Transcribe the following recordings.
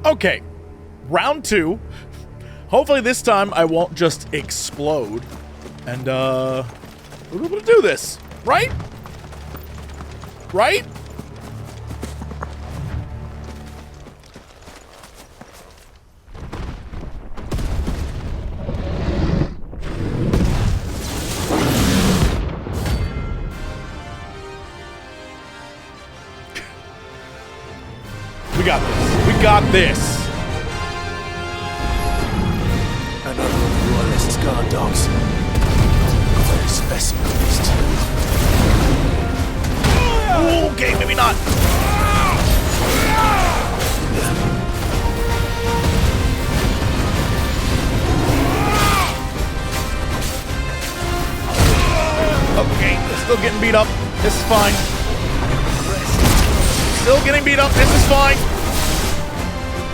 Okay, round 2. Hopefully this time I won't just explode. And, we're able to do this, right? Right? We got this. We got this. Another of the royalist guard dogs. Very specimen beast. Okay, maybe not. Okay, still getting beat up. This is fine. Still getting beat up. This is fine.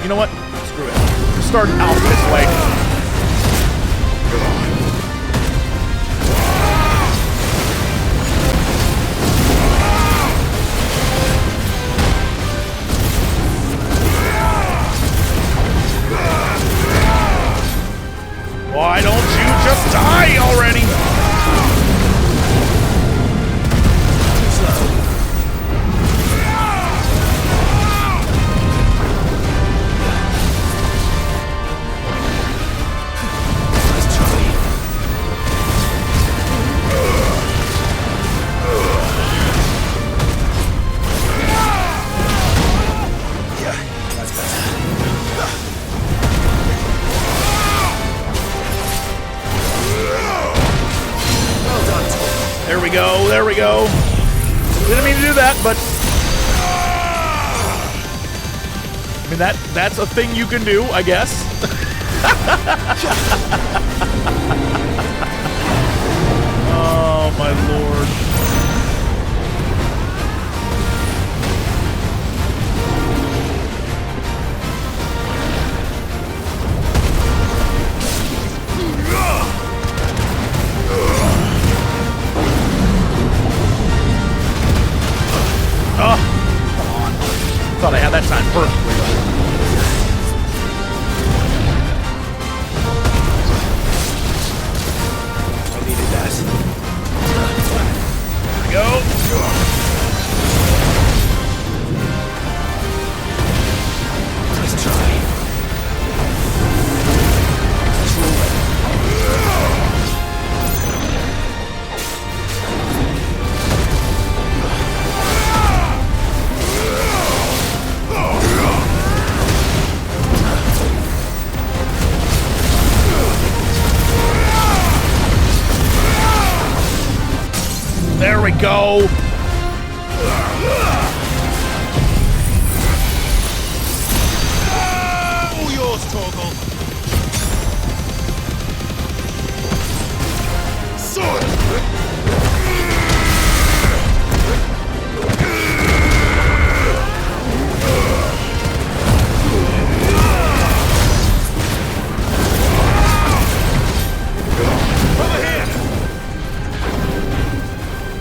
You know what? Screw it. We'll start out this way. Why don't you just die already? There we go. Didn't mean to do that, but I mean that's a thing you can do, I guess. Oh my lord. Oh, come on. Thought I had that time perfectly. I needed that. There we go. Let's try. Let's roll it. There we go. All yours, Torgal. Sword.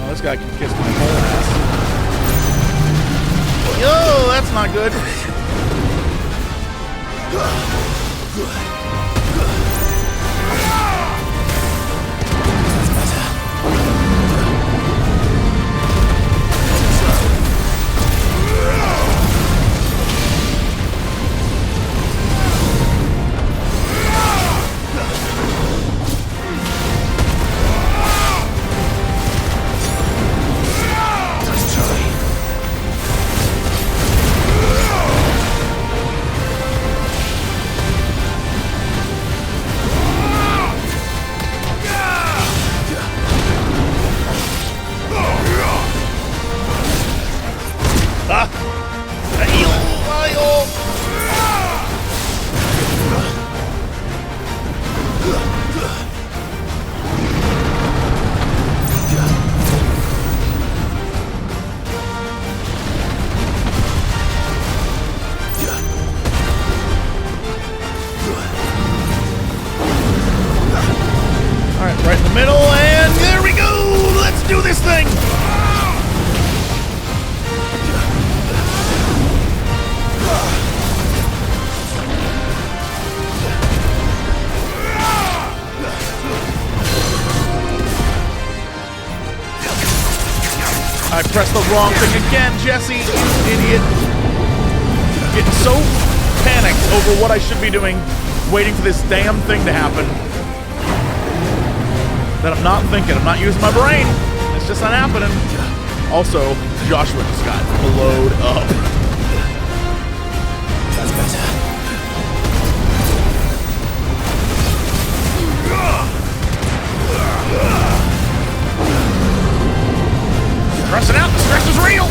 This guy can kiss my whole ass. Yo, that's not good. Right in the middle, and there we go! Let's do this thing! pressed the wrong thing again, Jesse, you idiot. Getting so panicked over what I should be doing, waiting for this damn thing to happen, that I'm not thinking. I'm not using my brain. It's just not happening. Also, Joshua just got blowed up. That's better. Stressing out. The stress is real.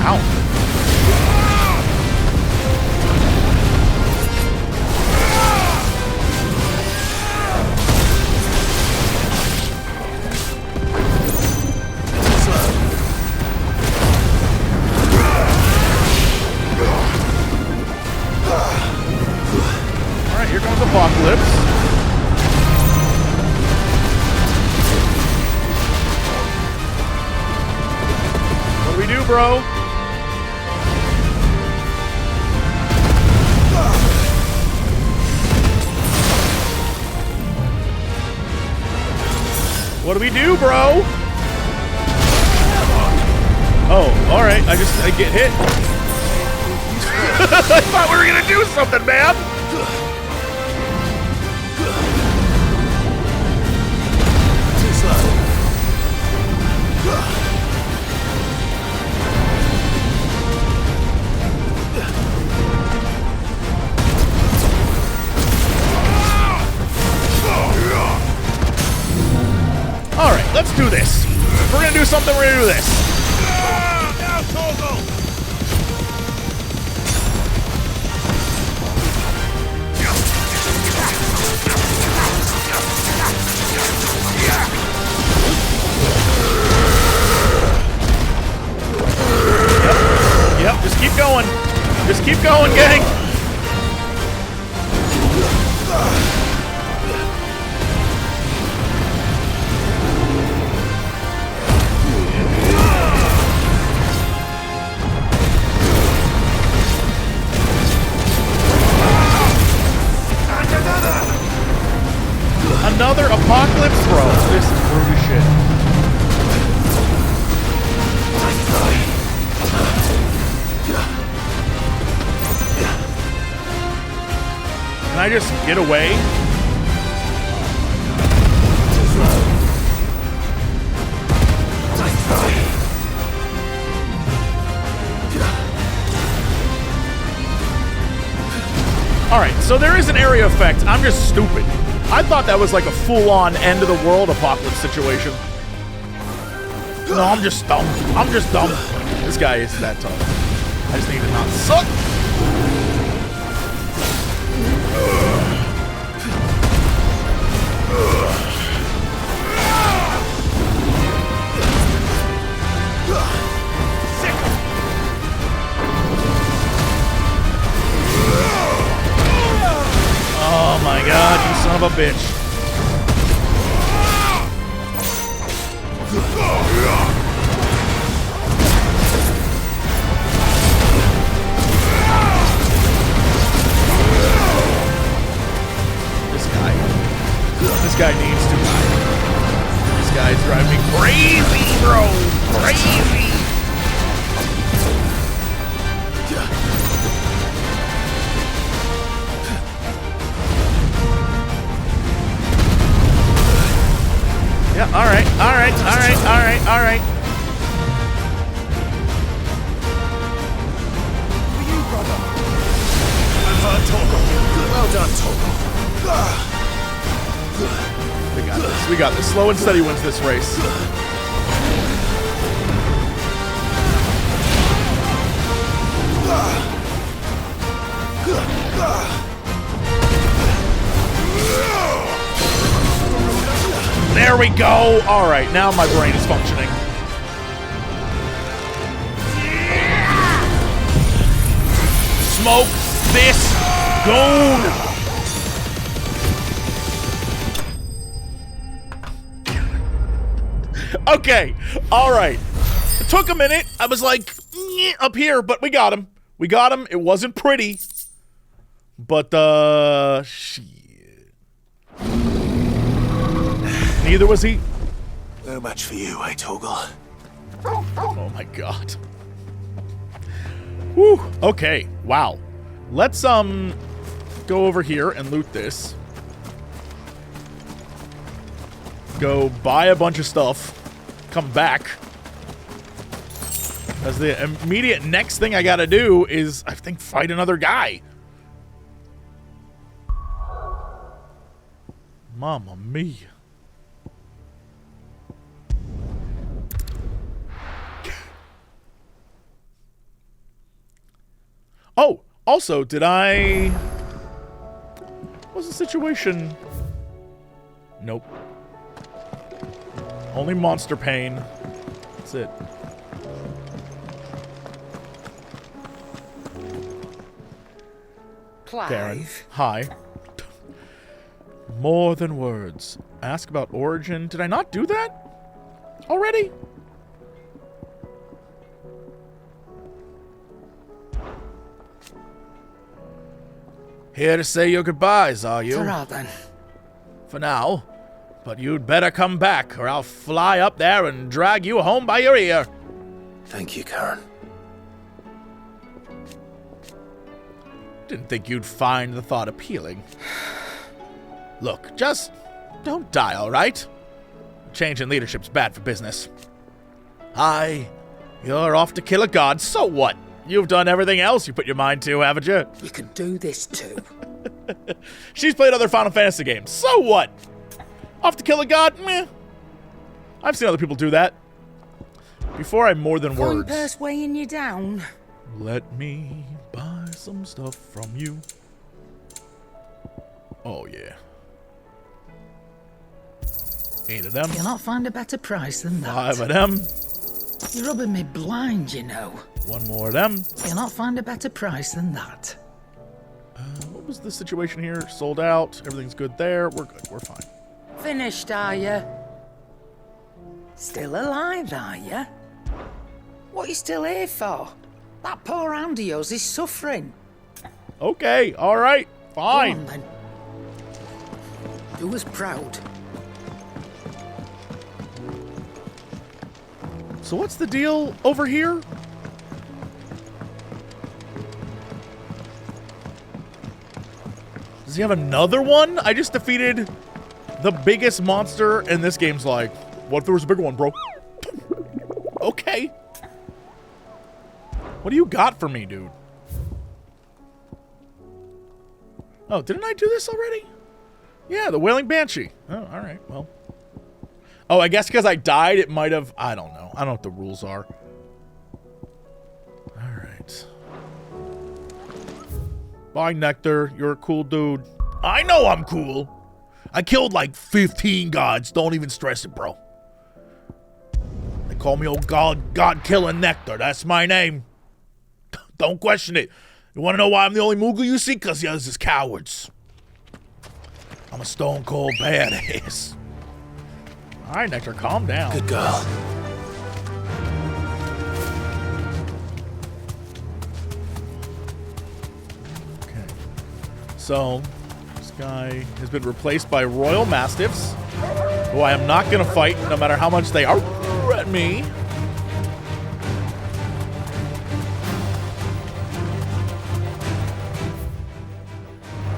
Ow. Alright, here comes Apocalypse. What do we do, bro? What do we do, bro? Oh, alright, I get hit. I thought we were gonna do something, man! Too slow. Alright, let's do this. If we're gonna do something, we're gonna do this. Now, Togo! Yep, just keep going. Just keep going, gang. Another Apocalypse? Bro, this is brutal shit. Can I just get away? Alright, so there is an area effect. I'm just stupid. I thought that was like a full-on end-of-the-world apocalypse situation. No, I'm just dumb. I'm just dumb. This guy isn't that tough. I just need to not suck. Oh my god, you son of a bitch. This guy needs to die. This guy's driving me crazy, bro. Crazy. Yeah, alright, alright, alright, alright, alright. For you, brother. Well done, Togo. We got this. We got this. Slow and steady wins this race. There we go. All right, now my brain is functioning. Smoke this goon. Okay, all right. It took a minute. I was like, up here, but we got him. We got him. It wasn't pretty. But, shit. Neither was he. No match for you, eh, Torgal? Oh my god. Whew. Okay. Wow. Let's go over here and loot this. Go buy a bunch of stuff. Come back. Because the immediate next thing I gotta do is, I think, fight another guy. Mamma mia. Oh, also, did I... What's the situation? Nope. Only monster pain. That's it. Clive. Darren. Hi. More than words. Ask about origin. Did I not do that? Already? Here to say your goodbyes, are you? Ta-ra, then. For now. But you'd better come back, or I'll fly up there and drag you home by your ear. Thank you, Karen. Didn't think you'd find the thought appealing. Look, just don't die, all right? Change in leadership's bad for business. Aye, you're off to kill a god, so what? You've done everything else you put your mind to, haven't you? You can do this too. She's played other Final Fantasy games, so what? Off to kill a god? Meh. I've seen other people do that. Before I more than Coin words. purse weighing you down. Let me buy some stuff from you. Oh, yeah. 8 of them. You'll not find a better price than that. 5 of them. You're rubbing me blind, you know. 1 more of them. You'll not find a better price than that. What was the situation here? Sold out. Everything's good there. We're good. We're fine. Finished, are you? Still alive, are you? What are you still here for? That poor hound of yours is suffering. Okay. All right. Go Fine. on, then. Do us proud. So what's the deal over here? Does he have another one? I just defeated the biggest monster, and this game's like, what if there was a bigger one, bro? Okay. What do you got for me, dude? Oh, didn't I do this already? Yeah, the Wailing Banshee. Oh, all right, well. Oh, I guess because I died, it might have... I don't know. I don't know what the rules are. All right. Bye, Nectar. You're a cool dude. I know I'm cool. I killed like 15 gods. Don't even stress it, bro. They call me old God-killing Nectar. That's my name. Don't question it. You want to know why I'm the only Moogle you see? Because the others is cowards. I'm a stone-cold badass. All right, Nectar, calm down. Good girl. Okay. So, this guy has been replaced by Royal Mastiffs, who I am not going to fight no matter how much they are at me.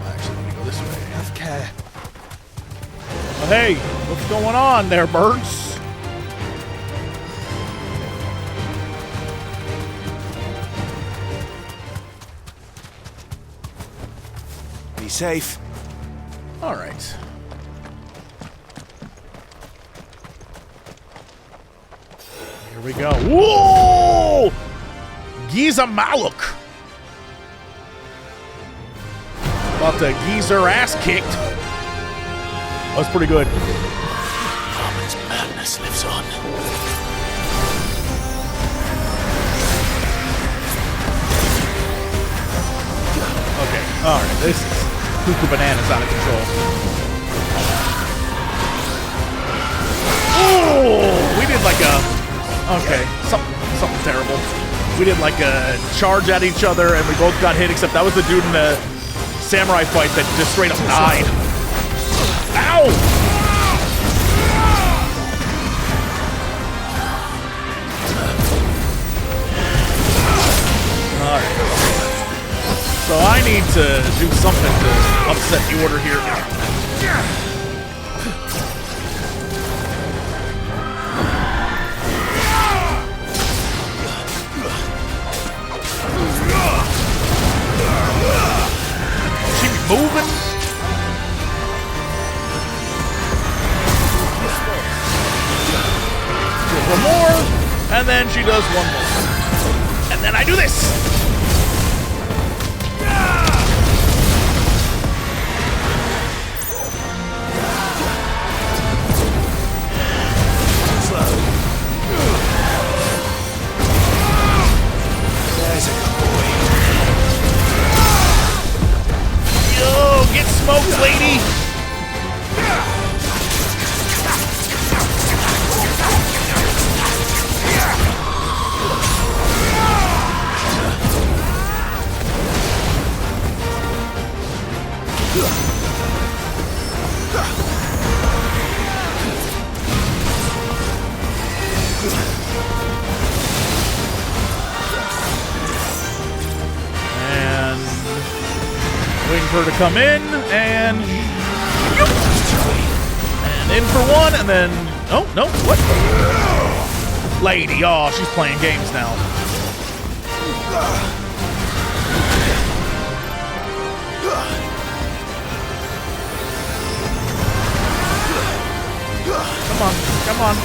Actually, let me go this way. Have care. Oh, hey, what's going on there, birds? Be safe. All right. Here we go. Whoa! Giza Maluk. About to geezer ass kicked. That's pretty good. Harmon's madness lives on. Okay, alright, this is cuckoo bananas out of control. Oh, we did like a... Okay, something terrible. We did like a charge at each other and we both got hit, except that was the dude in the samurai fight that just straight up died. Ow! So I need to do something to upset the order here. She be moving? One more, and then she does one more. And then I do this! There's a good boy. Yo, get smoked, lady! And waiting for her to come in, and in for one, and then oh no, what? Lady, oh, she's playing games now. Come on, come on.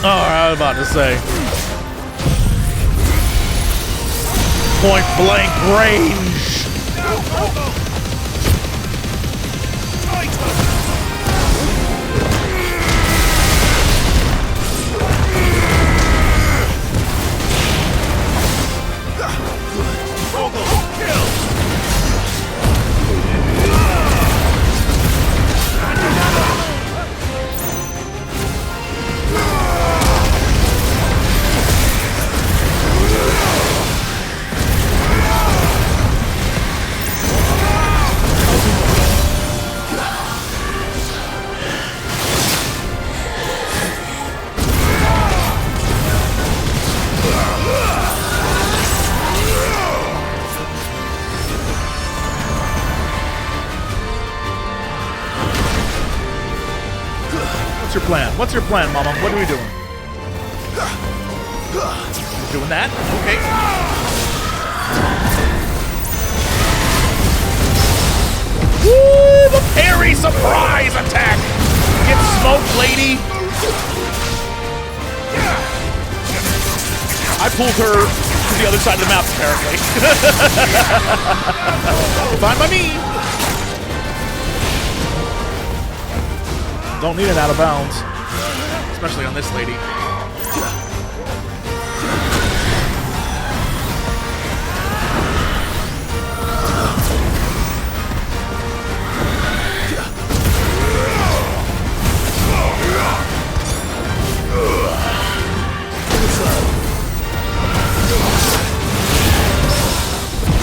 Oh, I was about to say. Point blank range. What's your plan? What's your plan, Mama? What are we doing? You're doing that? Okay. Woo! The parry surprise attack! Get smoked, lady! I pulled her to the other side of the map, apparently. Fine by me! Don't need it out of bounds. Especially on this lady.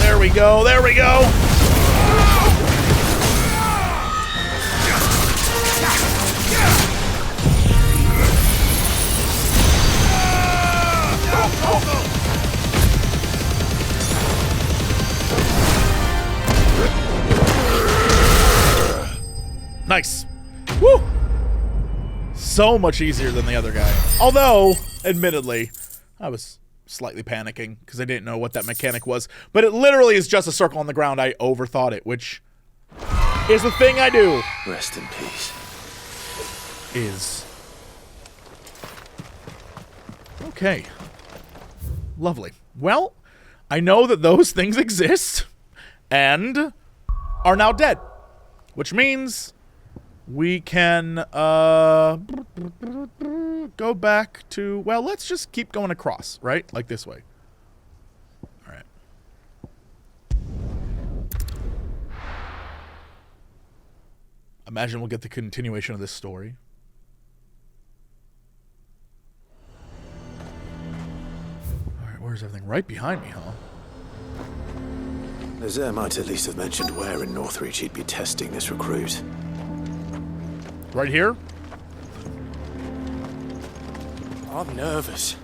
There we go, there we go! Nice. Woo! So much easier than the other guy. Although, admittedly, I was slightly panicking because I didn't know what that mechanic was. But it literally is just a circle on the ground. I overthought it, which is the thing I do. Rest in peace. Okay. Lovely. Well, I know that those things exist and are now dead, which means we can go back to, well, let's just keep going across, right? Like this way. All right. Imagine we'll get the continuation of this story. All right, where's everything? Right behind me, huh? Nazaire might at least have mentioned where in Northreach he'd be testing this recruit. Right here? I'm nervous.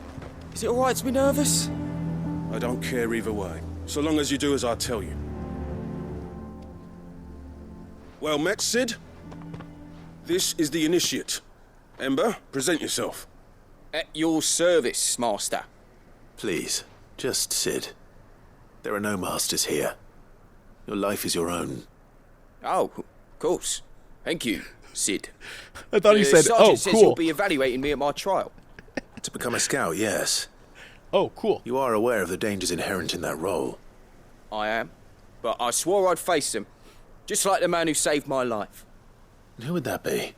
Is it alright to be nervous? I don't care either way, so long as you do as I tell you. Well met, Sid. This is the initiate. Ember, present yourself. At your service, Master. Please, just Sid. There are no masters here. Your life is your own. Oh, of course. Thank you, Sid. I thought he said, Sergeant oh, says cool. you'll be evaluating me at my trial. To become a scout, yes. Oh, cool. You are aware of the dangers inherent in that role. I am. But I swore I'd face them. Just like the man who saved my life. Who would that be?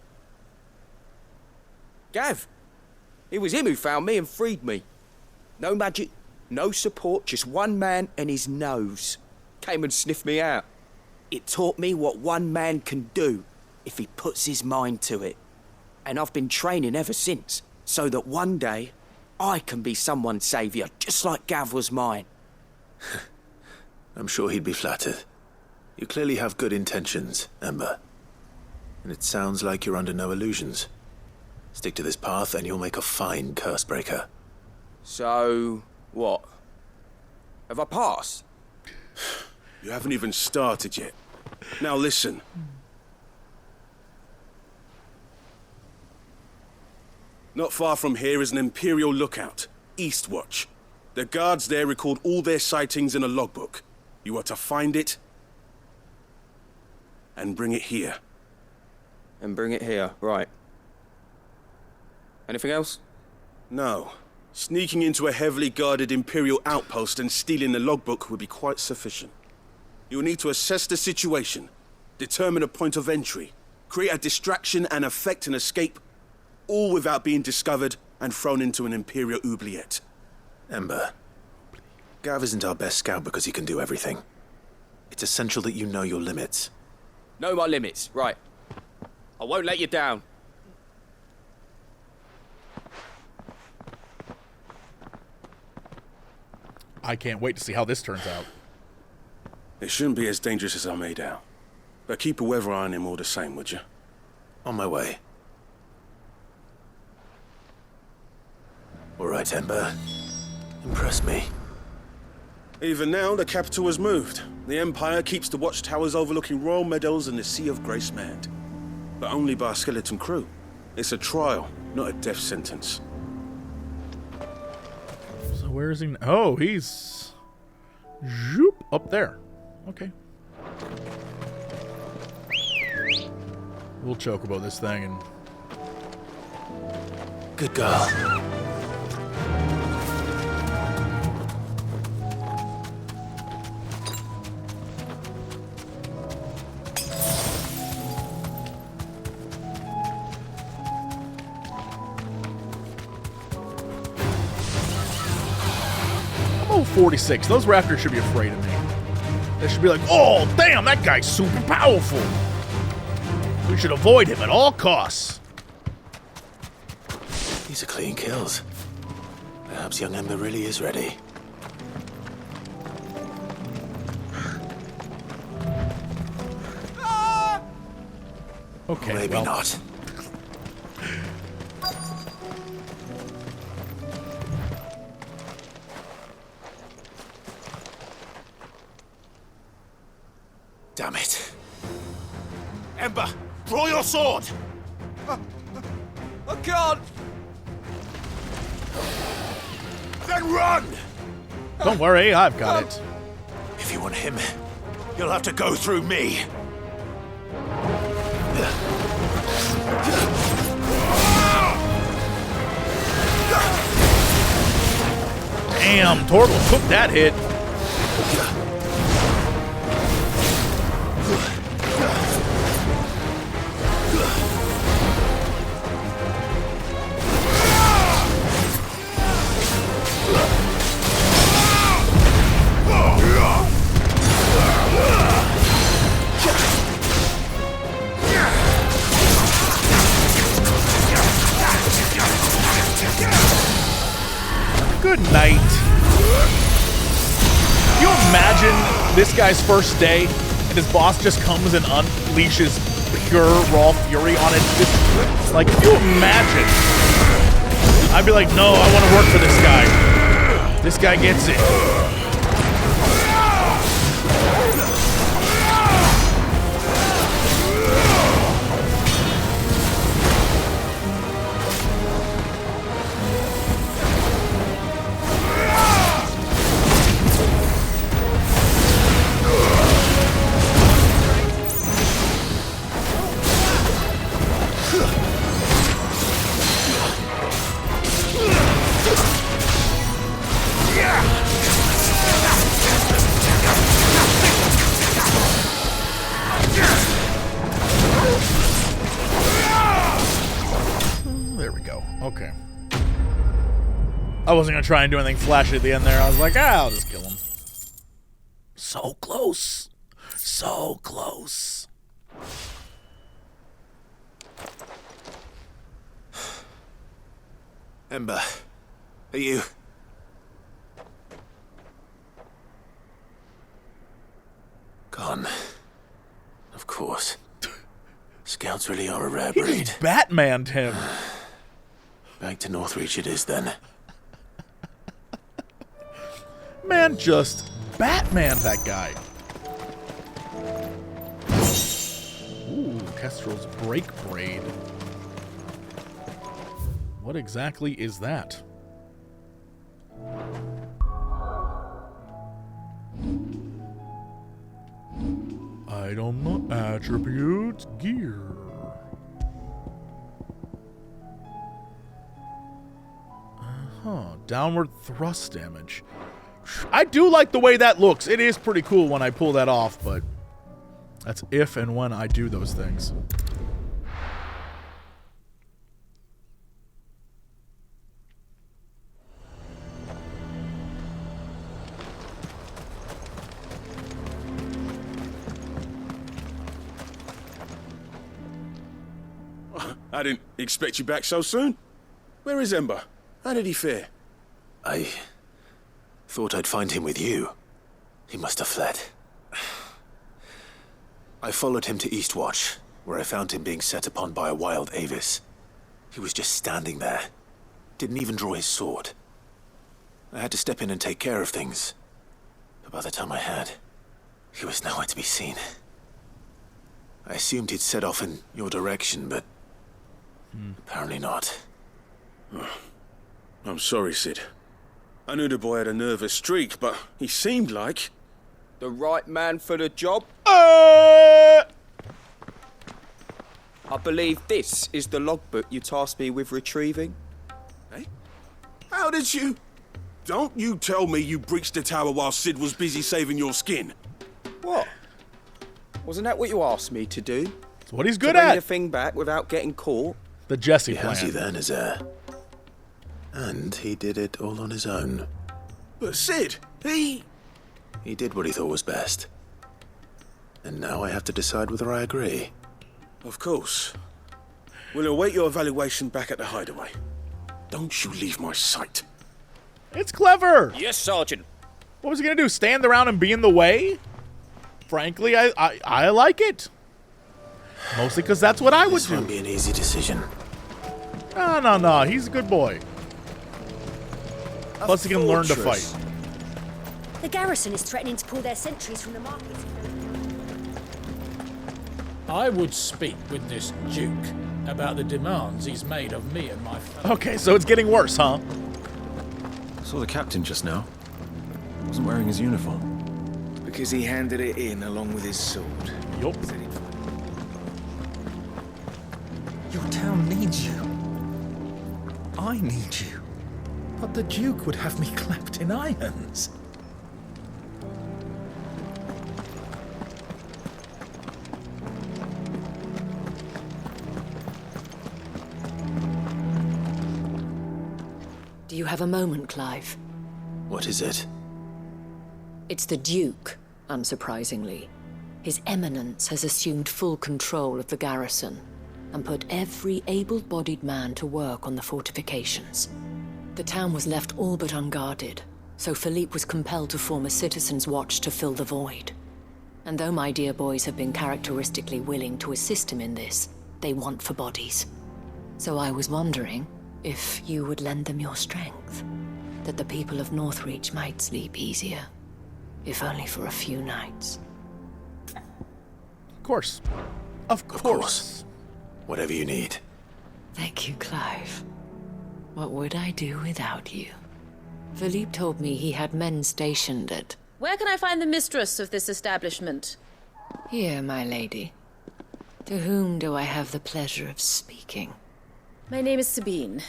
Gav. It was him who found me and freed me. No magic, no support, just one man and his nose. Came and sniffed me out. It taught me what one man can do if he puts his mind to it. And I've been training ever since, so that one day I can be someone's saviour, just like Gav was mine. I'm sure he'd be flattered. You clearly have good intentions, Ember. And it sounds like you're under no illusions. Stick to this path and you'll make a fine curse-breaker. So, what? Have I passed? You haven't even started yet. Now listen. Not far from here is an Imperial lookout, Eastwatch. The guards there record all their sightings in a logbook. You are to find it and bring it here. And bring it here, right. Anything else? No. Sneaking into a heavily guarded Imperial outpost and stealing the logbook would be quite sufficient. You will need to assess the situation, determine a point of entry, create a distraction and effect an escape, all without being discovered and thrown into an Imperial oubliette. Ember, Gav isn't our best scout because he can do everything. It's essential that you know your limits. Know my limits, right. I won't let you down. I can't wait to see how this turns out. It shouldn't be as dangerous as I made out. But keep a weather eye on him all the same, would you? On my way. All right, Ember. Impress me. Even now, the capital has moved. The Empire keeps the watchtowers overlooking royal meadows and the Sea of Grace manned. But only by a skeleton crew. It's a trial, not a death sentence. So where is he? Oh, he's... Zoop, up there. Okay. We'll chocobo this thing and... Good girl. I'm 46. Those raptors should be afraid of me. They should be like, oh, damn, that guy's super powerful. We should avoid him at all costs. These are clean kills. Perhaps young Ember really is ready. Okay, Maybe well, not. Damn it. Ember, draw your sword! I can't! Then run! Don't worry, I've got it. If you want him, you'll have to go through me. Damn, Torgal took that hit. Good night. Can you imagine this guy's first day and his boss just comes and unleashes pure raw fury on it? Like, can you imagine? I'd be like, no, I want to work for this guy. This guy gets it. Okay. I wasn't going to try and do anything flashy at the end there. I was like, I'll just kill him. So close. So close. Ember, are you... Gone. Of course. Scouts really are a rare He breed. just Batman'd him. Back to Northreach it is then. Man, just Batman that guy. Ooh, Kestrel's Break Braid. What exactly is that? Item, attributes, gear. Downward thrust damage. I do like the way that looks. It is pretty cool when I pull that off, but that's if and when I do those things. I didn't expect you back so soon. Where is Ember? How did he fare? I thought I'd find him with you. He must have fled. I followed him to Eastwatch, where I found him being set upon by a wild Avis. He was just standing there. Didn't even draw his sword. I had to step in and take care of things. But by the time I had, he was nowhere to be seen. I assumed he'd set off in your direction, but apparently not. I'm sorry, Sid. I knew the boy had a nervous streak, but he seemed like... The right man for the job? Uh, I believe this is the logbook you tasked me with retrieving. Eh? How did you... Don't you tell me you breached the tower while Sid was busy saving your skin. What? Wasn't that what you asked me to do? It's what he's good to bring at. the thing back without getting caught? The Jesse He has you plan. then as heir. And he did it all on his own. But Sid, he did what he thought was best. And now I have to decide whether I agree. Of course. We'll await your evaluation back at the hideaway. Don't you leave my sight. It's clever. Yes, Sergeant. What was he gonna do? Stand around and be in the way? Frankly, I like it. Mostly because that's what I would This won't do. be an easy decision. No. He's a good boy. Plus, he can learn to fight. The garrison is threatening to pull their sentries from the market. I would speak with this Duke about the demands he's made of me and my family. Okay, so it's getting worse, huh? Saw the captain just now. Wasn't wearing his uniform. Because he handed it in along with his sword. Yup. Your town needs you. I need you. But the Duke would have me clapped in irons. Do you have a moment, Clive? What is it? It's the Duke, unsurprisingly. His Eminence has assumed full control of the garrison and put every able-bodied man to work on the fortifications. The town was left all but unguarded, so Philippe was compelled to form a citizen's watch to fill the void. And though my dear boys have been characteristically willing to assist him in this, they want for bodies. So I was wondering if you would lend them your strength, that the people of Northreach might sleep easier, if only for a few nights. Of course. Of course. Whatever you need. Thank you, Clive. What would I do without you? Philippe told me he had men stationed at... Where can I find the mistress of this establishment? Here, my lady. To whom do I have the pleasure of speaking? My name is Sabine,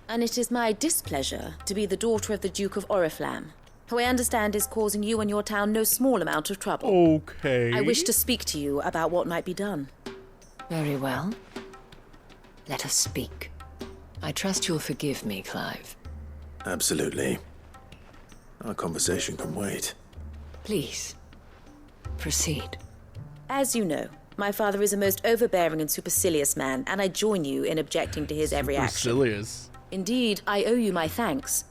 and it is my displeasure to be the daughter of the Duke of Oriflamme, who I understand is causing you and your town no small amount of trouble. Okay. I wish to speak to you about what might be done. Very well. Let us speak. I trust you'll forgive me, Clive. Absolutely. Our conversation can wait. Please, proceed. As you know, my father is a most overbearing and supercilious man, and I join you in objecting to his every action. Supercilious. Indeed, I owe you my thanks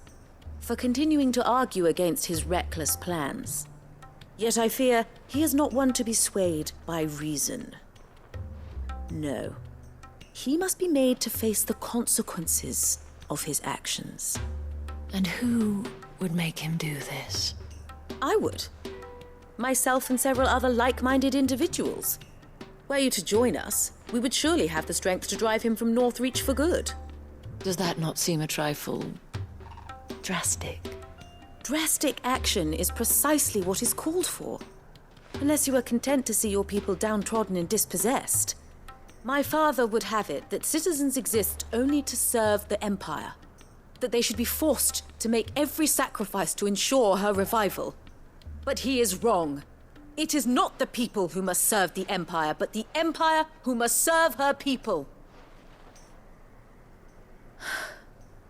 for continuing to argue against his reckless plans. Yet I fear he is not one to be swayed by reason. No. He must be made to face the consequences of his actions. And who would make him do this? I would. Myself and several other like-minded individuals. Were you to join us, we would surely have the strength to drive him from Northreach for good. Does that not seem a trifle... drastic? Drastic action is precisely what is called for. Unless you are content to see your people downtrodden and dispossessed. My father would have it that citizens exist only to serve the Empire. That they should be forced to make every sacrifice to ensure her revival. But he is wrong. It is not the people who must serve the Empire, but the Empire who must serve her people.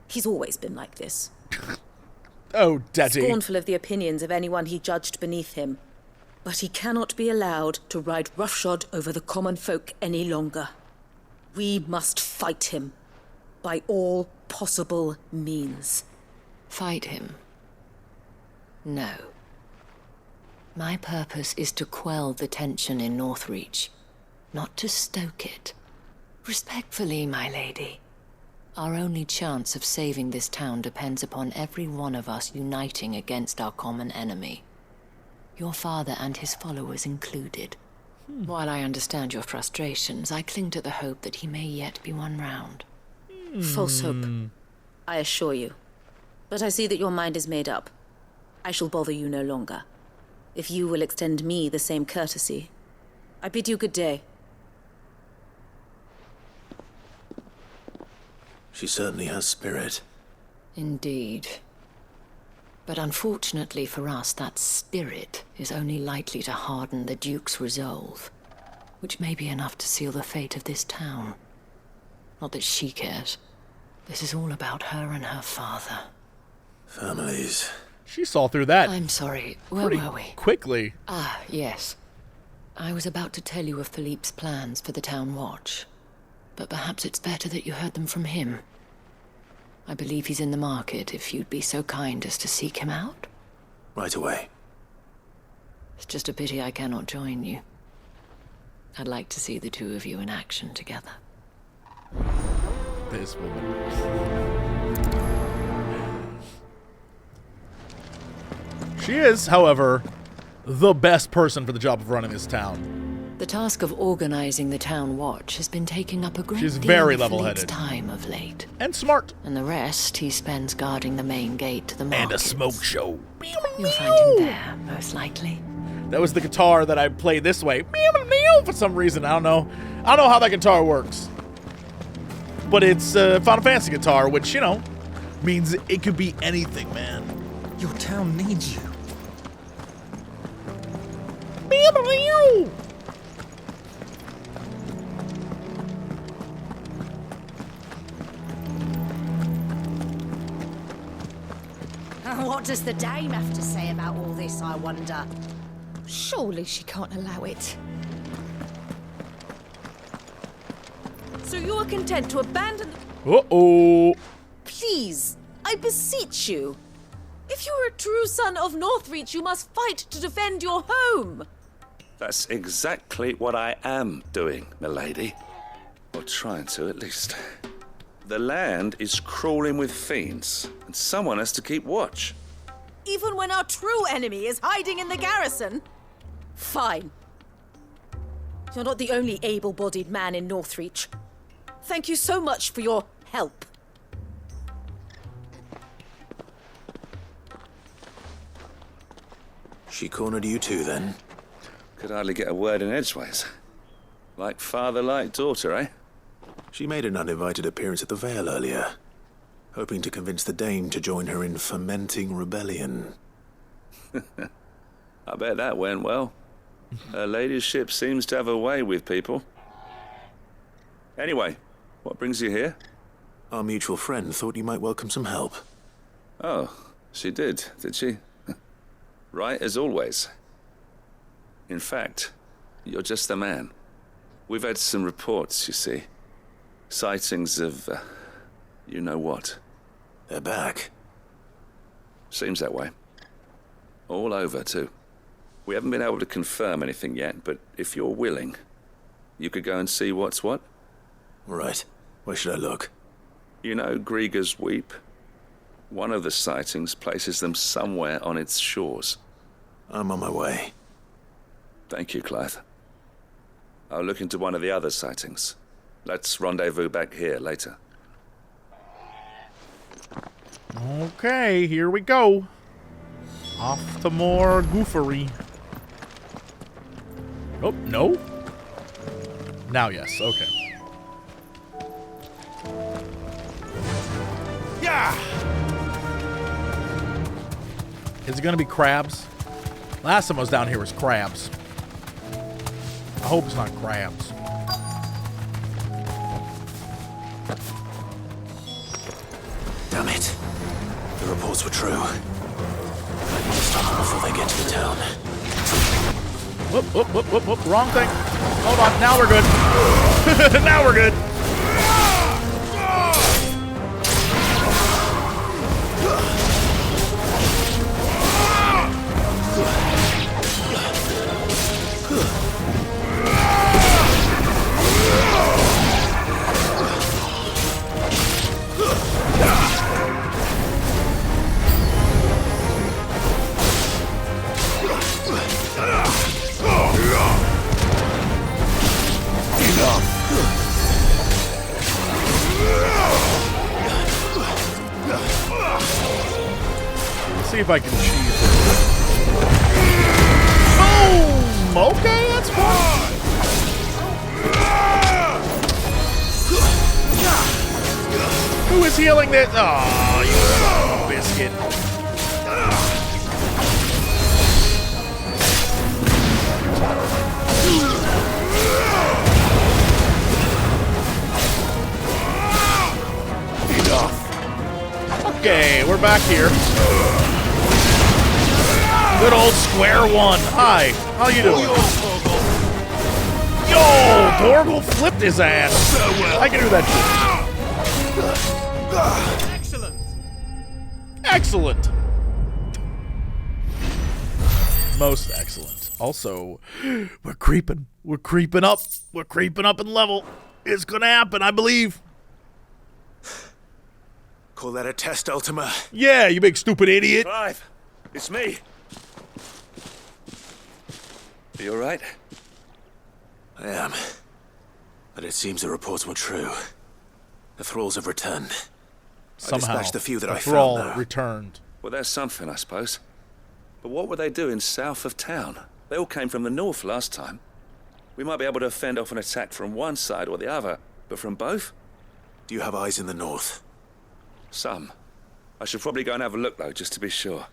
He's always been like this. Oh, Daddy. Scornful of the opinions of anyone he judged beneath him. But he cannot be allowed to ride roughshod over the common folk any longer. We must fight him. By all possible means. Fight him? No. My purpose is to quell the tension in Northreach, not to stoke it. Respectfully, my lady. Our only chance of saving this town depends upon every one of us uniting against our common enemy. Your father and his followers included. While I understand your frustrations, I cling to the hope that he may yet be won round. False hope, I assure you. But I see that your mind is made up. I shall bother you no longer. If you will extend me the same courtesy, I bid you good day. She certainly has spirit. Indeed. But unfortunately for us, that spirit is only likely to harden the Duke's resolve, which may be enough to seal the fate of this town. Not that she cares. This is all about her and her father. Families. She saw through that. I'm sorry, where were we? Quickly. Ah, yes. I was about to tell you of Philippe's plans for the town watch. But perhaps it's better that you heard them from him. I believe he's in the market, if you'd be so kind as to seek him out. Right away. It's just a pity I cannot join you. I'd like to see the two of you in action together. This woman. She is, however, the best person for the job of running this town. The task of organizing the town watch has been taking up a great She's deal very of level-headed. Philippe's time of late. And smart. And the rest he spends guarding the main gate to the market. And a smoke show. You'll find him there, most likely. That was the guitar that I played this way. For some reason, I don't know how that guitar works. But it's a Final Fantasy guitar, which, you know, means it could be anything, man. Your town needs you. What does the dame have to say about all this, I wonder? Surely she can't allow it. So you are content to abandon... Uh-oh. Please, I beseech you. If you are a true son of Northreach, you must fight to defend your home. That's exactly what I am doing, milady. Or trying to, at least. The land is crawling with fiends, and someone has to keep watch. Even when our true enemy is hiding in the garrison? Fine. You're not the only able-bodied man in Northreach. Thank you so much for your help. She cornered you too, then? Could hardly get a word in edgeways. Like father, like daughter, eh? She made an uninvited appearance at the Vale earlier, hoping to convince the Dane to join her in fomenting rebellion. I bet that went well. Her ladyship seems to have a way with people. Anyway, what brings you here? Our mutual friend thought you might welcome some help. Oh, she did she? Right as always. In fact, you're just the man. We've had some reports, you see. Sightings of, you know what. They're back. Seems that way. All over, too. We haven't been able to confirm anything yet, but if you're willing, you could go and see what's what. Right. Where should I look? You know Grieger's Weep? One of the sightings places them somewhere on its shores. I'm on my way. Thank you, Clive. I'll look into one of the other sightings. Let's rendezvous back here later. Okay, here we go. Off to more goofery. Oh, no? Now, yes, okay. Yeah! Is it gonna be crabs? Last time I was down here was crabs. I hope it's not crabs. Damn it. The reports were true. I need to stop them before they get to the town. Whoop, whoop, whoop, whoop, whoop. Wrong thing. Hold on. Now we're good. Now we're good. See if I can cheese it. Boom! Okay, that's fine. Who is healing this? Oh, you son of a biscuit. Enough. Okay, we're back here. Good old square one. Hi, how you doing? Yo, Torgal flipped his ass. I can do that shit. Excellent. Excellent. Most excellent. Also, we're creeping. We're creeping up. We're creeping up in level. It's gonna happen, I believe. Call that a test, Ultima? Yeah, you big stupid idiot. Clive, it's me. Are you alright? I am. But it seems the reports were true. The thralls have returned. Somehow, I dispatched the few that I thrall found now. returned. Well, there's something, I suppose. But what were they doing south of town? They all came from the north last time. We might be able to fend off an attack from one side or the other, but from both? Do you have eyes in the north? Some. I should probably go and have a look, though, just to be sure.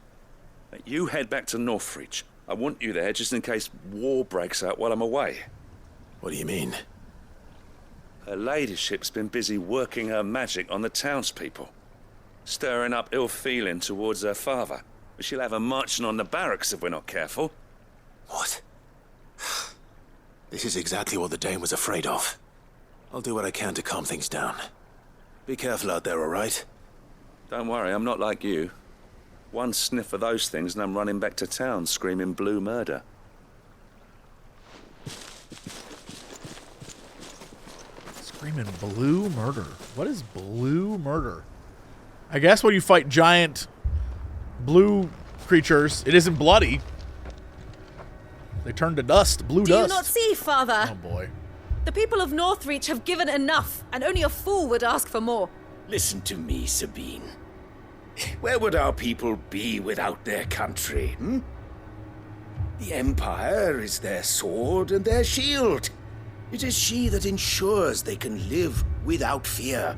You head back to Northreach. I want you there just in case war breaks out while I'm away. What do you mean? Her ladyship's been busy working her magic on the townspeople, stirring up ill feeling towards her father. She'll have her marching on the barracks if we're not careful. What? This is exactly what the Dane was afraid of. I'll do what I can to calm things down. Be careful out there, all right? Don't worry, I'm not like you. One sniff of those things and I'm running back to town screaming blue murder. Let's Screaming blue murder. What is blue murder? I guess when you fight giant blue creatures, it isn't bloody. They turn to dust, blue Do dust. you not see, Father? Oh boy. The people of Northreach have given enough, and only a fool would ask for more. Listen to me, Sabine. Where would our people be without their country, The Empire is their sword and their shield. It is she that ensures they can live without fear.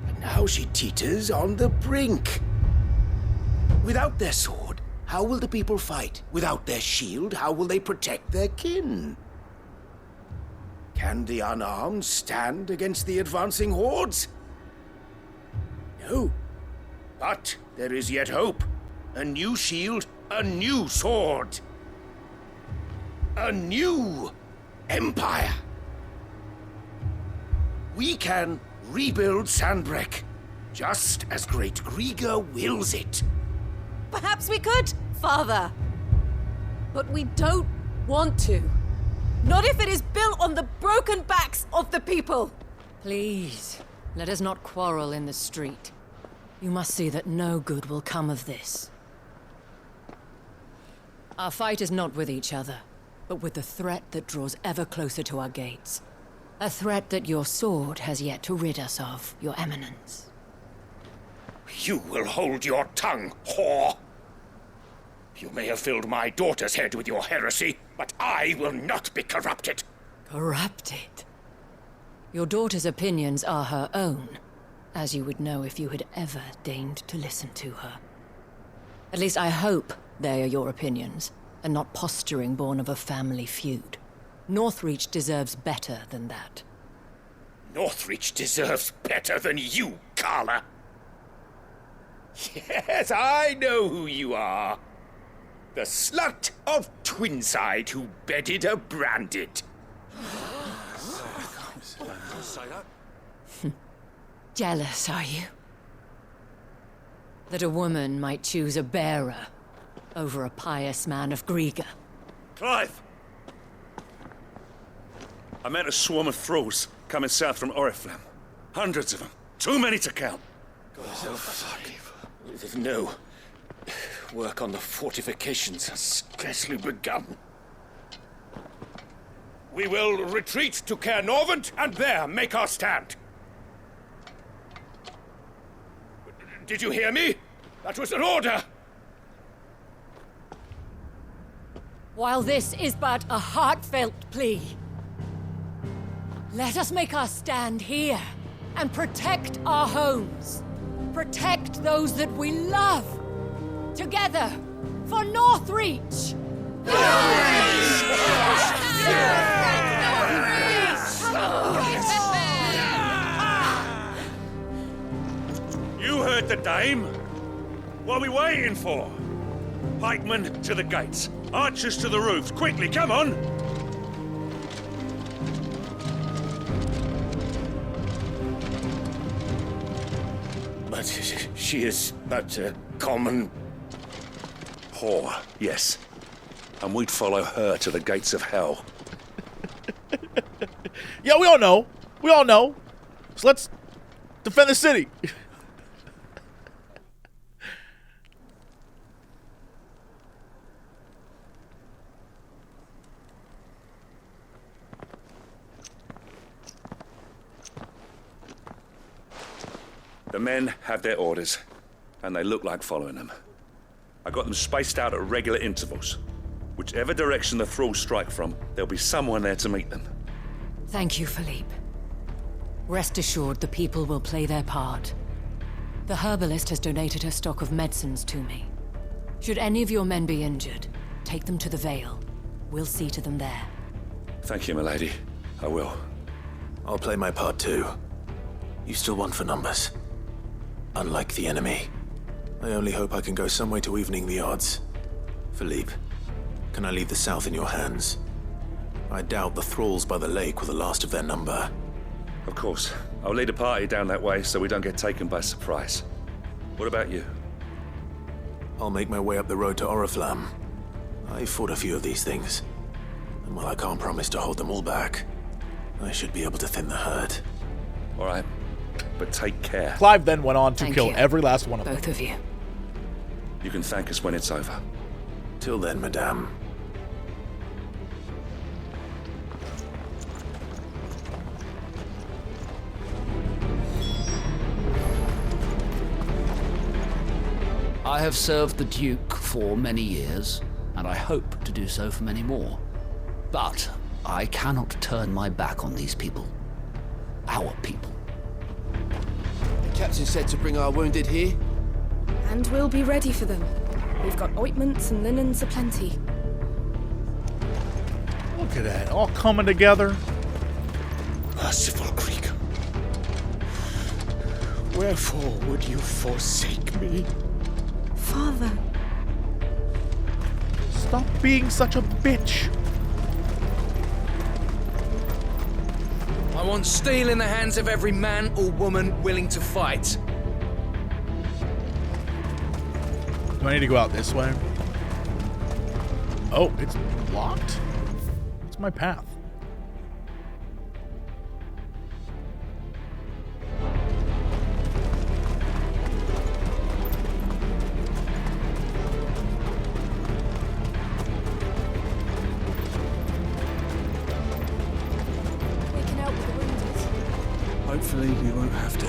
But now she teeters on the brink. Without their sword, how will the people fight? Without their shield, how will they protect their kin? Can the unarmed stand against the advancing hordes? No. But there is yet hope. A new shield, a new sword. A new empire. We can rebuild Sandbreck, just as Great Grieger wills it. Perhaps we could, Father. But we don't want to. Not if it is built on the broken backs of the people. Please, let us not quarrel in the street. You must see that no good will come of this. Our fight is not with each other, but with the threat that draws ever closer to our gates. A threat that your sword has yet to rid us of, Your Eminence. You will hold your tongue, whore! You may have filled my daughter's head with your heresy, but I will not be corrupted. Corrupted? Your daughter's opinions are her own, as you would know if you had ever deigned to listen to her. At least I hope they are your opinions, and not posturing born of a family feud. Northreach deserves better than that. Northreach deserves better than you, Carla. Yes, I know who you are. The slut of Twinside who bedded a branded. Jealous, are you? That a woman might choose a bearer over a pious man of Grieger. Clive! I met a swarm of thralls coming south from Oriflamme. Hundreds of them. Too many to count. Oh, fuck. No. Work on the fortifications has scarcely begun. We will retreat to Caer Norvent and there make our stand. Did you hear me? That was an order! While this is but a heartfelt plea, let us make our stand here and protect our homes. Protect those that we love. Together, for Northreach! You heard the dame. What are we waiting for? Pikemen to the gates. Archers to the roofs. Quickly, come on! But she is but a common... whore, yes. And we'd follow her to the gates of hell. Yeah, we all know. We all know. So let's defend the city. The men have their orders, and they look like following them. I got them spaced out at regular intervals. Whichever direction the thralls strike from, there'll be someone there to meet them. Thank you, Philippe. Rest assured the people will play their part. The herbalist has donated her stock of medicines to me. Should any of your men be injured, take them to the Vale. We'll see to them there. Thank you, milady. I will. I'll play my part too. You still want for numbers. Unlike the enemy. I only hope I can go some way to evening the odds. Philippe, can I leave the south in your hands? I doubt the thralls by the lake were the last of their number. Of course. I'll lead a party down that way so we don't get taken by surprise. What about you? I'll make my way up the road to Oriflamme. I fought a few of these things. And while I can't promise to hold them all back, I should be able to thin the herd. All right, but take care. Clive then went on to Thank kill you. every last one of them. Both of you. You can thank us when it's over. Till then, madame. I have served the Duke for many years, and I hope to do so for many more. But I cannot turn my back on these people. Our people. The captain said to bring our wounded here. And we'll be ready for them. We've got ointments and linens aplenty. Look at that, all coming together. Merciful creature, wherefore would you forsake me? Father. Stop being such a bitch. I want steel in the hands of every man or woman willing to fight. Do I need to go out this way? Oh, it's blocked? What's my path? We can help with the wounded. Hopefully you won't have to.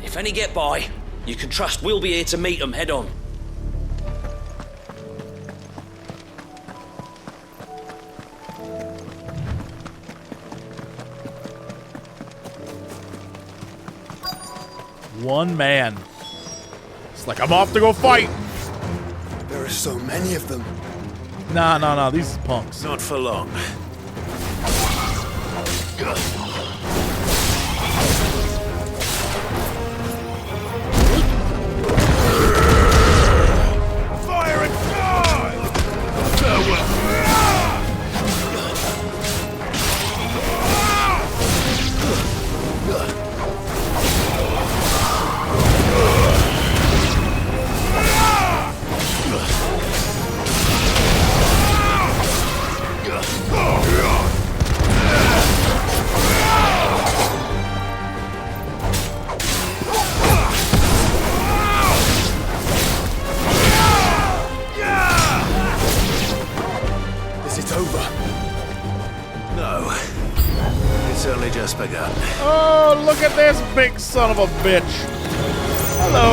If any get by, you can trust we'll be here to meet them head on. One man. It's like I'm off to go fight. There are so many of them. Nah, these punks. Not for long. Fire and fly! Farewell. Is it over? No. It's only just begun. Oh, look at this big son of a bitch. Hello.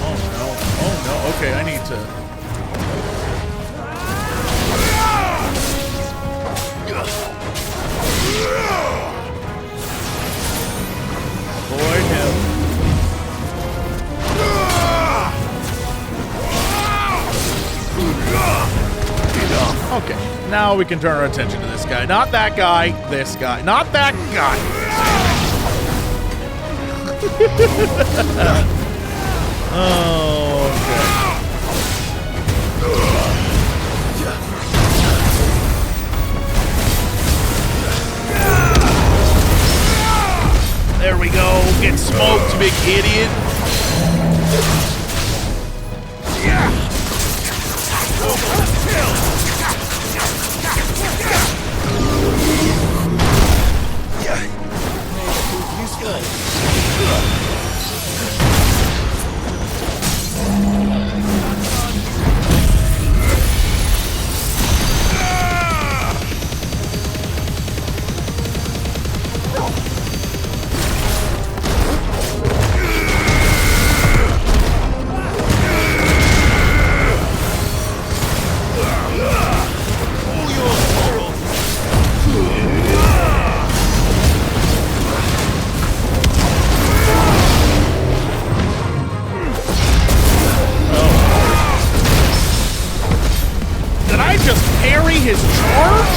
Oh no. Okay, I need to. Avoid him. Okay, now we can turn our attention to this guy. Not that guy, this guy. Not that guy. Oh, okay. There we go. Get smoked, big idiot. His charge?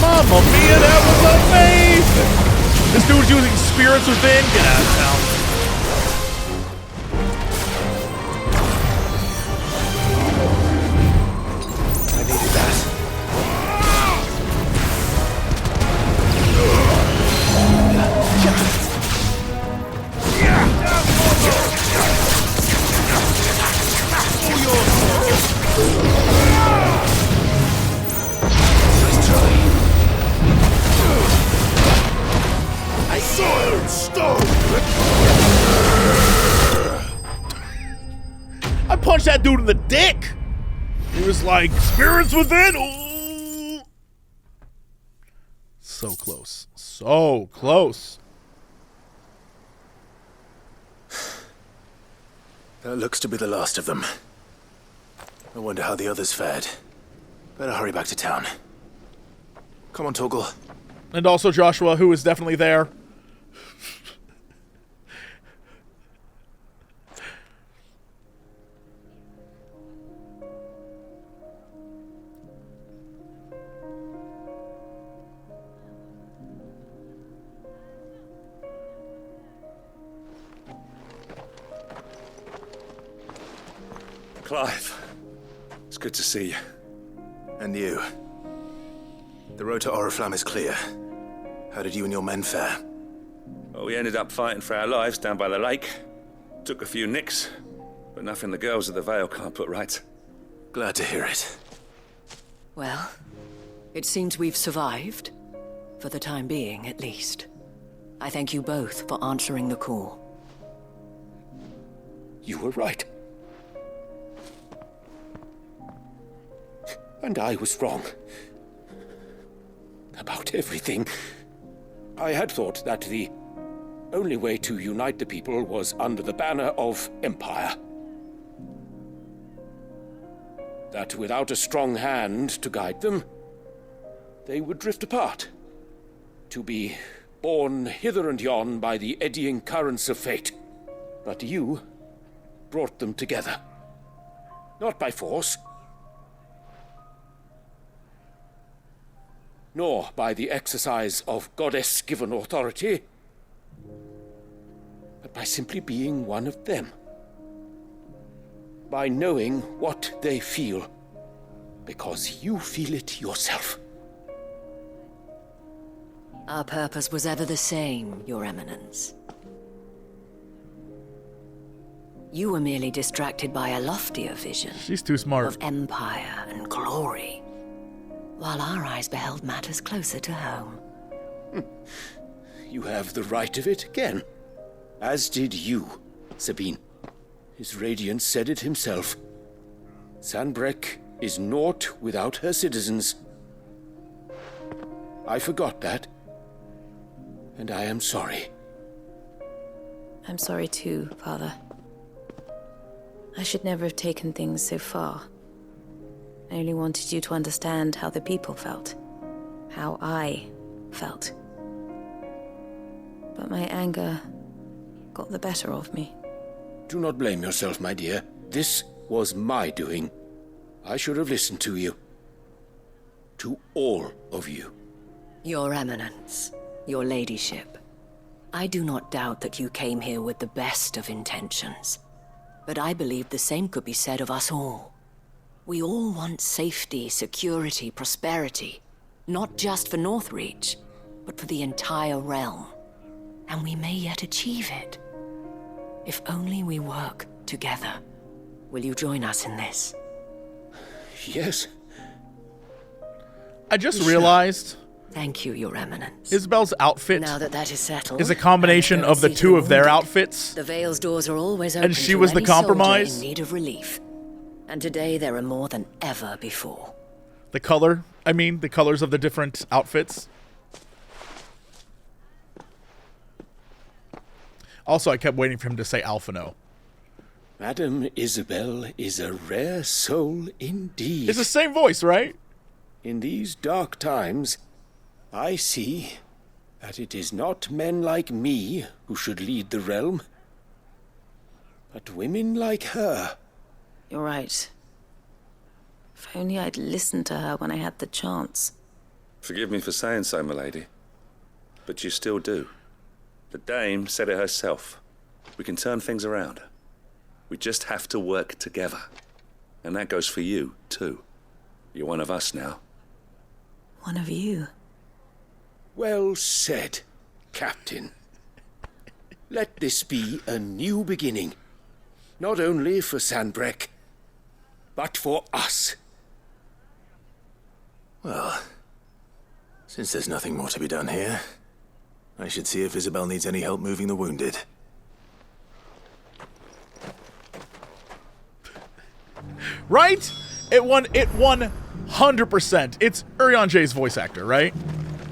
Mamma mia, that was amazing! This dude's using spirits within. Get out of town. I needed that. stone! I punched that dude in the dick! He was like, spirits within! Ooh. So close. So close. That looks to be the last of them. I wonder how the others fared. Better hurry back to town. Come on, Torgal. And also Joshua, who is definitely there. Clive, it's good to see you. And you. The road to Oriflamme is clear. How did you and your men fare? Well, we ended up fighting for our lives down by the lake. Took a few nicks, but nothing the girls of the Vale can't put right. Glad to hear it. Well, it seems we've survived. For the time being, at least. I thank you both for answering the call. You were right. And I was wrong. About everything. I had thought that the only way to unite the people was under the banner of Empire. That without a strong hand to guide them, they would drift apart. To be borne hither and yon by the eddying currents of fate. But you brought them together. Not by force, nor by the exercise of goddess-given authority, but by simply being one of them. By knowing what they feel, because you feel it yourself. Our purpose was ever the same, Your Eminence. You were merely distracted by a loftier vision. She's too smart. Of empire and glory, while our eyes beheld matters closer to home. You have the right of it again. As did you, Sabine. His radiance said it himself. Sanbreque is naught without her citizens. I forgot that. And I am sorry. I'm sorry too, Father. I should never have taken things so far. I only wanted you to understand how the people felt. How I felt. But my anger got the better of me. Do not blame yourself, my dear. This was my doing. I should have listened to you. To all of you. Your Eminence, your ladyship. I do not doubt that you came here with the best of intentions. But I believe the same could be said of us all. We all want safety, security, prosperity. Not just for Northreach, but for the entire realm. And we may yet achieve it. If only we work together. Will you join us in this? Yes. I just realized... Thank you, Your Eminence. Isabel's outfit now that is settled, is a combination of the two of their outfits. The Vale's doors are always open, and she was the compromise. In need of relief. And today there are more than ever before. The color, the colors of the different outfits. Also, I kept waiting for him to say Alphino. Madame Isabel is a rare soul indeed. It's the same voice, right? In these dark times, I see that it is not men like me who should lead the realm, but women like her. You're right. If only I'd listened to her when I had the chance. Forgive me for saying so, milady, but you still do. The dame said it herself. We can turn things around. We just have to work together. And that goes for you, too. You're one of us now. One of you? Well said, Captain. Let this be a new beginning. Not only for Sanbreque, but for us. Well, since there's nothing more to be done here, I should see if Isabel needs any help moving the wounded. Right? It won 100%. It's Urianje's voice actor, right?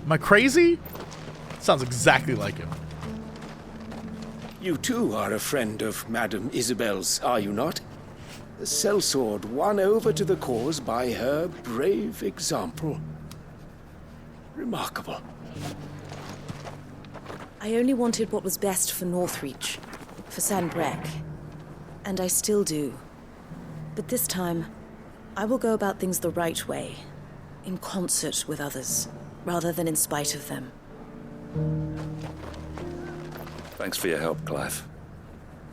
Am I crazy? Sounds exactly like him. You too are a friend of Madame Isabel's, are you not? The sellsword won over to the cause by her brave example. Remarkable. I only wanted what was best for Northreach, for Sanbreque, and I still do. But this time, I will go about things the right way, in concert with others, rather than in spite of them. Thanks for your help, Clive.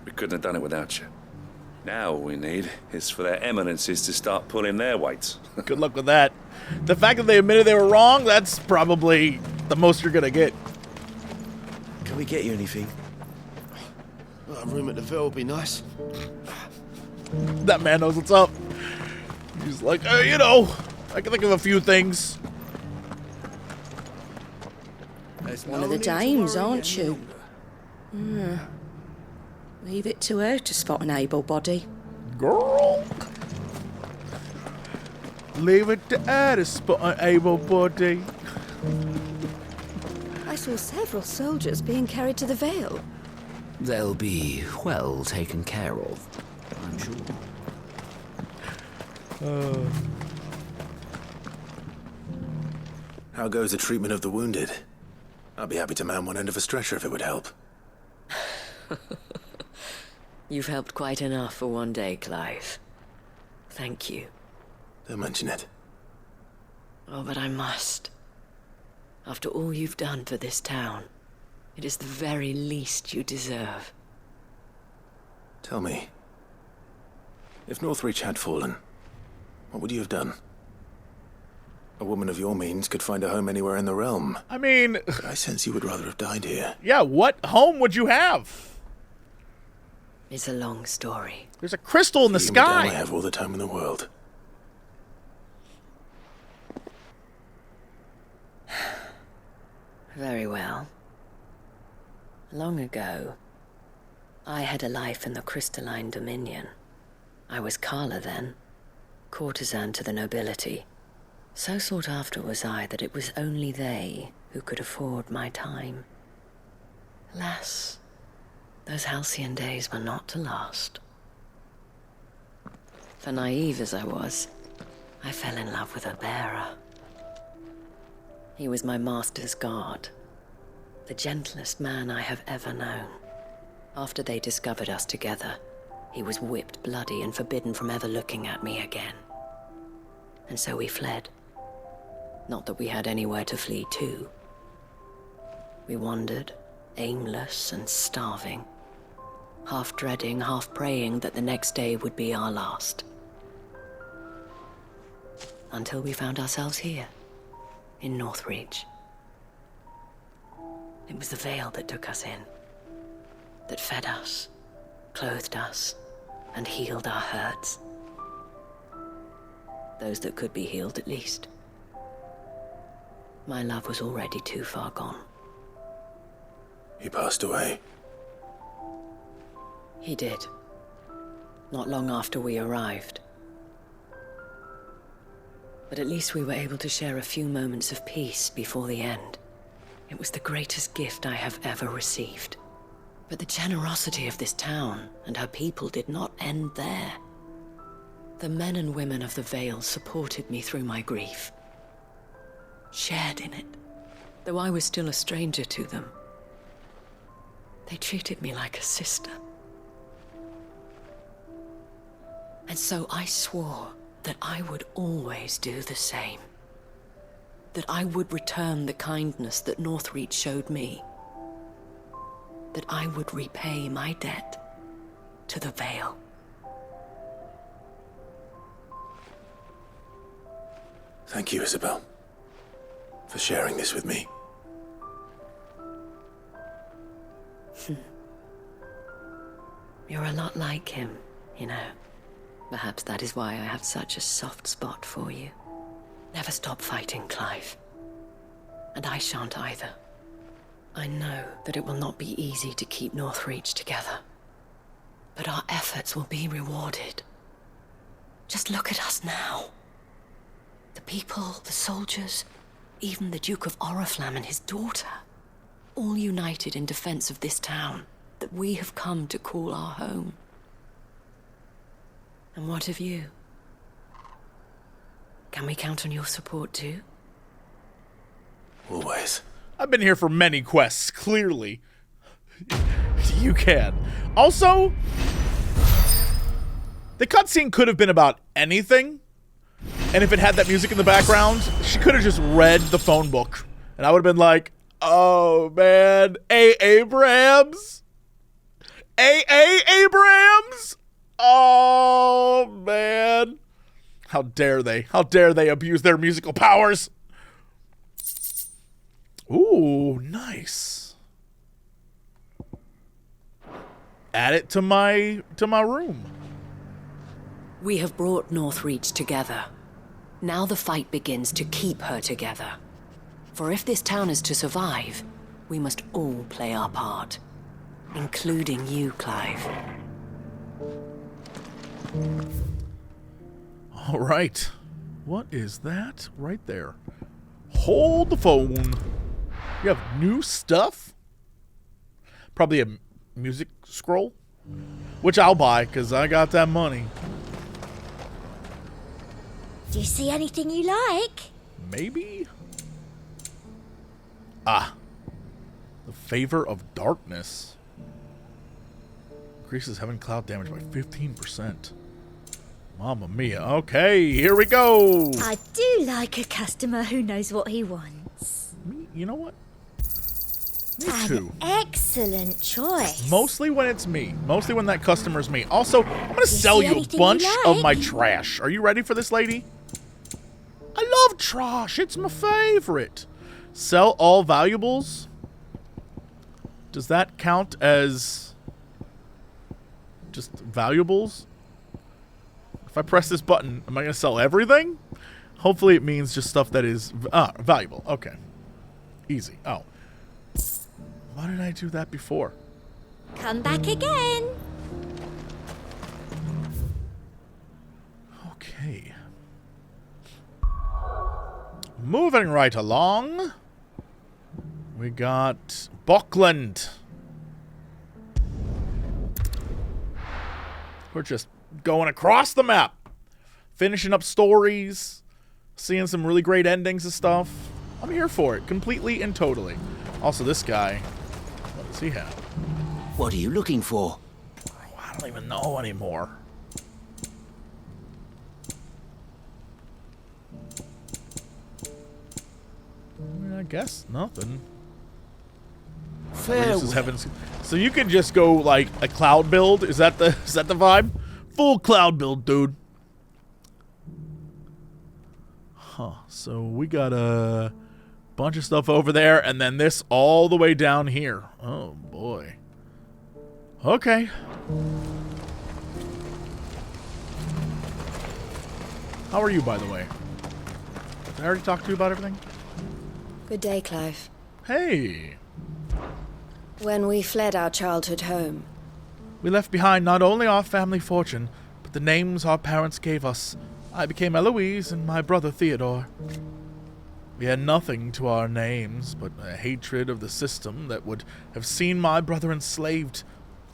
We couldn't have done it without you. Now all we need is for their eminences to start pulling their weight. Good luck with that. The fact that they admitted they were wrong, that's probably the most you're gonna get. Can we get you anything? A room at the Ville would be nice. That man knows what's up. He's like, you know, I can think of a few things. One of the dames, aren't you? Leave it to her to spot an able body. Girl. Leave it to her to spot an able body. I saw several soldiers being carried to the Vale. They'll be well taken care of, I'm sure. How goes the treatment of the wounded? I'd be happy to man one end of a stretcher if it would help. You've helped quite enough for one day, Clive. Thank you. Don't mention it. Oh, but I must. After all you've done for this town, it is the very least you deserve. Tell me, if Northreach had fallen, what would you have done? A woman of your means could find a home anywhere in the realm. I mean... But I sense you would rather have died here. Yeah, what home would you have? It's a long story. There's a crystal in the sky. I have all the time in the world. Very well. Long ago, I had a life in the crystalline dominion. I was Carla then, courtesan to the nobility. So sought after was I that it was only they who could afford my time. Alas, those halcyon days were not to last. For naive as I was, I fell in love with a bearer. He was my master's guard, the gentlest man I have ever known. After they discovered us together, he was whipped bloody and forbidden from ever looking at me again. And so we fled. Not that we had anywhere to flee to. We wandered, aimless and starving, half dreading, half praying that the next day would be our last. Until we found ourselves here, in Northreach. It was the Vale that took us in, that fed us, clothed us, and healed our hurts. Those that could be healed, at least. My love was already too far gone. He passed away. He did. Not long after we arrived. But at least we were able to share a few moments of peace before the end. It was the greatest gift I have ever received. But the generosity of this town and her people did not end there. The men and women of the Vale supported me through my grief. Shared in it, though I was still a stranger to them. They treated me like a sister. And so I swore that I would always do the same. That I would return the kindness that Northreach showed me. That I would repay my debt to the Vale. Thank you, Isabel, for sharing this with me. You're a lot like him, you know. Perhaps that is why I have such a soft spot for you. Never stop fighting, Clive. And I shan't either. I know that it will not be easy to keep Northreach together, but our efforts will be rewarded. Just look at us now. The people, the soldiers, even the Duke of Oriflamme and his daughter, all united in defense of this town that we have come to call our home. And what of you? Can we count on your support too? Always. I've been here for many quests, clearly. You can. Also, the cutscene could have been about anything, and if it had that music in the background, she could have just read the phone book, and I would have been like, oh man, A. Abrams? A. Abrams? Oh man. How dare they? How dare they abuse their musical powers? Ooh, nice. Add it to my room. We have brought Northreach together. Now the fight begins to keep her together. For if this town is to survive, we must all play our part. Including you, Clive. All right. What is that right there? Hold the phone. You have new stuff? Probably a music scroll, which I'll buy because I got that money. Do you see anything you like? Maybe? Ah. The Favor of Darkness. Increases heaven cloud damage by 15%. Mamma mia. Okay, here we go. I do like a customer who knows what he wants. You know what? Me An too. excellent choice. Mostly when it's me. Mostly when that customer's me. Also, I'm going to sell see you a anything bunch you of like? my trash. Are you ready for this, lady? I love trash. It's my favorite. Sell all valuables. Does that count as just valuables? If I press this button, am I going to sell everything? Hopefully it means just stuff that is valuable. Okay. Easy. Oh. Why did I do that before? Come back again. Okay. Moving right along. We got Buckland. We're just going across the map. Finishing up stories. Seeing some really great endings and stuff. I'm here for it. Completely and totally. Also, this guy. What does he have? What are you looking for? I don't even know anymore. I guess nothing. Heavens. So you can just go like a cloud build. Is that the vibe? Full cloud build, dude. Huh. So we got a bunch of stuff over there, and then this all the way down here. Oh boy. Okay. How are you, by the way? Did I already talk to you about everything? Good day, Clive. Hey. When we fled our childhood home, We left behind not only our family fortune, but the names our parents gave us. I became Eloise and my brother Theodore. We had nothing to our names but a hatred of the system that would have seen my brother enslaved.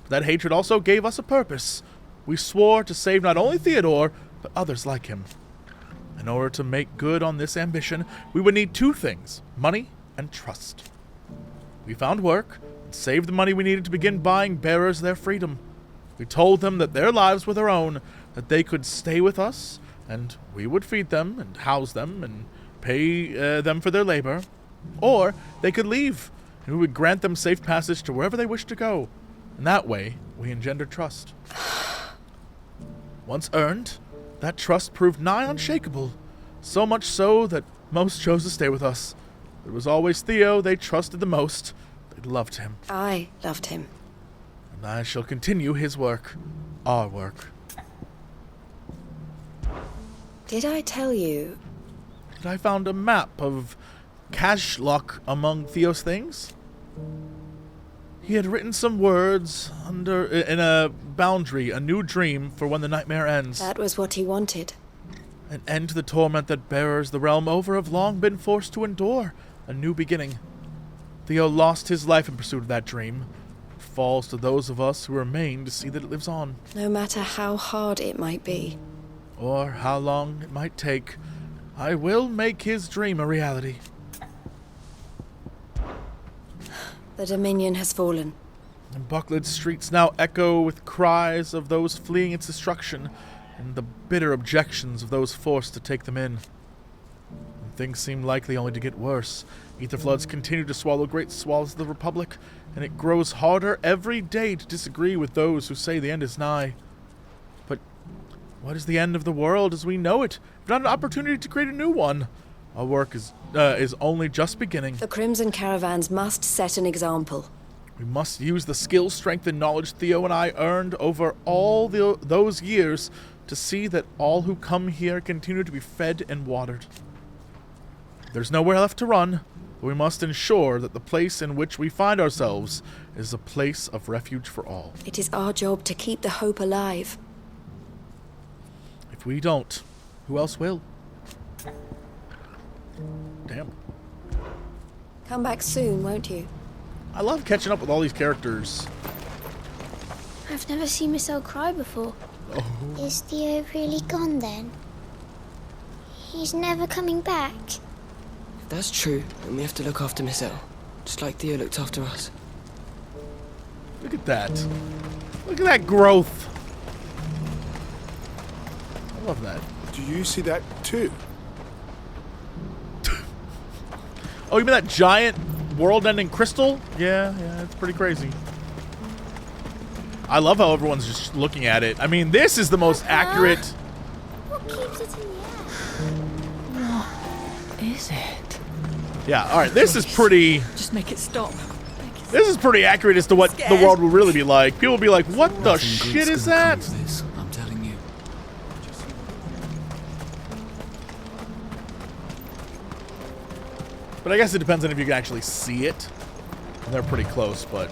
That hatred also gave us a purpose. We swore to save not only Theodore, but others like him. In order to make good on this ambition, we would need two things: money and trust. We found work and saved the money we needed to begin buying bearers their freedom. We told them that their lives were their own, that they could stay with us, and we would feed them and house them and pay them for their labor. Or they could leave, and we would grant them safe passage to wherever they wished to go. And that way, we engendered trust. Once earned, that trust proved nigh unshakable, so much so that most chose to stay with us. It was always Theo they trusted the most. They loved him. I loved him. And I shall continue his work, our work. Did I tell you That I found a map of cash luck among Theo's things? He had written some words in a boundary, a new dream for when the nightmare ends. That was what he wanted. An end to the torment that bearers the realm over have long been forced to endure. A new beginning. Theo lost his life in pursuit of that dream. It falls to those of us who remain to see that it lives on. No matter how hard it might be. Or how long it might take, I will make his dream a reality. The Dominion has fallen. And Buckland's streets now echo with cries of those fleeing its destruction and the bitter objections of those forced to take them in. And things seem likely only to get worse. Aetherfloods continue to swallow great swaths of the Republic, and it grows harder every day to disagree with those who say the end is nigh. But what is the end of the world as we know it, if not an opportunity to create a new one? Our work is only just beginning. The Crimson Caravans must set an example. We must use the skill, strength, and knowledge Theo and I earned over all those years to see that all who come here continue to be fed and watered. There's nowhere left to run, but we must ensure that the place in which we find ourselves is a place of refuge for all. It is our job to keep the hope alive. If we don't, who else will? Damn. Come back soon, won't you? I love catching up with all these characters. I've never seen Miss L cry before. Oh. Is Theo really gone then? He's never coming back. That's true, and we have to look after Miss L, just like Theo looked after us. Look at that. Look at that growth. I love that. Do you see that too? Oh, you mean that giant world-ending crystal? Yeah, it's pretty crazy. I love how everyone's just looking at it. I mean, this is the most accurate... What keeps it in the air? What is it? Yeah, alright, this is pretty... Just make it stop. This is pretty accurate as to what the world will really be like. People will be like, what the shit is that? I'm telling you. But I guess it depends on if you can actually see it. And they're pretty close, but...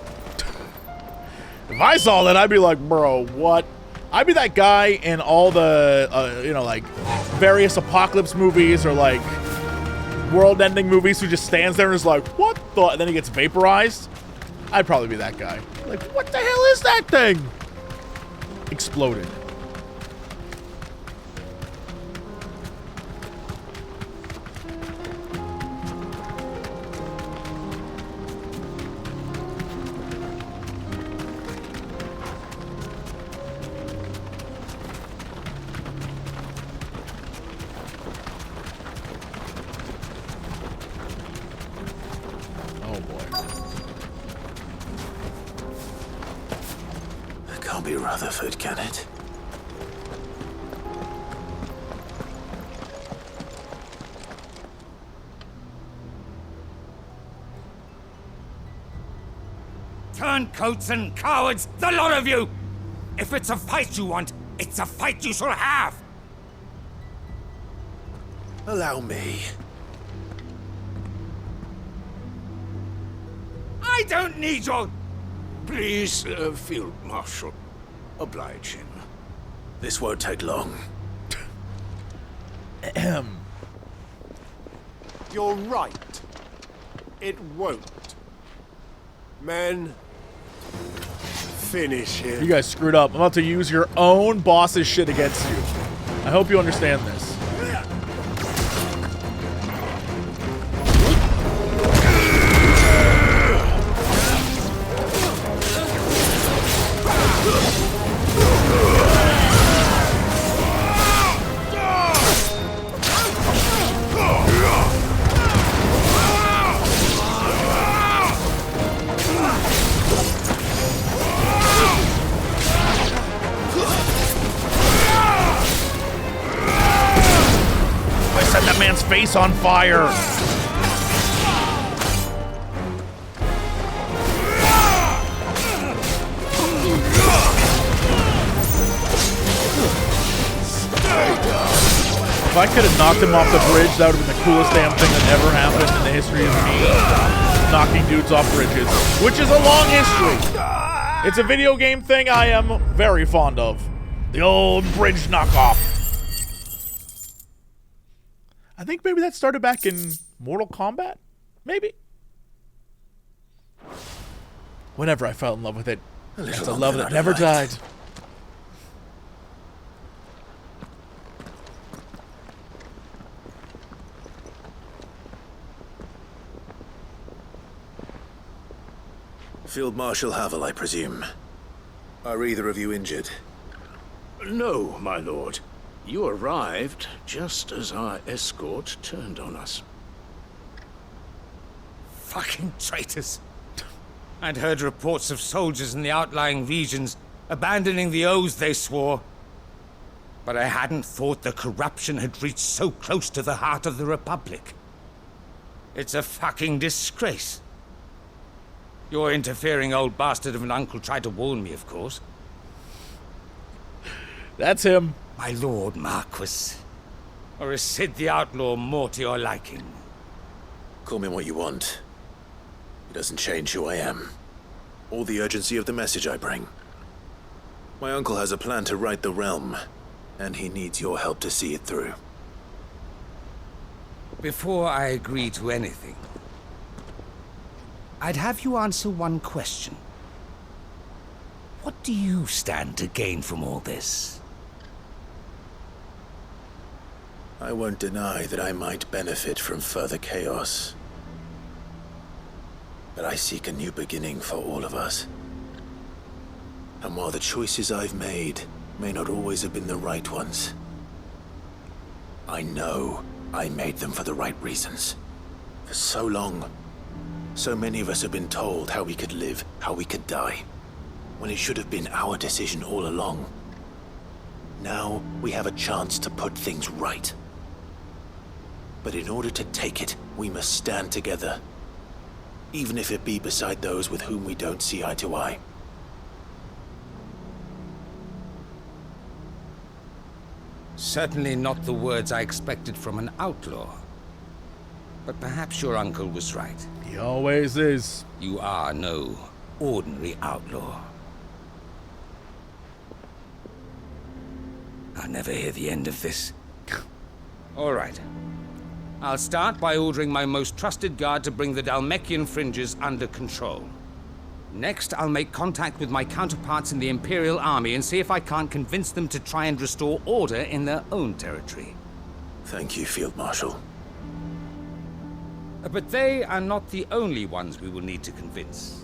if I saw that, I'd be like, bro, what? I'd be that guy in all the, you know, like, various apocalypse movies or, like, world-ending movies who just stands there and is like, what the... and then he gets vaporized. I'd probably be that guy. Like, what the hell is that thing? Exploded. Be Rutherford, can it? Turncoats and cowards, the lot of you! If it's a fight you want, it's a fight you shall have! Allow me. I don't need your... Please, Field Marshal. Oblige him. This won't take long. You're right. It won't. Men, finish him. You guys screwed up. I'm about to use your own boss's shit against you. I hope you understand this. Face on fire. If I could have knocked him off the bridge, that would have been the coolest damn thing that ever happened in the history of me. knocking dudes off bridges, which is a long history. It's a video game thing I am very fond of. The old bridge knockoff. I think maybe that started back in Mortal Kombat? Maybe? Whenever I fell in love with it, it's a love that never died. Field Marshal Havel, I presume. Are either of you injured? No, my lord. You arrived just as our escort turned on us. Fucking traitors. I'd heard reports of soldiers in the outlying regions abandoning the oaths they swore. But I hadn't thought the corruption had reached so close to the heart of the Republic. It's a fucking disgrace. Your interfering old bastard of an uncle tried to warn me, of course. That's him. My lord Marquis. Or is Sid the Outlaw more to your liking? Call me what you want. It doesn't change who I am, or the urgency of the message I bring. My uncle has a plan to right the realm, and he needs your help to see it through. Before I agree to anything, I'd have you answer one question. What do you stand to gain from all this? I won't deny that I might benefit from further chaos. But I seek a new beginning for all of us. And while the choices I've made may not always have been the right ones, I know I made them for the right reasons. For so long, so many of us have been told how we could live, how we could die, when it should have been our decision all along. Now we have a chance to put things right. But in order to take it, we must stand together. Even if it be beside those with whom we don't see eye to eye. Certainly not the words I expected from an outlaw. But perhaps your uncle was right. He always is. You are no ordinary outlaw. I'll never hear the end of this. All right. I'll start by ordering my most trusted guard to bring the Dhalmekian fringes under control. Next, I'll make contact with my counterparts in the Imperial Army and see if I can't convince them to try and restore order in their own territory. Thank you, Field Marshal. But they are not the only ones we will need to convince.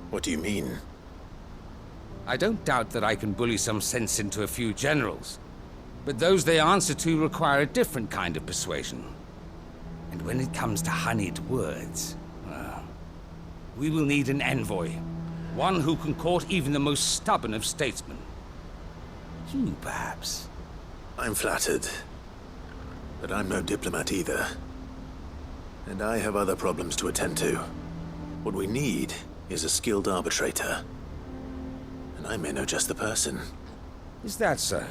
What do you mean? I don't doubt that I can bully some sense into a few generals. But those they answer to require a different kind of persuasion. And when it comes to honeyed words, well, we will need an envoy. One who can court even the most stubborn of statesmen. You, perhaps. I'm flattered. But I'm no diplomat either. And I have other problems to attend to. What we need is a skilled arbitrator. And I may know just the person. Is that so?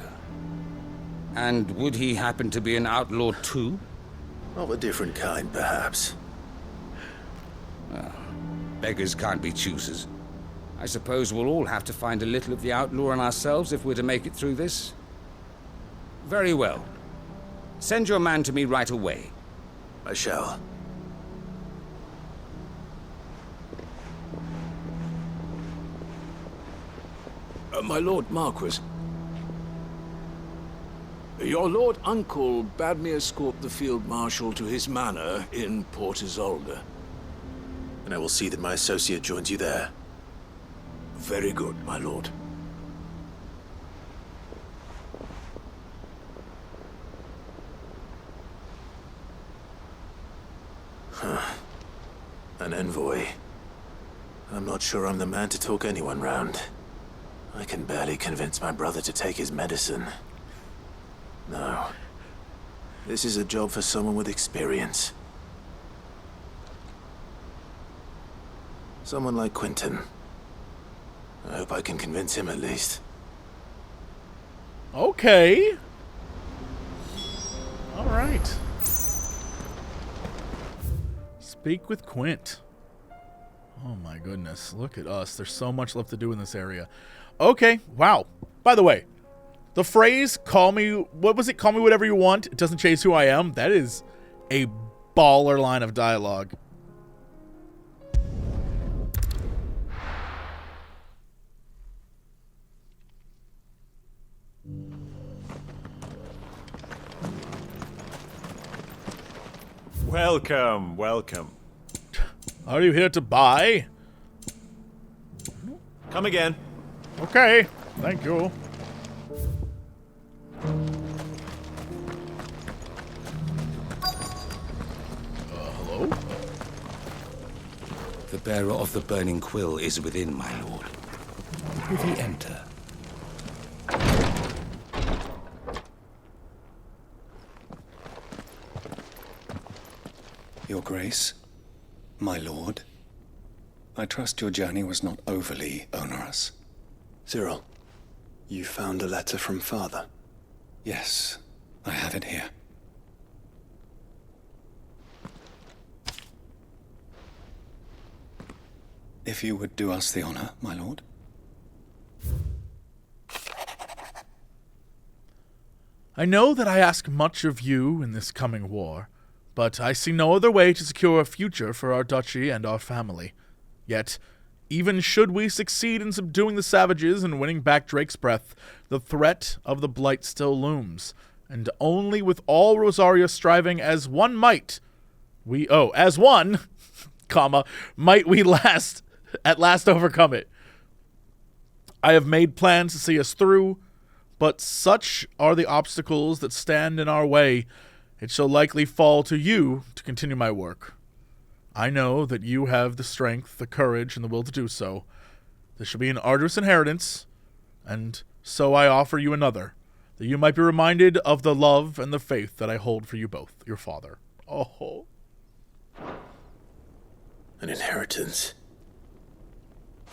And would he happen to be an outlaw too? Of a different kind, perhaps. Well, beggars can't be choosers. I suppose we'll all have to find a little of the outlaw in ourselves if we're to make it through this. Very well. Send your man to me right away. I shall. My Lord Marquis. Your Lord Uncle bade me escort the Field Marshal to his manor in Port Isolde. And I will see that my associate joins you there. Very good, my lord. An envoy. I'm not sure I'm the man to talk anyone round. I can barely convince my brother to take his medicine. No. This is a job for someone with experience. Someone like Quentin. I hope I can convince him at least. Okay. All right. Speak with Quint. Oh my goodness, look at us. There's so much left to do in this area. Okay, wow. By the way, the phrase, call me, what was it? Call me whatever you want. It doesn't change who I am. That is a baller line of dialogue. Welcome, welcome. Are you here to buy? Come again. Okay, thank you. Hello? The bearer of the burning quill is within, my lord. Prithee enter. Your Grace, my lord, I trust your journey was not overly onerous. Cyril, you found a letter from Father? Yes, I have it here. If you would do us the honor, my lord. I know that I ask much of you in this coming war, but I see no other way to secure a future for our duchy and our family. Yet, even should we succeed in subduing the savages and winning back Drake's breath, the threat of the Blight still looms, and only with all Rosaria striving as one might, as one, might we at last overcome it. I have made plans to see us through, but such are the obstacles that stand in our way, it shall likely fall to you to continue my work. I know that you have the strength, the courage, and the will to do so. This shall be an arduous inheritance, and so I offer you another, that you might be reminded of the love and the faith that I hold for you both, your father. Oh. An inheritance.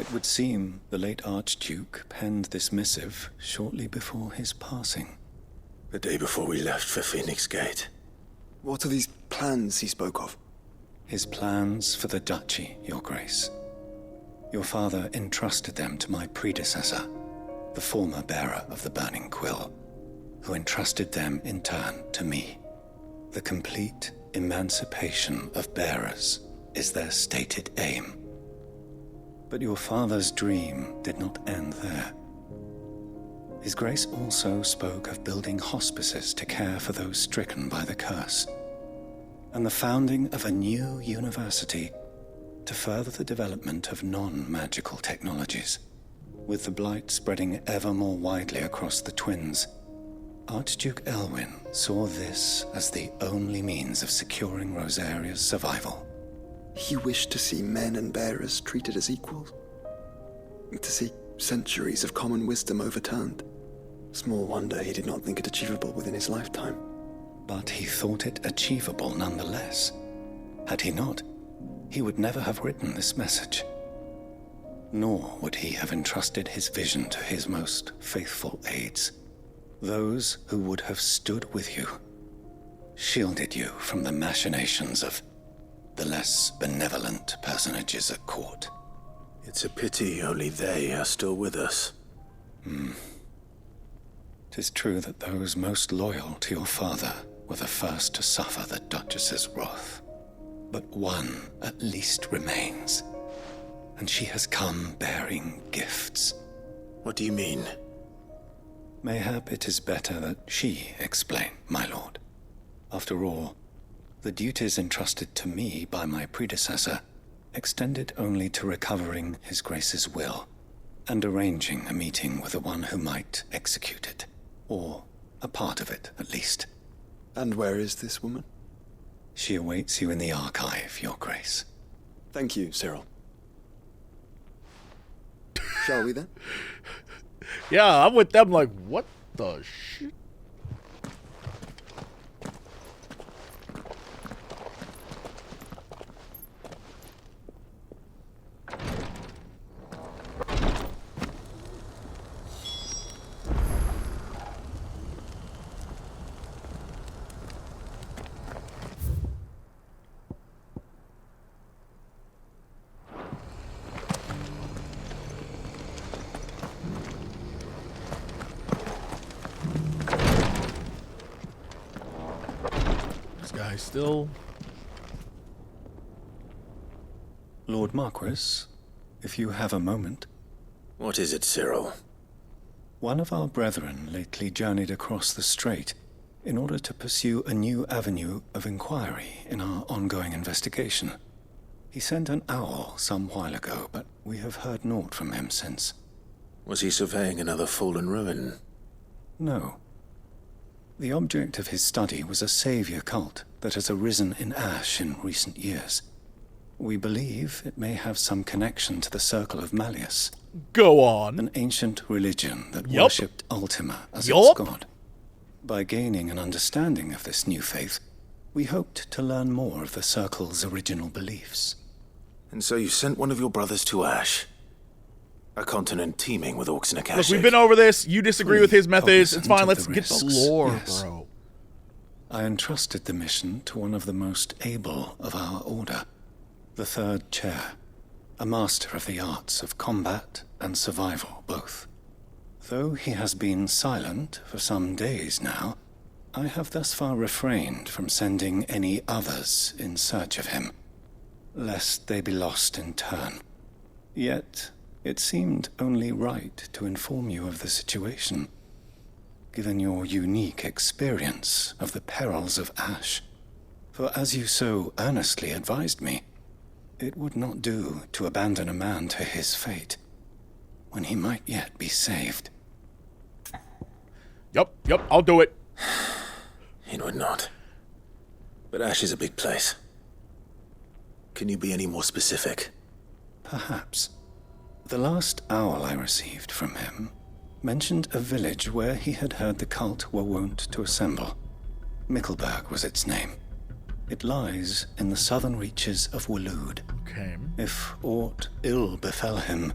It would seem the late Archduke penned this missive shortly before his passing. The day before we left for Phoenix Gate. What are these plans he spoke of? His plans for the duchy, your grace. Your father entrusted them to my predecessor, the former bearer of the burning quill, who entrusted them in turn to me. The complete emancipation of bearers is their stated aim. But your father's dream did not end there. His Grace also spoke of building hospices to care for those stricken by the curse, and the founding of a new university to further the development of non-magical technologies. With the Blight spreading ever more widely across the Twins, Archduke Elwyn saw this as the only means of securing Rosaria's survival. He wished to see men and bearers treated as equals. To see centuries of common wisdom overturned. Small wonder he did not think it achievable within his lifetime. But he thought it achievable nonetheless. Had he not, he would never have written this message. Nor would he have entrusted his vision to his most faithful aides, those who would have stood with you, shielded you from the machinations of the less benevolent personages at court. It's a pity only they are still with us. 'Tis true that those most loyal to your father were the first to suffer the Duchess's wrath. But one at least remains, and she has come bearing gifts. What do you mean? Mayhap it is better that she explain, my lord. After all, the duties entrusted to me by my predecessor extended only to recovering His Grace's will and arranging a meeting with the one who might execute it, or a part of it at least. And where is this woman? She awaits you in the archive, your grace. Thank you, Cyril. Shall we then? Yeah, I'm with them like, what the shit? I still... Lord Marquis, if you have a moment. What is it, Cyril? One of our brethren lately journeyed across the strait in order to pursue a new avenue of inquiry in our ongoing investigation. He sent an owl some while ago, but we have heard naught from him since. Was he surveying another fallen ruin? No. The object of his study was a savior cult that has arisen in Ash in recent years. We believe it may have some connection to the Circle of Malleus. Go on. An ancient religion that Yup. worshipped Ultima as Yup. its god. By gaining an understanding of this new faith, we hoped to learn more of the Circle's original beliefs. And so you sent one of your brothers to Ash? A continent teeming with orcs and akashic. Look, we've been over this. You disagree with his methods. It's fine. Let's get the risks. lore, Yes. bro. I entrusted the mission to one of the most able of our order, the Third Chair, a master of the arts of combat and survival both. Though he has been silent for some days now, I have thus far refrained from sending any others in search of him, lest they be lost in turn. Yet, it seemed only right to inform you of the situation, given your unique experience of the perils of Ash. For as you so earnestly advised me, it would not do to abandon a man to his fate, when he might yet be saved. Yup, I'll do it. It would not. But Ash is a big place. Can you be any more specific? Perhaps. The last owl I received from him mentioned a village where he had heard the cult were wont to assemble. Mickleburg was its name. It lies in the southern reaches of Waloed. Okay. If aught ill befell him,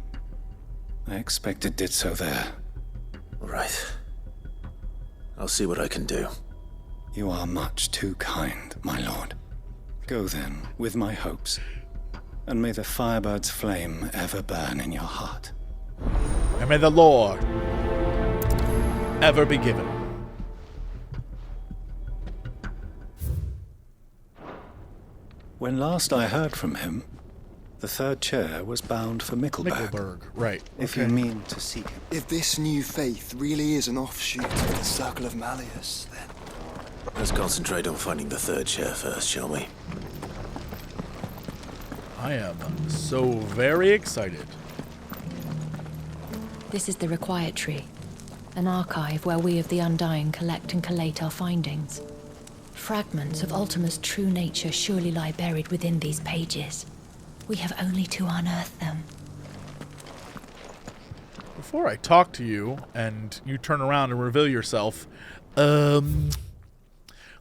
I expect it did so there. Right. I'll see what I can do. You are much too kind, my lord. Go then, with my hopes, and may the firebird's flame ever burn in your heart. And may the Lord ever be given. When last I heard from him, the Third Chair was bound for Mickleburg. Mickleburg, right. If you mean to seek him. If this new faith really is an offshoot of the Circle of Malleus, then... Let's concentrate on finding the Third Chair first, shall we? I am so very excited. This is the Required Tree, an archive where we of the Undying collect and collate our findings. Fragments of Ultima's true nature surely lie buried within these pages. We have only to unearth them. Before I talk to you, and you turn around and reveal yourself,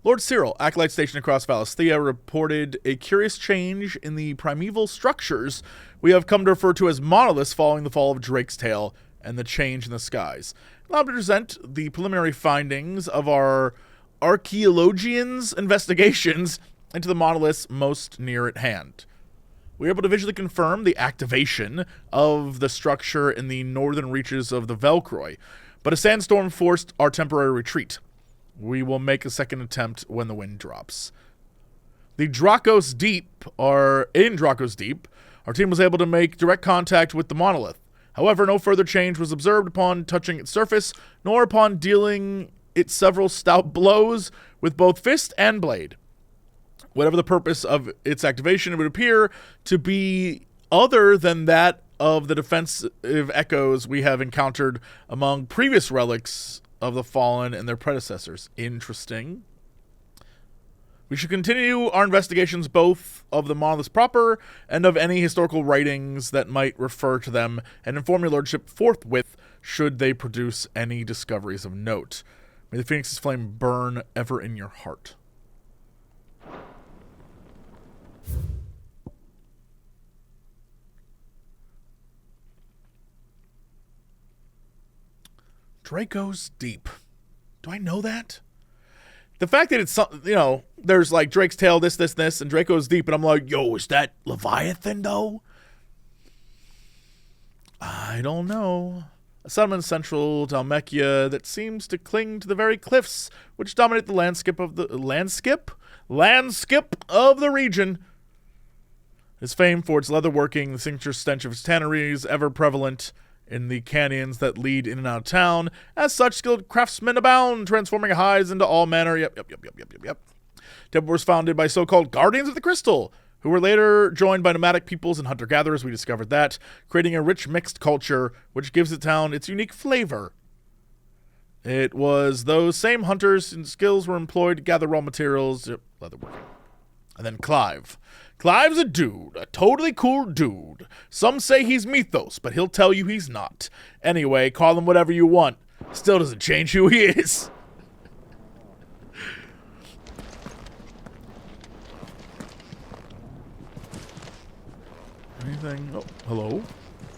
Lord Cyril, Acolyte stationed across Valisthea, reported a curious change in the primeval structures we have come to refer to as monoliths following the fall of Drake's Tail and the change in the skies. Allow me to present the preliminary findings of our archaeologians' investigations into the monoliths most near at hand. We were able to visually confirm the activation of the structure in the northern reaches of the Velcroy, but a sandstorm forced our temporary retreat. We will make a second attempt when the wind drops. In Dracos Deep, our team was able to make direct contact with the monolith. However, no further change was observed upon touching its surface, nor upon dealing it several stout blows with both fist and blade. Whatever the purpose of its activation, it would appear to be other than that of the defensive echoes we have encountered among previous relics of the fallen and their predecessors. Interesting. We should continue our investigations both of the monoliths proper and of any historical writings that might refer to them, and inform your lordship forthwith should they produce any discoveries of note. May the Phoenix's flame burn ever in your heart. Draco's Deep. Do I know that? The fact that it's, there's like Drake's Tail, this, and Draco's Deep, and I'm like, yo, is that Leviathan, though? I don't know. A settlement in central Dalmekia that seems to cling to the very cliffs which dominate the landscape landskip of the region. His fame for its leatherworking, the signature stench of his tanneries, ever prevalent in the canyons that lead in and out of town. As such, skilled craftsmen abound, transforming hides into all manner. Yep. Temple was founded by so-called Guardians of the Crystal, who were later joined by nomadic peoples and hunter-gatherers. We discovered that, creating a rich mixed culture, which gives the town its unique flavor. It was those same hunters and skills were employed to gather raw materials. Yep, leatherworking. And then Clive. Clive's a dude, a totally cool dude. Some say he's mythos, but he'll tell you he's not. Anyway, call him whatever you want. Still doesn't change who he is. Anything? Oh, hello?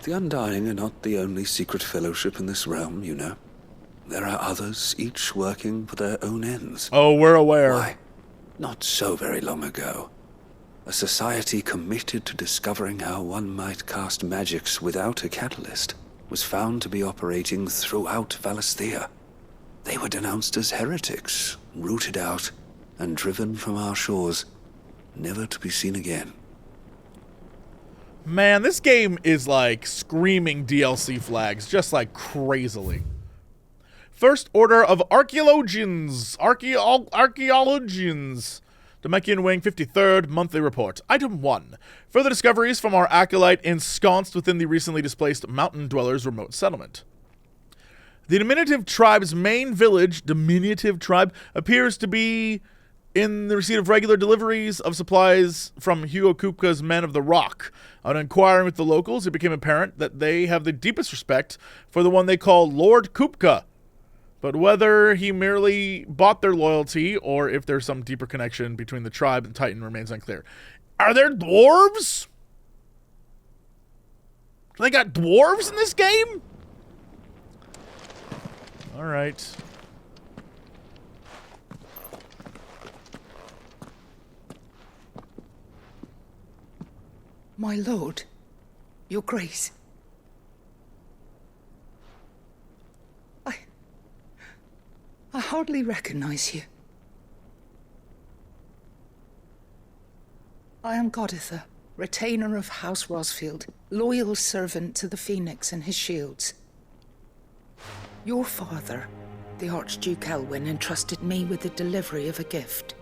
The Undying are not the only secret fellowship in this realm, you know. There are others, each working for their own ends. Oh, we're aware. Why? Not so very long ago. A society committed to discovering how one might cast magics without a catalyst was found to be operating throughout Valisthea. They were denounced as heretics, rooted out, and driven from our shores, never to be seen again. Man, this game is like screaming DLC flags, just like crazily. First Order of Archaeologians. Demekian Wing 53rd Monthly Report. Item 1. Further discoveries from our acolyte ensconced within the recently displaced mountain dwellers' remote settlement. The diminutive tribe's main village, appears to be in the receipt of regular deliveries of supplies from Hugo Kupka's Men of the Rock. On inquiring with the locals, it became apparent that they have the deepest respect for the one they call Lord Kupka. But whether he merely bought their loyalty or if there's some deeper connection between the tribe and Titan remains unclear. Are there dwarves? They got dwarves in this game? All right. My lord, your grace. I hardly recognize you. I am Goditha, retainer of House Rosfield, loyal servant to the Phoenix and his shields. Your father, the Archduke Elwyn, entrusted me with the delivery of a gift.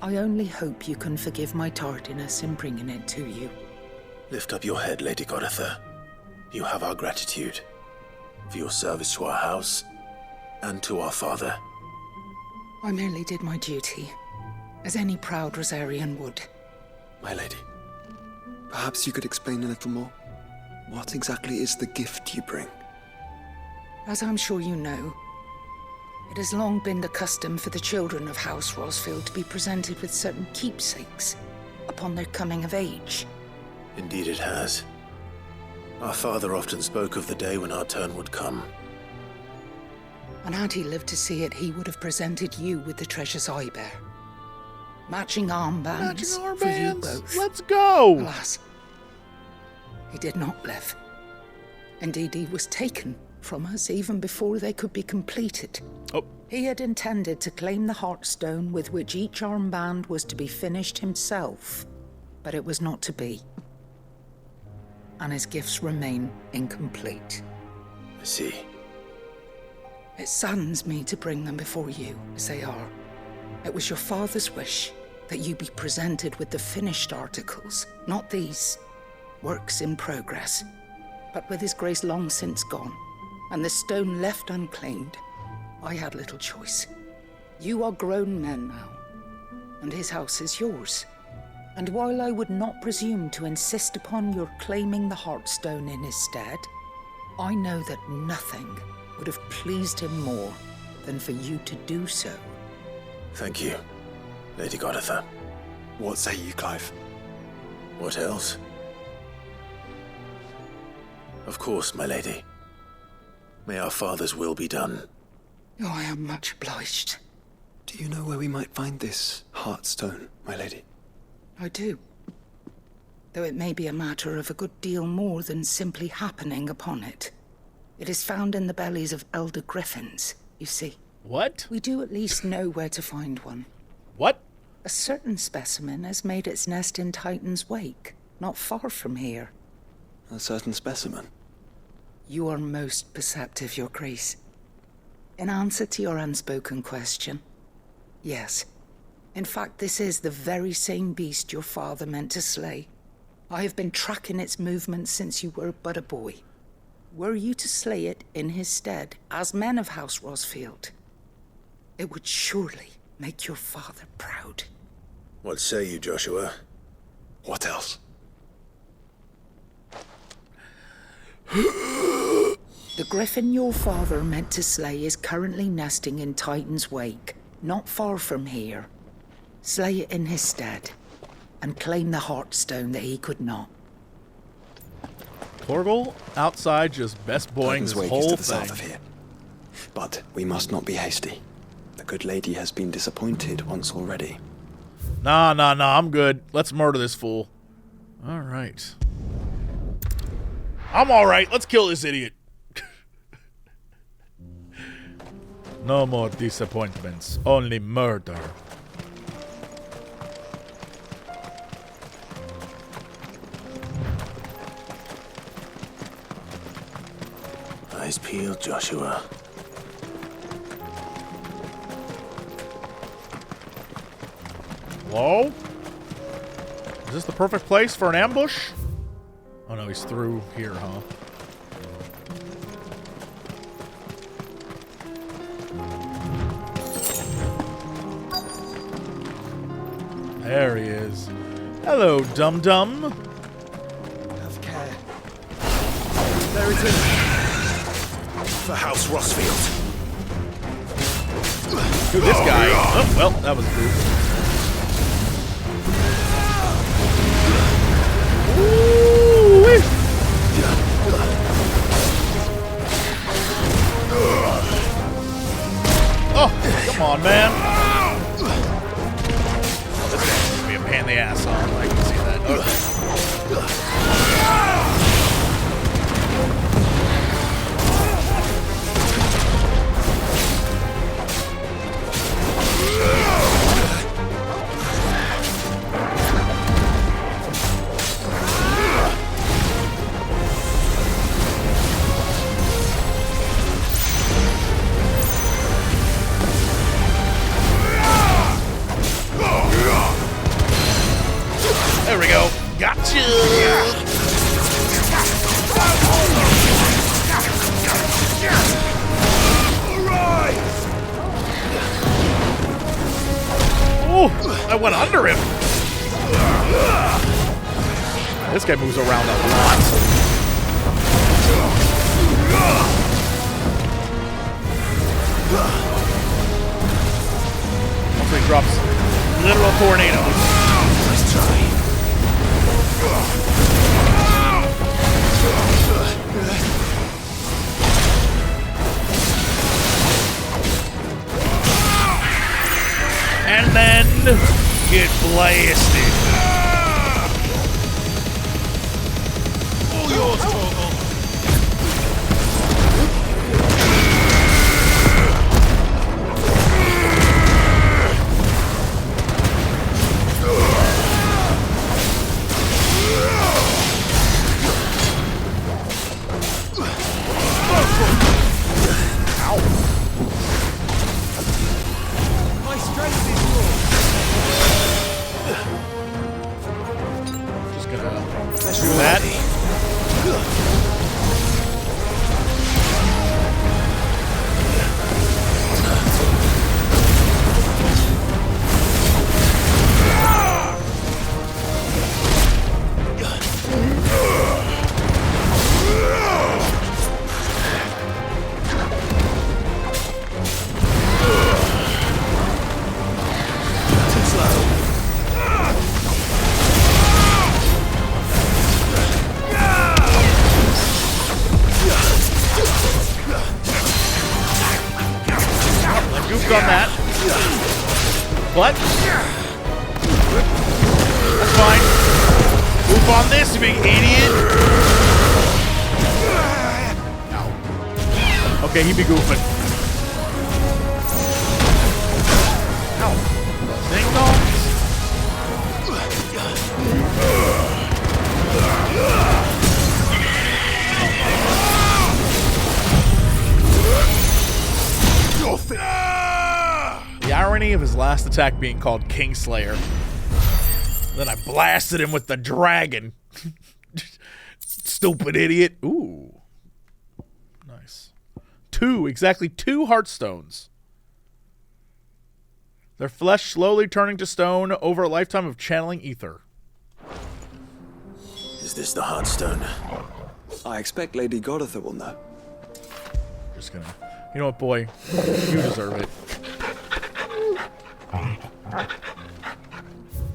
I only hope you can forgive my tardiness in bringing it to you. Lift up your head, Lady Goditha. You have our gratitude for your service to our house and to our father. I merely did my duty, as any proud Rosarian would. My lady, perhaps you could explain a little more. What exactly is the gift you bring? As I'm sure you know, it has long been the custom for the children of House Rosfield to be presented with certain keepsakes upon their coming of age. Indeed it has. Our father often spoke of the day when our turn would come. And had he lived to see it, he would have presented you with the treasures I bear. Matching armbands for you both. Let's go! Alas, he did not live. Indeed, he was taken from us even before they could be completed. Oh. He had intended to claim the Heartstone with which each armband was to be finished himself, but it was not to be. And his gifts remain incomplete. I see. It saddens me to bring them before you, as they are. It was your father's wish that you be presented with the finished articles, not these, works in progress. But with his grace long since gone, and the stone left unclaimed, I had little choice. You are grown men now, and his house is yours. And while I would not presume to insist upon your claiming the Heartstone in his stead, I know that nothing would have pleased him more than for you to do so. Thank you, Lady Goditha. What say you, Clive? What else? Of course, my lady. May our father's will be done. Oh, I am much obliged. Do you know where we might find this Heartstone, my lady? I do. Though it may be a matter of a good deal more than simply happening upon it. It is found in the bellies of elder griffins, you see. What? We do at least know where to find one. What? A certain specimen has made its nest in Titan's Wake, not far from here. A certain specimen? You are most perceptive, Your Grace. In answer to your unspoken question, yes. In fact, this is the very same beast your father meant to slay. I have been tracking its movements since you were but a boy. Were you to slay it in his stead, as men of House Rosfield, it would surely make your father proud. What say you, Joshua? What else? The griffin your father meant to slay is currently nesting in Titan's Wake, not far from here. Slay it in his stead, and claim the Heartstone that he could not. Torgal outside just best boying this Wake whole is to the thing. south of here. But we must not be hasty. The good lady has been disappointed once already. Nah, I'm good. Let's murder this fool. All right. I'm all right. Let's kill this idiot. No more disappointments. Only murder. Eyes peeled, Joshua. Hello? Is this the perfect place for an ambush? Oh no, he's through here, huh? There he is. Hello, dum-dum. Have care. There it is. For House Rosfield. Dude, this guy. Oh, well, that was good. Oh, come on, man. This guy's gonna be a pain in the ass on. I can see that. There we go. Gotcha. Oh, I went under him. This guy moves around a lot. Also, he drops literal tornadoes. Nice try. And then get blasted. All yours, Torgal. My strength is yours. Just gonna do that. Goofed on that. What? That's fine. Goof on this, you big idiot. Okay, he be goofing. Ow. Ding dongs. last attack being called Kingslayer. Then I blasted him with the dragon. Stupid idiot. Ooh. Nice. Exactly two heartstones. Their flesh slowly turning to stone over a lifetime of channeling ether. Is this the Heartstone? I expect Lady Goditha will know. Just gonna... You know what, boy? You deserve it.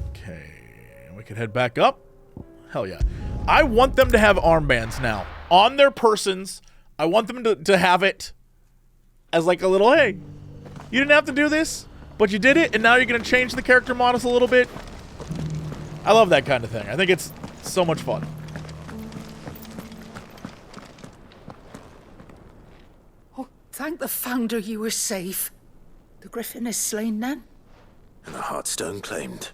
Okay. We can head back up. Hell yeah. I want them to have armbands now. On their persons. I want them to have it as like a little, hey, you didn't have to do this, but you did it, and now you're going to change the character models a little bit. I love that kind of thing. I think it's so much fun. Oh, thank the Founder you were safe. The Griffin is slain then? And the Heartstone claimed.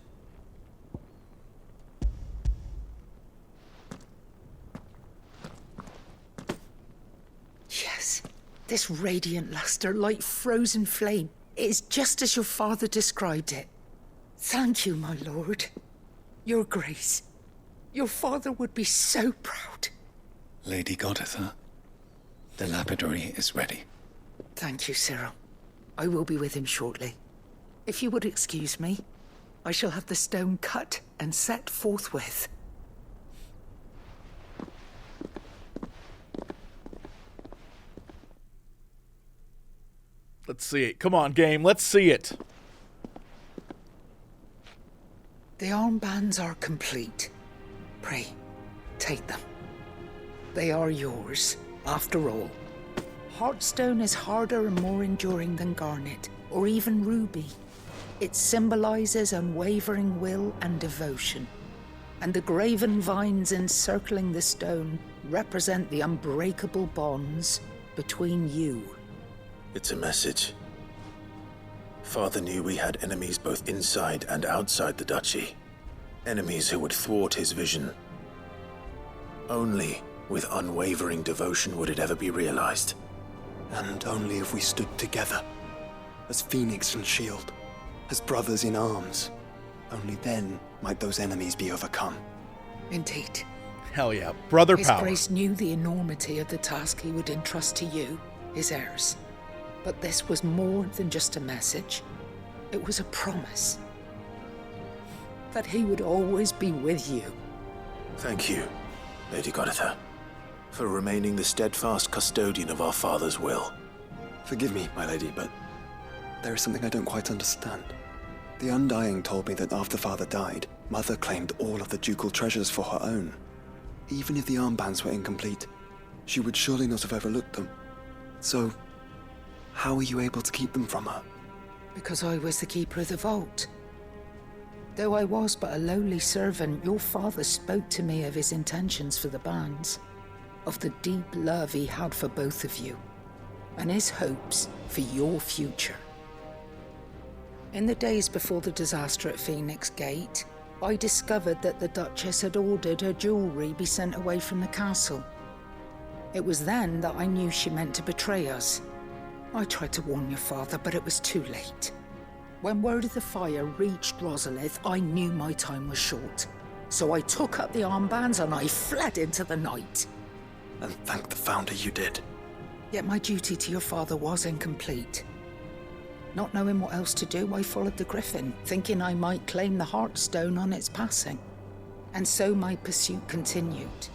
Yes. This radiant luster, like frozen flame, is just as your father described it. Thank you, my lord. Your grace. Your father would be so proud. Lady Goditha, the lapidary is ready. Thank you, Cyril. I will be with him shortly. If you would excuse me, I shall have the stone cut and set forthwith. Let's see it. Come on, game. Let's see it. The armbands are complete. Pray, take them. They are yours, after all. Heartstone is harder and more enduring than garnet, or even ruby. It symbolizes unwavering will and devotion. And the graven vines encircling the stone represent the unbreakable bonds between you. It's a message. Father knew we had enemies both inside and outside the duchy. Enemies who would thwart his vision. Only with unwavering devotion would it ever be realized. And only if we stood together, as Phoenix and Shield, as brothers in arms. Only then might those enemies be overcome. Indeed. Hell yeah. Brother His power. Grace knew the enormity of the task he would entrust to you, his heirs. But this was more than just a message. It was a promise. That he would always be with you. Thank you, Lady Goditha, for remaining the steadfast custodian of our father's will. Forgive me, my lady, but there is something I don't quite understand. The Undying told me that after Father died, Mother claimed all of the ducal treasures for her own. Even if the armbands were incomplete, she would surely not have overlooked them. So, how were you able to keep them from her? Because I was the keeper of the vault. Though I was but a lowly servant, your father spoke to me of his intentions for the bands, of the deep love he had for both of you, and his hopes for your future. In the days before the disaster at Phoenix Gate, I discovered that the Duchess had ordered her jewelry be sent away from the castle. It was then that I knew she meant to betray us. I tried to warn your father, but it was too late. When word of the fire reached Rosalith, I knew my time was short. So I took up the armbands and I fled into the night. And thank the Founder you did. Yet my duty to your father was incomplete. Not knowing what else to do, I followed the Griffin, thinking I might claim the Heartstone on its passing. And so my pursuit continued,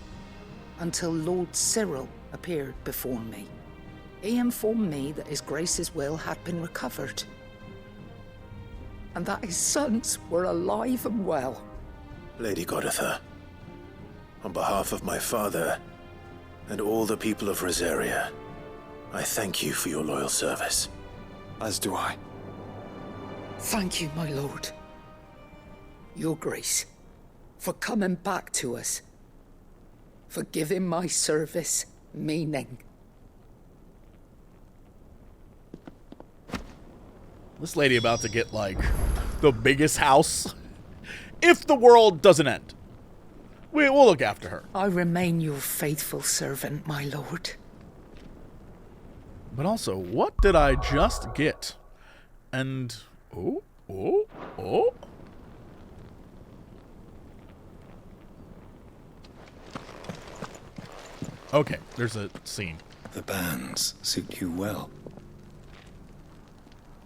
until Lord Cyril appeared before me. He informed me that His Grace's will had been recovered, and that his sons were alive and well. Lady Goditha, on behalf of my father and all the people of Rosaria, I thank you for your loyal service. As do I. Thank you, my lord. Your Grace, for coming back to us, for giving my service meaning. This lady about to get, like, the biggest house. If the world doesn't end. We'll look after her. I remain your faithful servant, my lord. But also, what did I just get? And, oh, Oh, oh. Okay, there's a scene. The bands suit you well.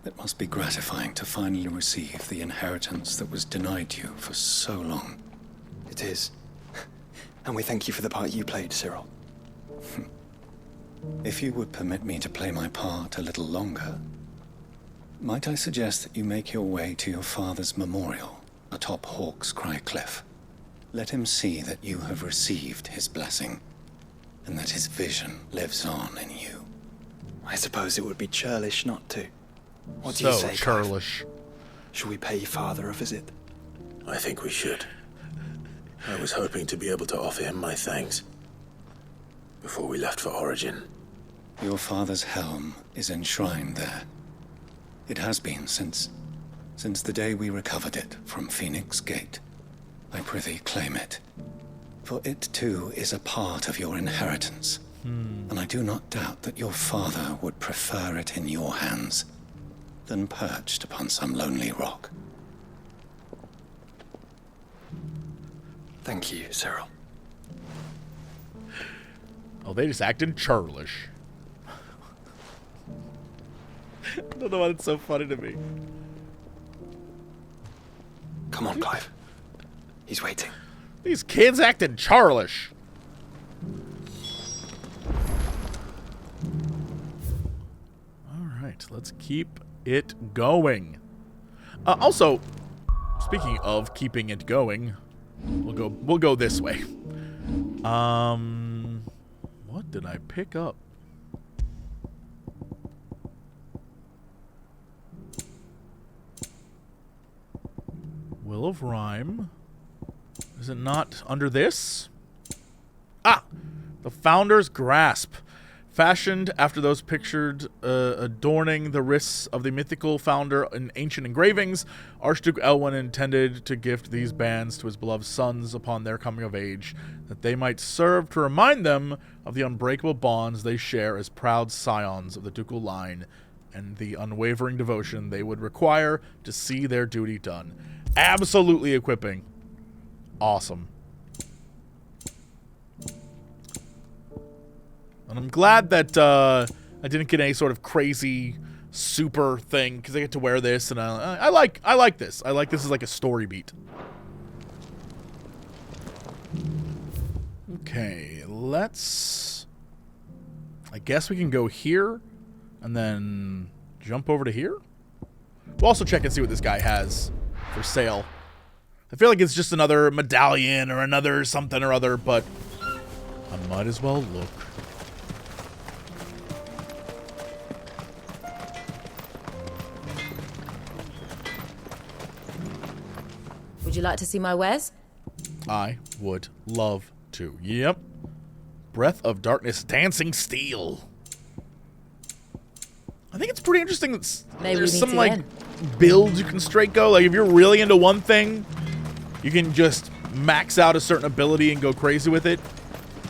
It must be gratifying to finally receive the inheritance that was denied you for so long. It is. And we thank you for the part you played, Cyril. If you would permit me to play my part a little longer, might I suggest that you make your way to your father's memorial atop Hawk's Cry Cliff? Let him see that you have received his blessing, and that his vision lives on in you. I suppose it would be churlish not to. What do you say, churlish. Shall we pay father a visit? I think we should. I was hoping to be able to offer him my thanks before we left for Origin. Your father's helm is enshrined there. It has been since the day we recovered it from Phoenix Gate. I prithee claim it. For it too is a part of your inheritance. And I do not doubt that your father would prefer it in your hands than perched upon some lonely rock. Thank you, Cyril. Oh, they just acted churlish. I don't know why it's so funny to me. Come on, Clive. He's waiting. These kids acting churlish. Alright, let's keep it going. Also, speaking of keeping it going, we'll go this way. What did I pick up? Will of Rhyme. Is it not under this? Ah! The Founder's Grasp. Fashioned after those pictured adorning the wrists of the mythical founder in ancient engravings, Archduke Elwyn intended to gift these bands to his beloved sons upon their coming of age, that they might serve to remind them of the unbreakable bonds they share as proud scions of the ducal line, and the unwavering devotion they would require to see their duty done. Absolutely equipping. Awesome. And I'm glad that I didn't get any sort of crazy super thing, because I get to wear this, and I like this. I like this as like a story beat. Okay, let's... I guess we can go here, and then jump over to here. We'll also check and see what this guy has for sale. I feel like it's just another medallion or another something or other, but I might as well look. Would you like to see my wares? I would love to. Yep. Breath of Darkness Dancing Steel. I think it's pretty interesting that there's some like builds you can straight go. Like if you're really into one thing, you can just max out a certain ability and go crazy with it.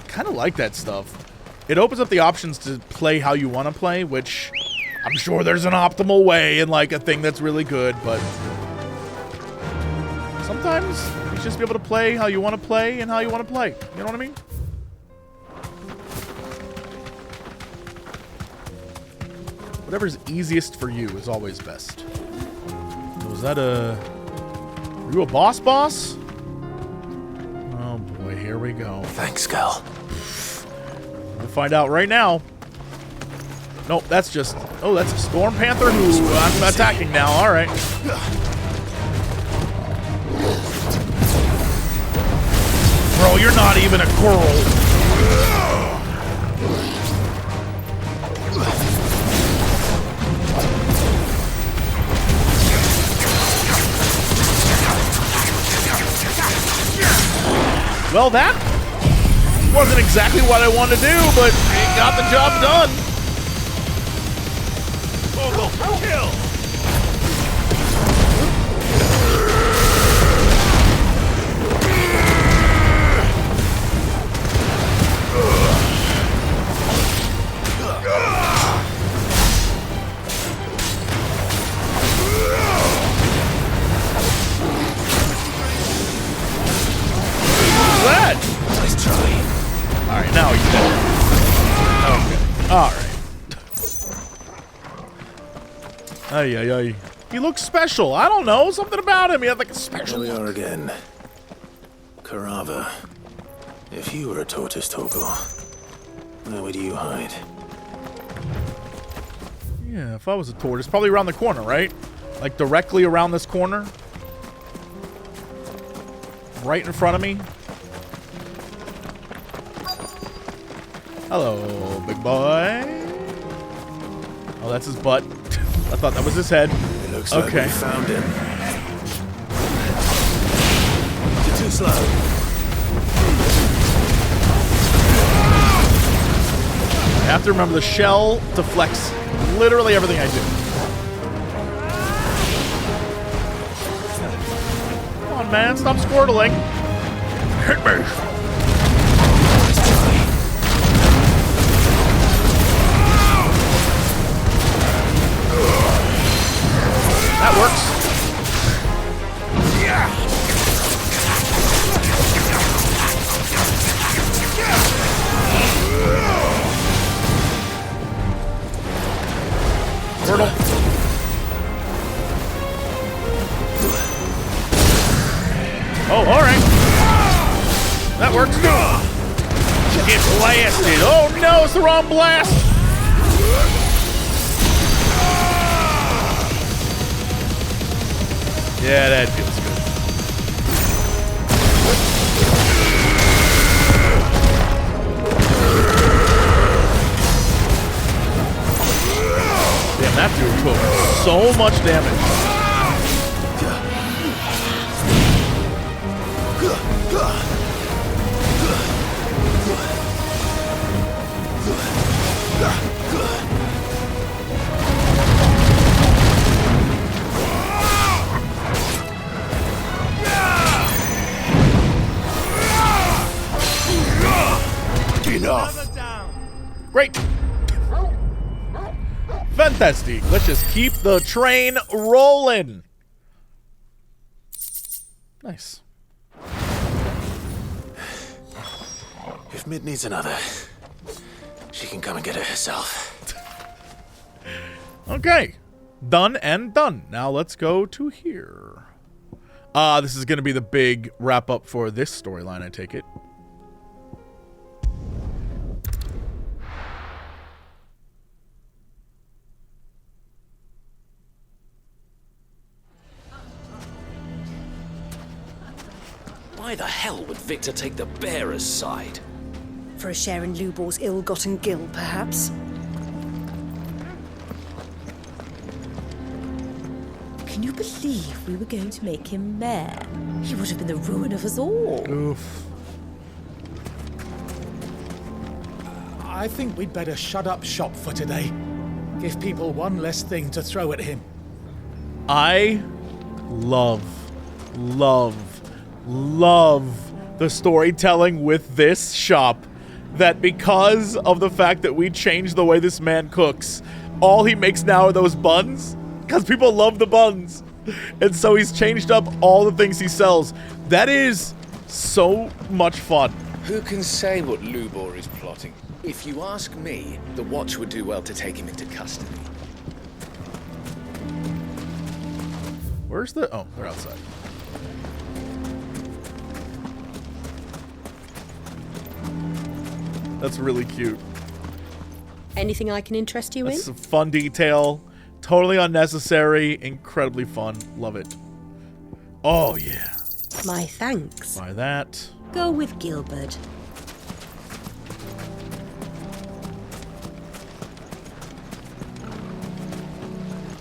Kind of like that stuff. It opens up the options to play how you want to play, which I'm sure there's an optimal way and like a thing that's really good, but sometimes you just be able to play how you want to play and how you want to play. You know what I mean? Whatever's easiest for you is always best. Was that are you a boss? Oh boy, here we go. Thanks, Cal. We'll find out right now. Nope, that's just... Oh, that's a Storm Panther who I'm attacking now. All right. Bro, you're not even a girl. Well, that wasn't exactly what I wanted to do, but it got the job done. Kill! Alright. Ay, ay, ay. He looks special. I don't know. Something about him. He had like a special Here we look. are again. Carava. If you were a tortoise, Torgor, where would you hide? Yeah, if I was a tortoise, probably around the corner, right? Like directly around this corner. Right in front of me. Hello, big boy. Oh, that's his butt. I thought that was his head. It looks like we found him. You're too slow. I have to remember the shell deflects literally everything I do. Come on, man. Stop squirtling. Hit me. That works. Turtle. Oh, alright. That works. Get blasted. Oh no, it's the wrong blast. Yeah, that feels good. Damn, that dude took so much damage. Enough. Great. Fantastic. Let's just keep the train rolling. Nice. If Mid needs another, she can come and get it herself. Okay. Done and done. Now let's go to here. This is going to be the big wrap up for this storyline, I take it. Why the hell would Victor take the bearer's side? For a share in Lubor's ill-gotten gil, perhaps? Can you believe we were going to make him mayor? He would have been the ruin of us all. Oof. I think we'd better shut up shop for today. Give people one less thing to throw at him. I love the storytelling with this shop. That because of the fact that we changed the way this man cooks, all he makes now are those buns. Because people love the buns. And so he's changed up all the things he sells. That is so much fun. Who can say what Lubor is plotting? If you ask me, the Watch would do well to take him into custody. Where's the... Oh, they're outside. That's really cute. Anything I can interest you That's in? a fun detail. Totally unnecessary. Incredibly fun. Love it. Oh, yeah. My thanks. Buy that. Go with Gilbert.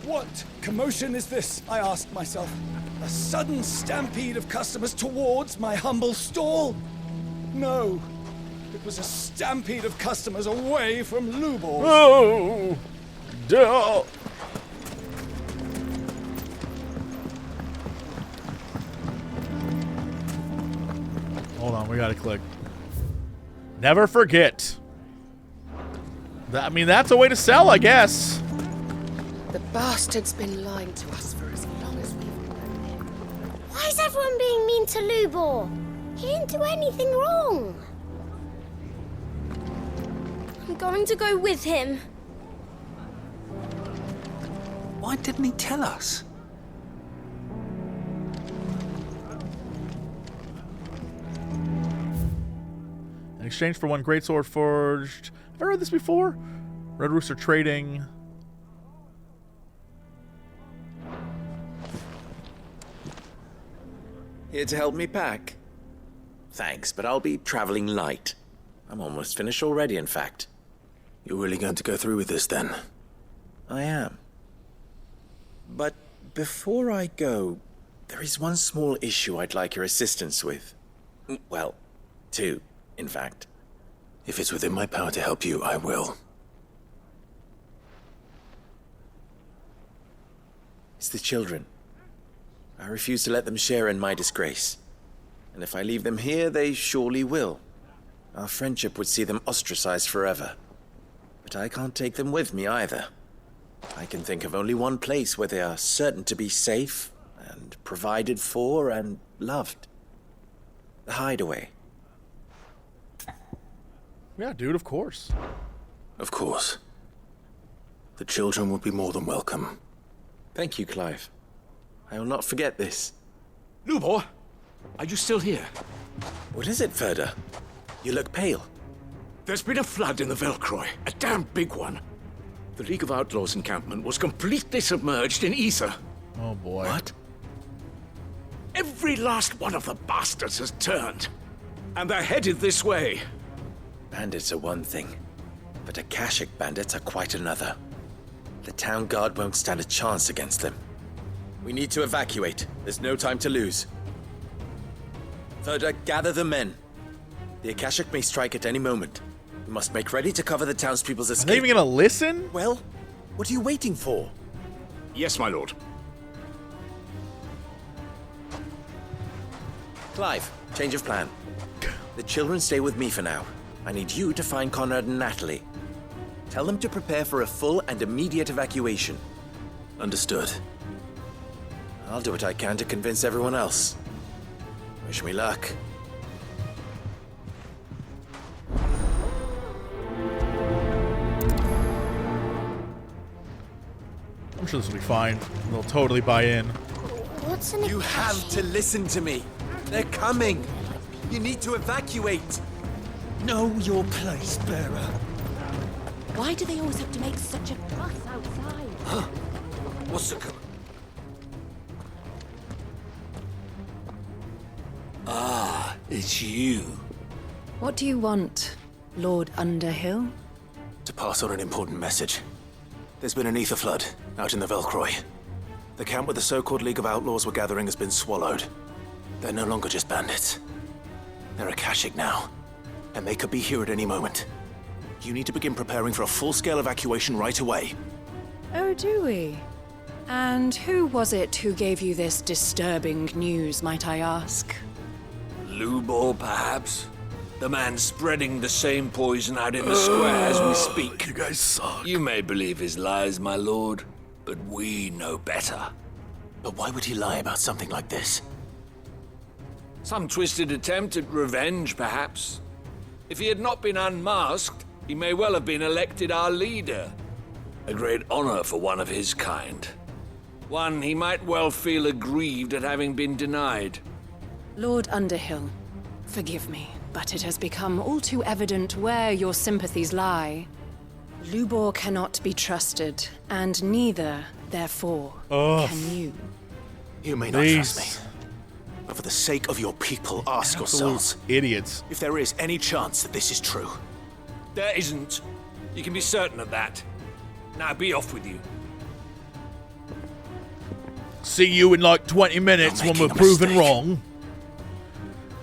What commotion is this, I asked myself. A sudden stampede of customers towards my humble stall? No. It was a stampede of customers away from Lubor's. Oh! Duh. Hold on, we gotta click. Never forget. I mean, that's a way to sell, I guess. The bastard's been lying to us for as long as we've known him. Why is everyone being mean to Lubor? He didn't do anything wrong. I'm going to go with him. Why didn't he tell us? In exchange for one greatsword forged. Have I read this before? Red Rooster trading. Here to help me pack? Thanks, but I'll be traveling light. I'm almost finished already, in fact. You're really going to go through with this, then? I am. But before I go, there is one small issue I'd like your assistance with. Well, two, in fact. If it's within my power to help you, I will. It's the children. I refuse to let them share in my disgrace. And if I leave them here, they surely will. Our friendship would see them ostracized forever. But I can't take them with me either. I can think of only one place where they are certain to be safe and provided for and loved. The Hideaway. Yeah, dude, of course. Of course. The children would be more than welcome. Thank you, Clive. I will not forget this. Lubor, are you still here? What is it, Ferda? You look pale. There's been a flood in the Velcroy, a damn big one. The League of Outlaws encampment was completely submerged in ether. Oh boy. What? Every last one of the bastards has turned. And they're headed this way. Bandits are one thing, but akashic bandits are quite another. The town guard won't stand a chance against them. We need to evacuate. There's no time to lose. Ferda, gather the men. The akashic may strike at any moment. We must make ready to cover the townspeople's escape. Are they even gonna listen? Well, what are you waiting for? Yes, my lord. Clive, change of plan. The children stay with me for now. I need you to find Conrad and Natalie. Tell them to prepare for a full and immediate evacuation. Understood. I'll do what I can to convince everyone else. Wish me luck. I'm sure this will be fine. They'll totally buy in. What's an You have to listen to me. They're coming. You need to evacuate. Know your place, bearer. Why do they always have to make such a fuss outside? Huh? What's the... Ah, it's you. What do you want, Lord Underhill? To pass on an important message. There's been an ether flood out in the Velcroy. The camp where the so-called League of Outlaws were gathering has been swallowed. They're no longer just bandits. They're akashic now, and they could be here at any moment. You need to begin preparing for a full-scale evacuation right away. Oh, do we? And who was it who gave you this disturbing news, might I ask? Lubor, perhaps? The man spreading the same poison out in the square as we speak. You guys suck. You may believe his lies, my lord, but we know better. But why would he lie about something like this? Some twisted attempt at revenge, perhaps. If he had not been unmasked, he may well have been elected our leader. A great honor for one of his kind. One he might well feel aggrieved at having been denied. Lord Underhill, forgive me, but it has become all too evident where your sympathies lie. Lubor cannot be trusted, and neither, therefore, can you. You may not trust me. But for the sake of your people, ask yourselves. Idiots. If there is any chance that this is true. There isn't. You can be certain of that. Now be off with you. See you in like 20 minutes when we're proven wrong.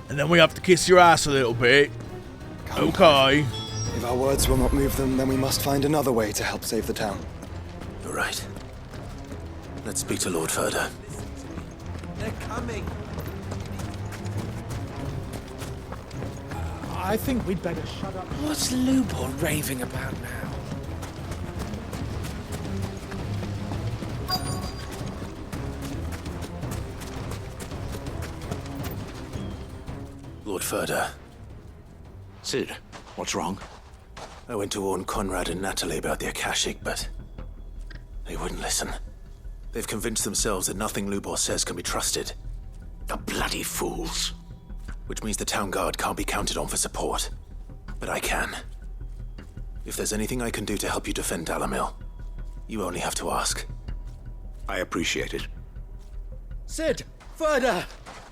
And then we have to kiss your ass a little bit. Okay. If our words will not move them, then we must find another way to help save the town. You're right. Let's speak to Lord Ferda. They're coming. I think we'd better shut up. What's Lubor raving about now? Lord Ferda. Sid, what's wrong? I went to warn Conrad and Natalie about the akashic, but they wouldn't listen. They've convinced themselves that nothing Lubor says can be trusted. The bloody fools. Which means the town guard can't be counted on for support. But I can. If there's anything I can do to help you defend Dalamil, you only have to ask. I appreciate it. Sid! Further!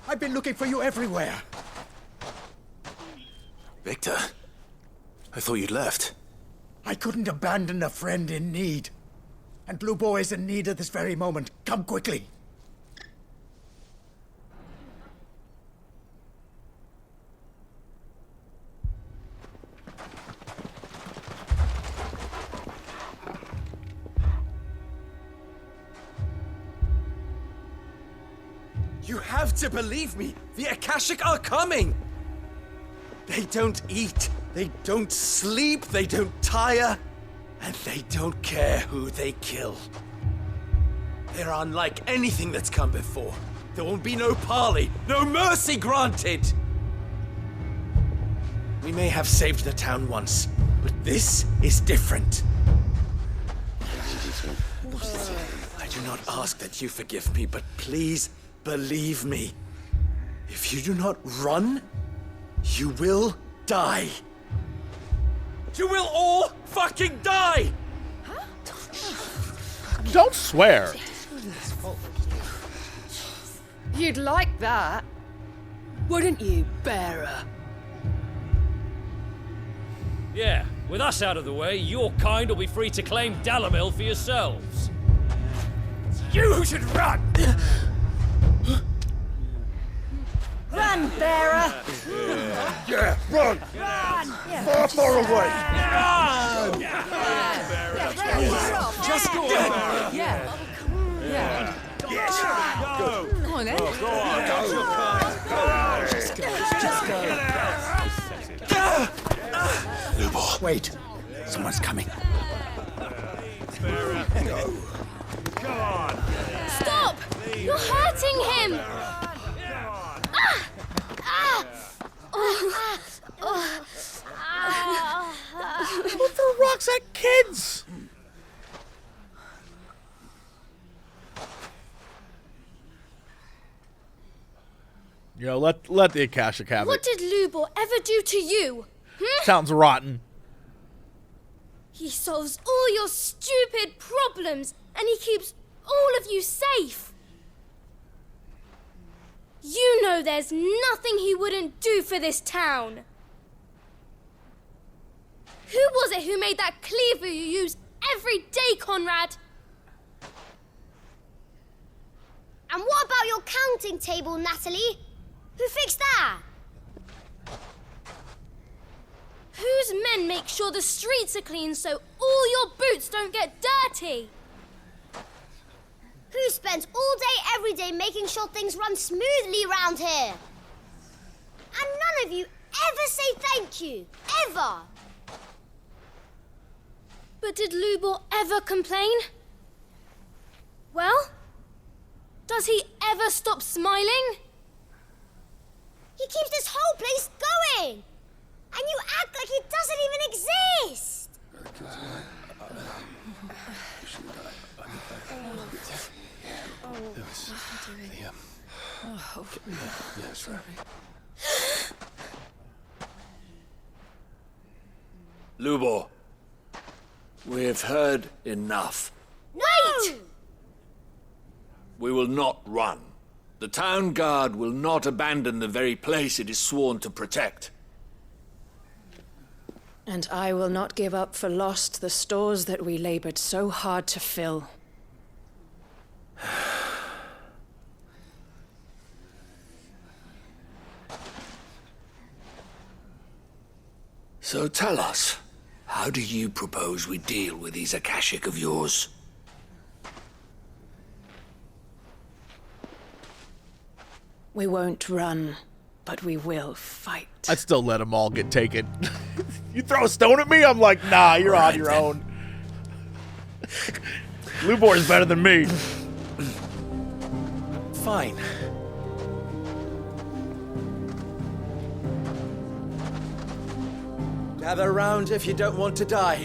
I've been looking for you everywhere. Victor? I thought you'd left. I couldn't abandon a friend in need. And Lubor is in need at this very moment. Come quickly. You have to believe me! The Akashic are coming! They don't eat, they don't sleep, they don't tire, and they don't care who they kill. They're unlike anything that's come before. There won't be no parley, no mercy granted! We may have saved the town once, but this is different. I do not ask that you forgive me, but please believe me. If you do not run, you will die. You will all fucking die! Don't swear. You'd like that, wouldn't you, bearer? Yeah, with us out of the way, your kind will be free to claim Dalamil for yourselves. You should run! Run, bearer! Yeah, run! Run! Far, far away! Run! Just go on! Yeah. Yeah. Yes! Go! Come on, then. Go on! Go! Just go! Lubor. Wait. Someone's coming. Go. Come on. Stop! You're hurting him! Who threw rocks at kids? Yo, let the Akashic have What it. did Lubor ever do to you? Sounds rotten. He solves all your stupid problems, and he keeps all of you safe. You know there's nothing he wouldn't do for this town. Who was it who made that cleaver you use every day, Conrad? And what about your counting table, Natalie? Who fixed that? Whose men make sure the streets are clean so all your boots don't get dirty? Who spends all day, every day making sure things run smoothly round here? And none of you ever say thank you. Ever. But did Lubor ever complain? Well, does he ever stop smiling? He keeps this whole place going. And you act like it doesn't even exist. Lubor, we've heard enough. Wait! We will not run. The town guard will not abandon the very place it is sworn to protect. And I will not give up for lost the stores that we labored so hard to fill. So tell us, how do you propose we deal with these akashic of yours? We won't run, but we will fight. I'd still let them all get taken. You throw a stone at me, I'm like, nah, you're on your own. Lubor's better than me. Fine. Gather round if you don't want to die.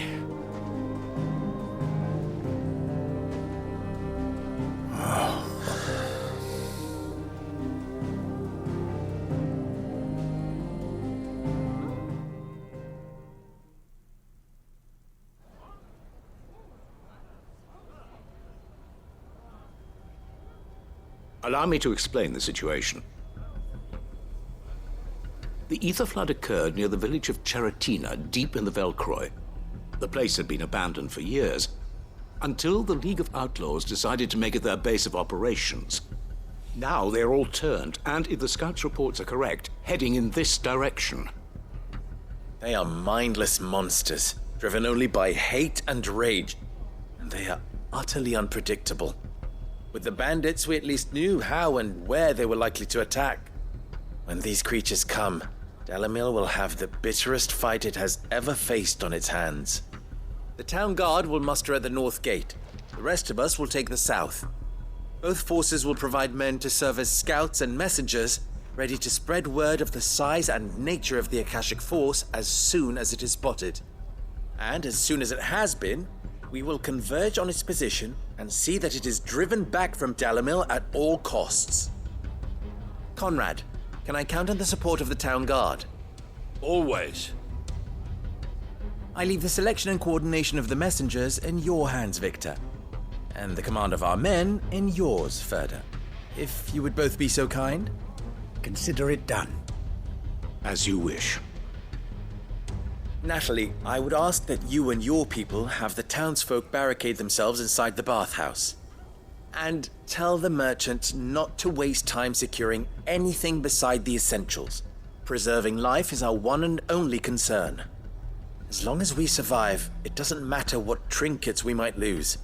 Allow me to explain the situation. The ether flood occurred near the village of Cheratina, deep in the Velcroy. The place had been abandoned for years, until the League of Outlaws decided to make it their base of operations. Now they're all turned, and if the scouts' reports are correct, heading in this direction. They are mindless monsters, driven only by hate and rage, and they are utterly unpredictable. With the bandits, we at least knew how and where they were likely to attack. When these creatures come, Dalamil will have the bitterest fight it has ever faced on its hands. The town guard will muster at the north gate. The rest of us will take the south. Both forces will provide men to serve as scouts and messengers, ready to spread word of the size and nature of the Akashic force as soon as it is spotted. And as soon as it has been, we will converge on its position and see that it is driven back from Dalamil at all costs. Conrad, can I count on the support of the town guard? Always. I leave the selection and coordination of the messengers in your hands, Victor. And the command of our men in yours, Ferda. If you would both be so kind. Consider it done. As you wish. Natalie, I would ask that you and your people have the townsfolk barricade themselves inside the bathhouse. And tell the merchant not to waste time securing anything beside the essentials. Preserving life is our one and only concern. As long as we survive, it doesn't matter what trinkets we might lose.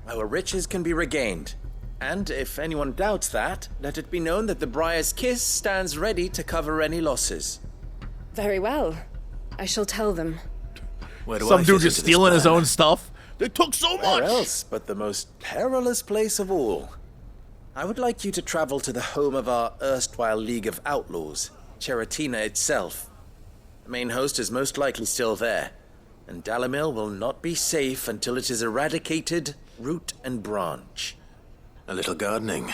Our riches can be regained. And if anyone doubts that, let it be known that the Briar's Kiss stands ready to cover any losses. Very well. I shall tell them. Some dude just stealing his own stuff. They took so much! Where else but the most perilous place of all? I would like you to travel to the home of our erstwhile League of Outlaws, Cheratina itself. The main host is most likely still there, and Dalamil will not be safe until it is eradicated, root and branch. A little gardening.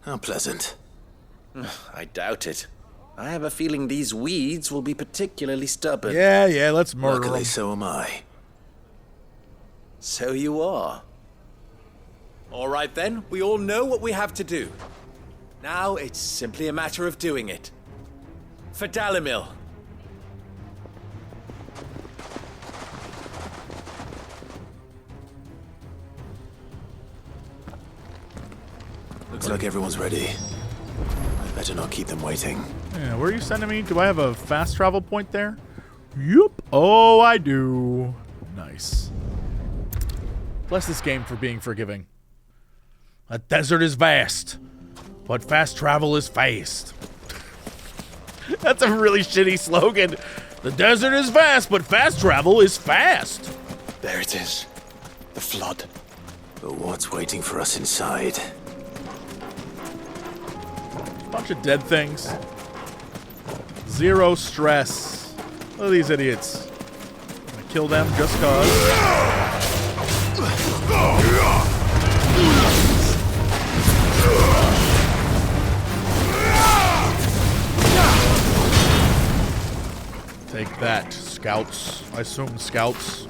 How pleasant. I doubt it. I have a feeling these weeds will be particularly stubborn. Yeah, let's murder Luckily, them. so am I. So you are. All right then, we all know what we have to do. Now it's simply a matter of doing it. For Dalamil. Looks like everyone's ready. I'd better not keep them waiting. Yeah, where are you sending me? Do I have a fast travel point there? Yup. Oh, I do. Nice. Bless this game for being forgiving. A desert is vast, but fast travel is fast. That's a really shitty slogan. The desert is vast, but fast travel is fast. There it is. The flood. But what's waiting for us inside? Bunch of dead things. Zero stress. Look at these idiots. I'm gonna kill them just cause. Take that, scouts. I assume scouts.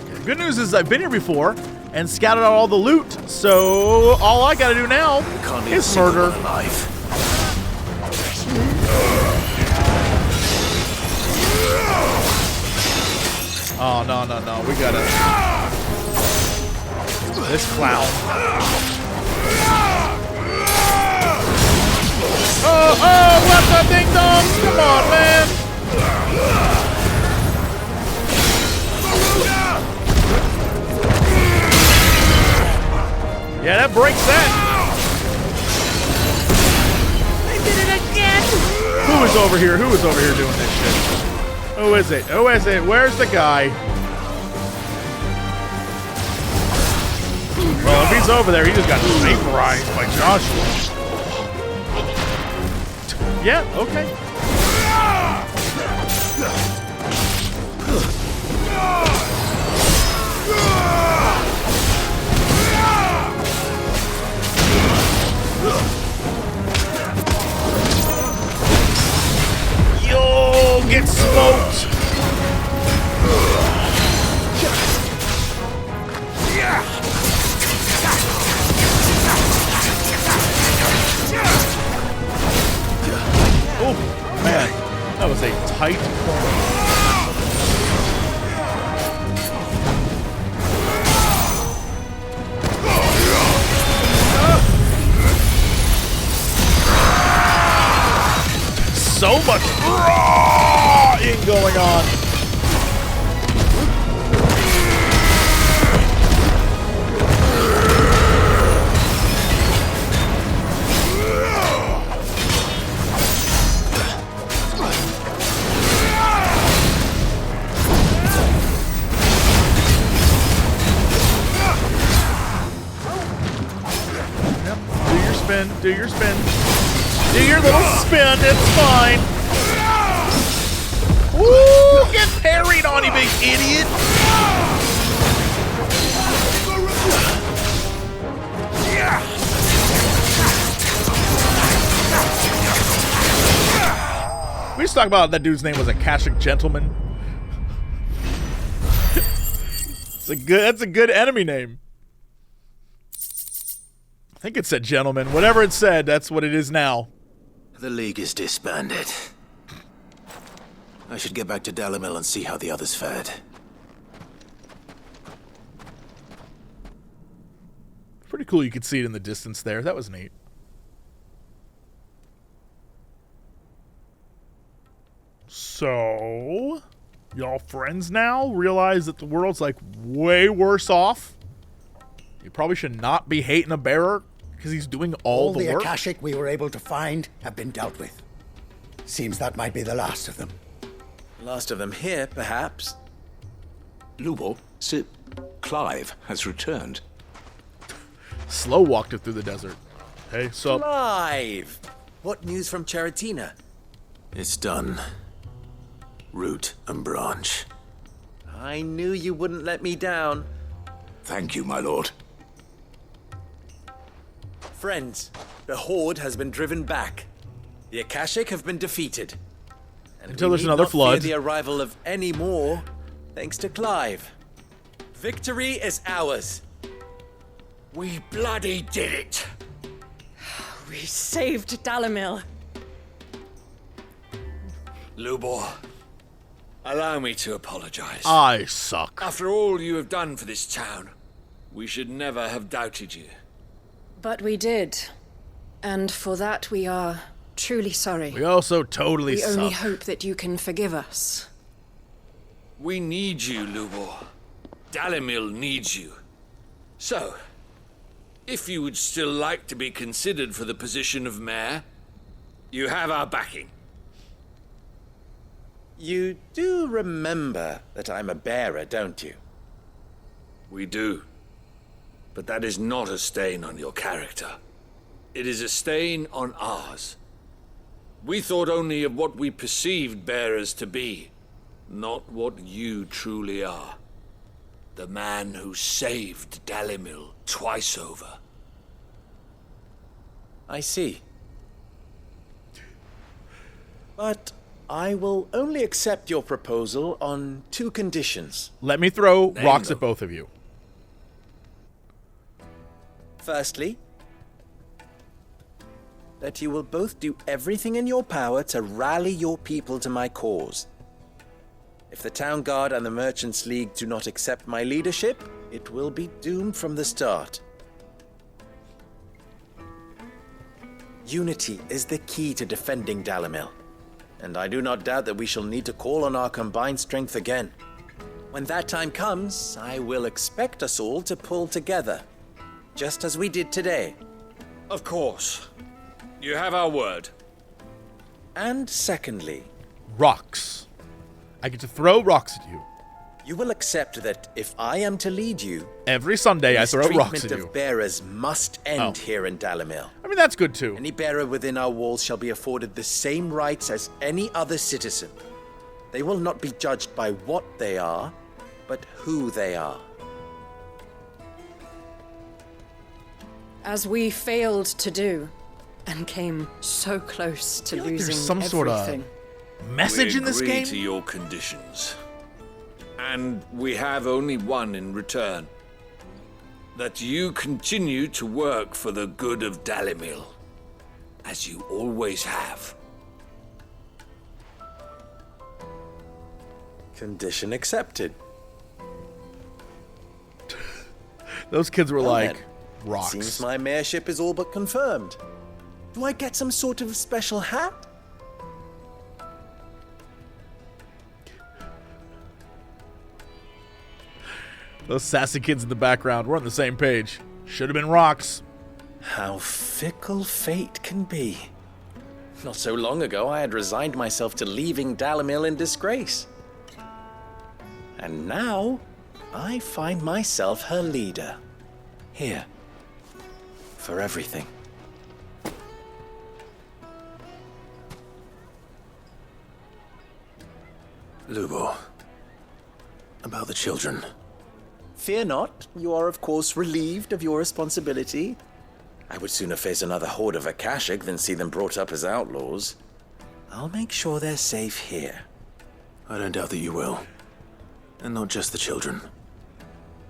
Okay, good news is I've been here before and scouted out all the loot, so all I gotta do now is murder. Oh, no, we gotta... This clown. Oh, what the ding-dongs? Come on, man! Yeah, that breaks that. They did it again! Who is over here? Who is over here doing this shit? Who is it? Who is it? Where's the guy? Well, if he's over there, he just got vaporized by Joshua. Yeah, okay. Yo, get smoked. Oh, man. That was a tight corner. So much rawing going on. Do your spin. Do your little spin. It's fine. Woo! Get parried on, you big idiot. We just talked about that dude's name was Akashic Gentleman. That's a good enemy name. I think it said gentleman. Whatever it said, that's what it is now. The League is disbanded. I should get back to Dalimil and see how the others fared. Pretty cool you could see it in the distance there. That was neat. So, y'all friends now? Realize that the world's like way worse off? You probably should not be hating a bearer because he's doing all the work. All the akashic we were able to find have been dealt with. Seems that might be the last of them. Last of them here, perhaps. Lubo, Sir Clive has returned. Slow walked it through the desert. Hey, sup? Clive! What news from Charatina? It's done. Root and branch. I knew you wouldn't let me down. Thank you, my lord. Friends, the Horde has been driven back. The Akashic have been defeated. And until there's another flood. Fear the arrival of any more, thanks to Clive. Victory is ours. We bloody did it. We saved Dalimil. Lubor, allow me to apologize. I suck. After all you have done for this town, we should never have doubted you. But we did. And for that we are truly sorry. We also totally suck. We only hope that you can forgive us. We need you, Lubor. Dalimil needs you. So, if you would still like to be considered for the position of mayor, you have our backing. You do remember that I'm a bearer, don't you? We do. But that is not a stain on your character. It is a stain on ours. We thought only of what we perceived bearers to be, not what you truly are. The man who saved Dalimil twice over. I see. But I will only accept your proposal on 2 conditions. Let me throw rocks at both of you. Firstly, that you will both do everything in your power to rally your people to my cause. If the Town Guard and the Merchants League do not accept my leadership, it will be doomed from the start. Unity is the key to defending Dalimil, and I do not doubt that we shall need to call on our combined strength again. When that time comes, I will expect us all to pull together, just as we did today. Of course. You have our word. And secondly... Rocks. I get to throw rocks at you. You will accept that if I am to lead you, every Sunday I throw rocks at treatment you. of bearers must end here in Dalamil. I mean, that's good too. Any bearer within our walls shall be afforded the same rights as any other citizen. They will not be judged by what they are, but who they are. As we failed to do, and came so close to losing there's some everything. sort of message in this We agree game? to your conditions. And we have only one in return. That you continue to work for the good of Dalamil, as you always have. Condition accepted. Those kids were Well like, then, rocks. Seems my mayorship is all but confirmed. Do I get some sort of special hat? Those sassy kids in the background, we're on the same page. Should have been rocks. How fickle fate can be. Not so long ago, I had resigned myself to leaving Dalamil in disgrace. And now, I find myself her leader. Here. For everything. Lubo, about the children. Fear not, you are of course relieved of your responsibility. I would sooner face another horde of akashic than see them brought up as outlaws. I'll make sure they're safe here. I don't doubt that you will. And not just the children,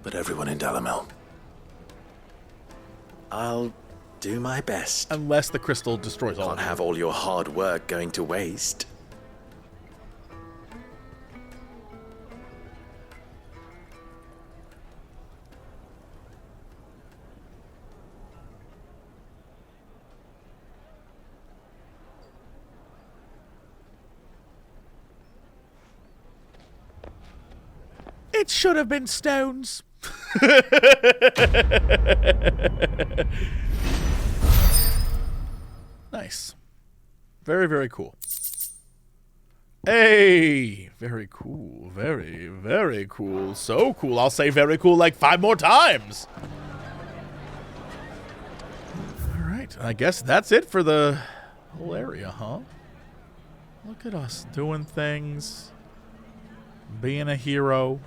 but everyone in Dalamil. I'll do my best. Unless the crystal destroys all Can't of have all your hard work going to waste. It should have been stones. Nice. Very, very cool. Hey, very cool. Very, very cool. So cool. I'll say very cool like 5 more times. All right. I guess that's it for the whole area, huh? Look at us doing things. Being a hero.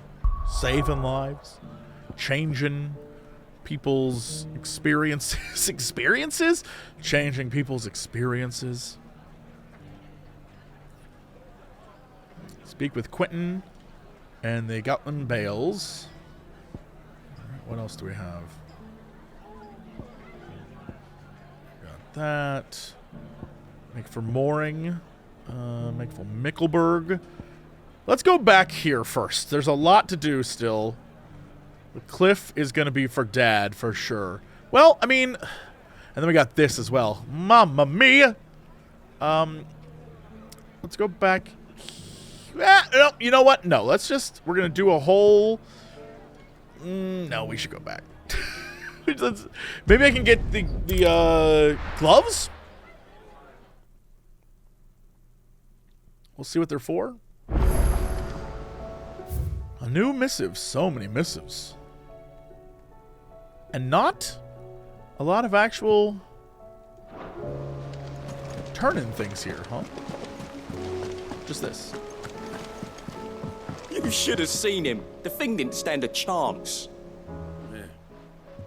Saving lives. Changing people's experiences? Changing people's experiences. Speak with Quentin and the Gotland Bales. Alright, what else do we have? Got that. Make for Mooring. Make for Mickelberg. Let's go back here first. There's a lot to do still. The cliff is going to be for Dad, for sure. Well, I mean... And then we got this as well. Mamma mia! Let's go back... no, you know what? No, let's just... We're going to do a whole... no, we should go back. Maybe I can get the gloves? We'll see what they're for. A new missive. So many missives. And not a lot of actual turn-in things here, huh? Just this. You should have seen him. The thing didn't stand a chance.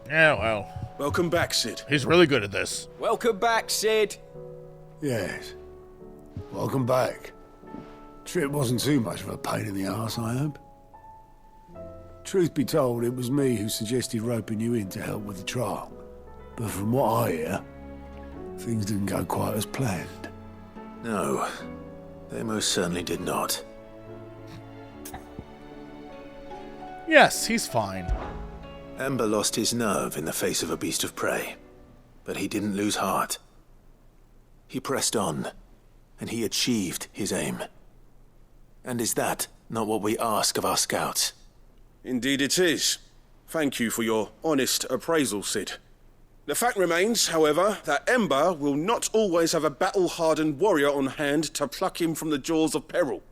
Yeah, well. Welcome back, Sid. He's really good at this. Welcome back, Sid. Yes. Welcome back. Trip wasn't too much of a pain in the arse, I hope. Truth be told, it was me who suggested roping you in to help with the trial. But from what I hear, things didn't go quite as planned. No, they most certainly did not. Yes, he's fine. Ember lost his nerve in the face of a beast of prey, but he didn't lose heart. He pressed on, and he achieved his aim. And is that not what we ask of our scouts? Indeed it is. Thank you for your honest appraisal, Sid. The fact remains, however, that Ember will not always have a battle-hardened warrior on hand to pluck him from the jaws of peril.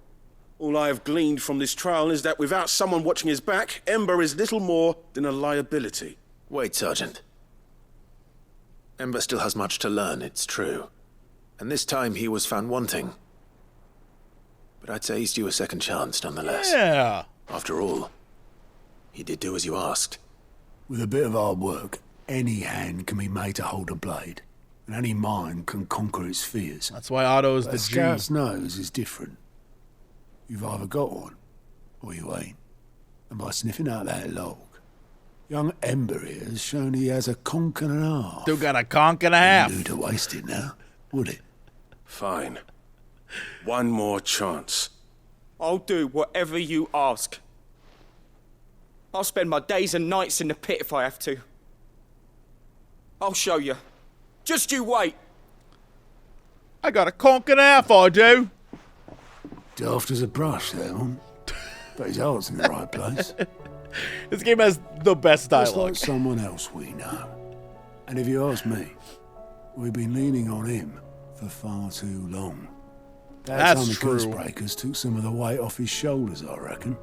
All I have gleaned from this trial is that without someone watching his back, Ember is little more than a liability. Wait, Sergeant. Ember still has much to learn, it's true. And this time he was found wanting. But I'd say he's due a second chance, nonetheless. Yeah. After all, he did do as you asked. With a bit of hard work, any hand can be made to hold a blade. And any mind can conquer its fears. That's why Otto's the But a G. scout's nose is different. You've either got one, or you ain't. And by sniffing out that log, young Ember here has shown he has a conk and a half. Still got a conk and a half. Wouldn't do to waste it now, would it? Fine. One more chance. I'll do whatever you ask. I'll spend my days and nights in the pit if I have to. I'll show you. Just you wait. I got a conk and a half, I do. Daft as a brush, that one. But his heart's in the right place. This game has the best Just dialogue. like someone else we know. And if you ask me, we've been leaning on him for far too long. That's time the true. Ghostbreakers took some of the weight off his shoulders, I reckon.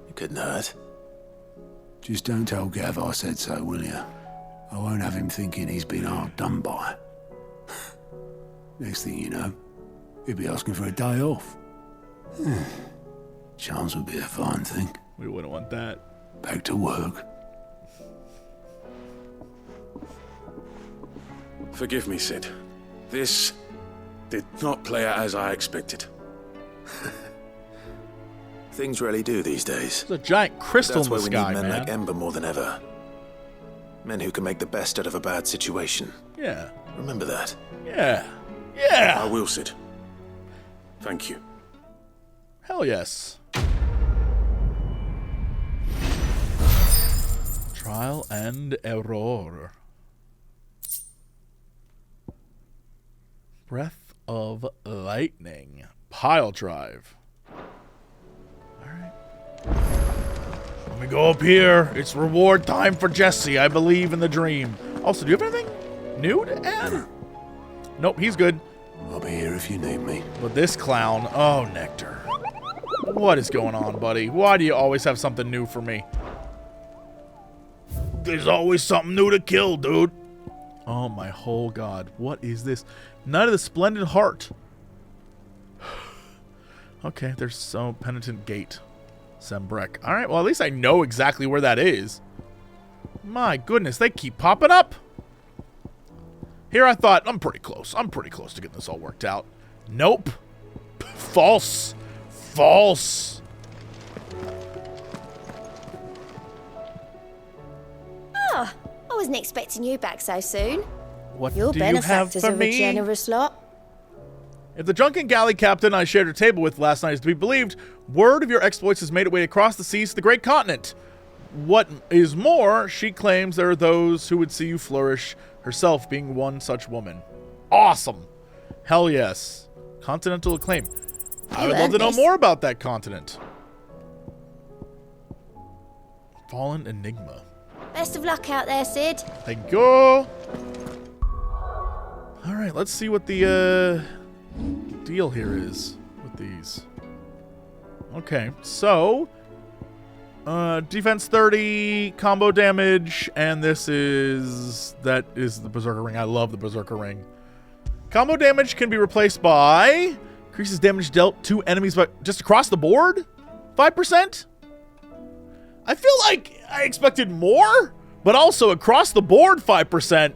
It couldn't hurt. Just don't tell Gav I said so, will you? I won't have him thinking he's been hard done by. Next thing you know, he'll be asking for a day off. Chance would be a fine thing. We wouldn't want that. Back to work. Forgive me, Sid. This did not play out as I expected. Things really do these days. There's a giant crystal That's in why the we sky, need men man. like Ember more than ever. Men who can make the best out of a bad situation. Yeah. Remember that. Yeah. Yeah. I will, Sid. Thank you. Hell yes. Trial and error. Breath of lightning. Pile drive. Alright. Let me go up here. It's reward time for Jesse. I believe in the dream. Also, do you have anything new to add? Nope, he's good. I'll be here if you need me. But this clown, oh, Nectar. What is going on, buddy? Why do you always have something new for me? There's always something new to kill, dude. Oh my whole god. What is this? Knight of the Splendid Heart. Okay, there's some penitent gate. Sembrek. Alright, well at least I know exactly where that is. My goodness, they keep popping up. Here I thought, I'm pretty close. I'm pretty close to getting this all worked out. Nope. False. False. Oh, I wasn't expecting you back so soon. What Your do you have benefactors for are a me? generous lot. If the drunken galley captain I shared a table with last night is to be believed, word of your exploits has made its way across the seas to the great continent. What is more, she claims there are those who would see you flourish, herself being one such woman. Awesome. Hell yes. Continental acclaim. I would love to know more about that continent. Fallen Enigma. Best of luck out there, Sid. Thank you. Alright, let's see what the deal here is with these. Okay, so defense 30, combo damage, and that is the Berserker Ring. I love the Berserker Ring. Combo damage can be replaced by increases damage dealt to enemies but just across the board? 5%? I feel like I expected more, but also across the board 5%.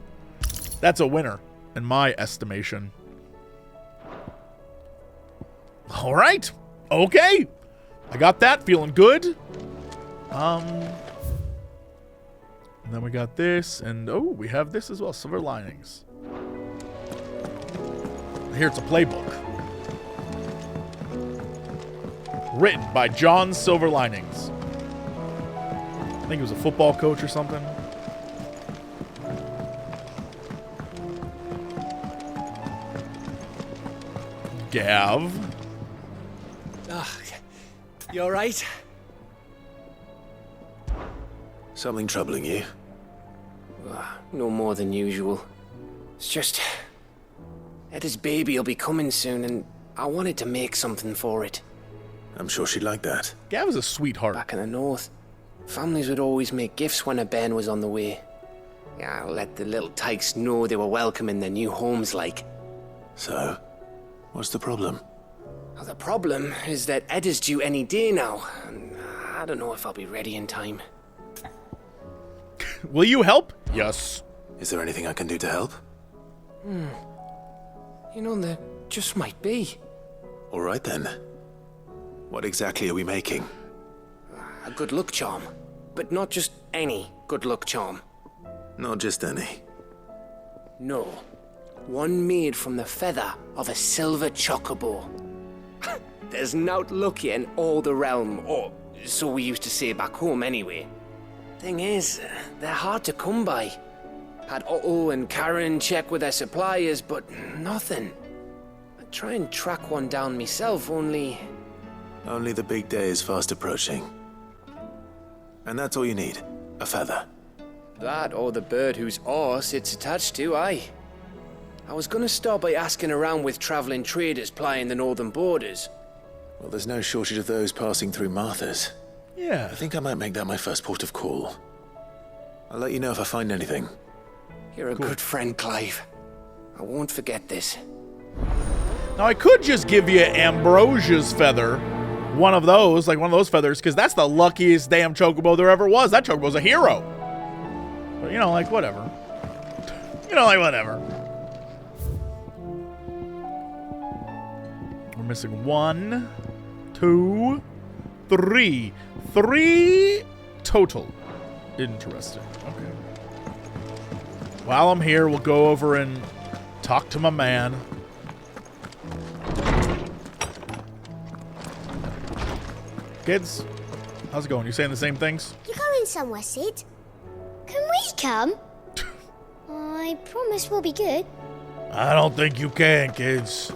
That's a winner in my estimation. All right. Okay. I got that. Feeling good. And then we got this, and oh, we have this as well. Silver Linings. Here it's a playbook. Written by John Silver Linings. I think he was a football coach or something. Gav. You alright? Something troubling you? No more than usual. It's just... Eda's baby will be coming soon, and I wanted to make something for it. I'm sure she'd like that. Gav is a sweetheart. Back in the north, families would always make gifts when a bairn was on the way. Yeah, let the little tykes know they were welcome in their new homes, like. So, what's the problem? Well, the problem is that Ed is due any day now, and I don't know if I'll be ready in time. Will you help? Yes. Is there anything I can do to help? You know, there just might be. All right then. What exactly are we making? A good luck charm. But not just any good luck charm. Not just any. No. One made from the feather of a silver chocobo. There's naught luckier in all the realm, or so we used to say back home anyway. Thing is, they're hard to come by. Had Otto and Karen check with their suppliers, but nothing. I'd try and track one down myself, only... Only the big day is fast approaching. And that's all you need, a feather. That or the bird whose horse it's attached to, aye. I was gonna start by asking around with traveling traders plying the northern borders. Well, there's no shortage of those passing through Martha's. Yeah. I think I might make that my first port of call. I'll let you know if I find anything. You're a good friend, Clive. I won't forget this. Now, I could just give you Ambrosia's feather. One of those feathers, because that's the luckiest damn chocobo there ever was. That chocobo's a hero. But, you know, like, whatever. We're missing 1, 2, 3. 3 total. Interesting. Okay. While I'm here, we'll go over and talk to my man. Kids, how's it going? You saying the same things? You're going somewhere, Sid. Can we come? I promise we'll be good. I don't think you can, kids.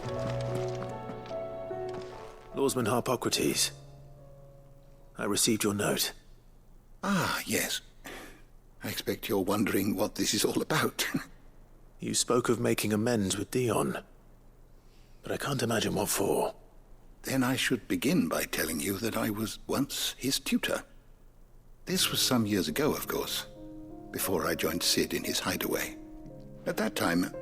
Lawsman Harpocrates, I received your note. Ah, yes. I expect you're wondering what this is all about. You spoke of making amends with Dion, but I can't imagine what for. Then I should begin by telling you that I was once his tutor. This was some years ago, of course, before I joined Sid in his hideaway. At that time,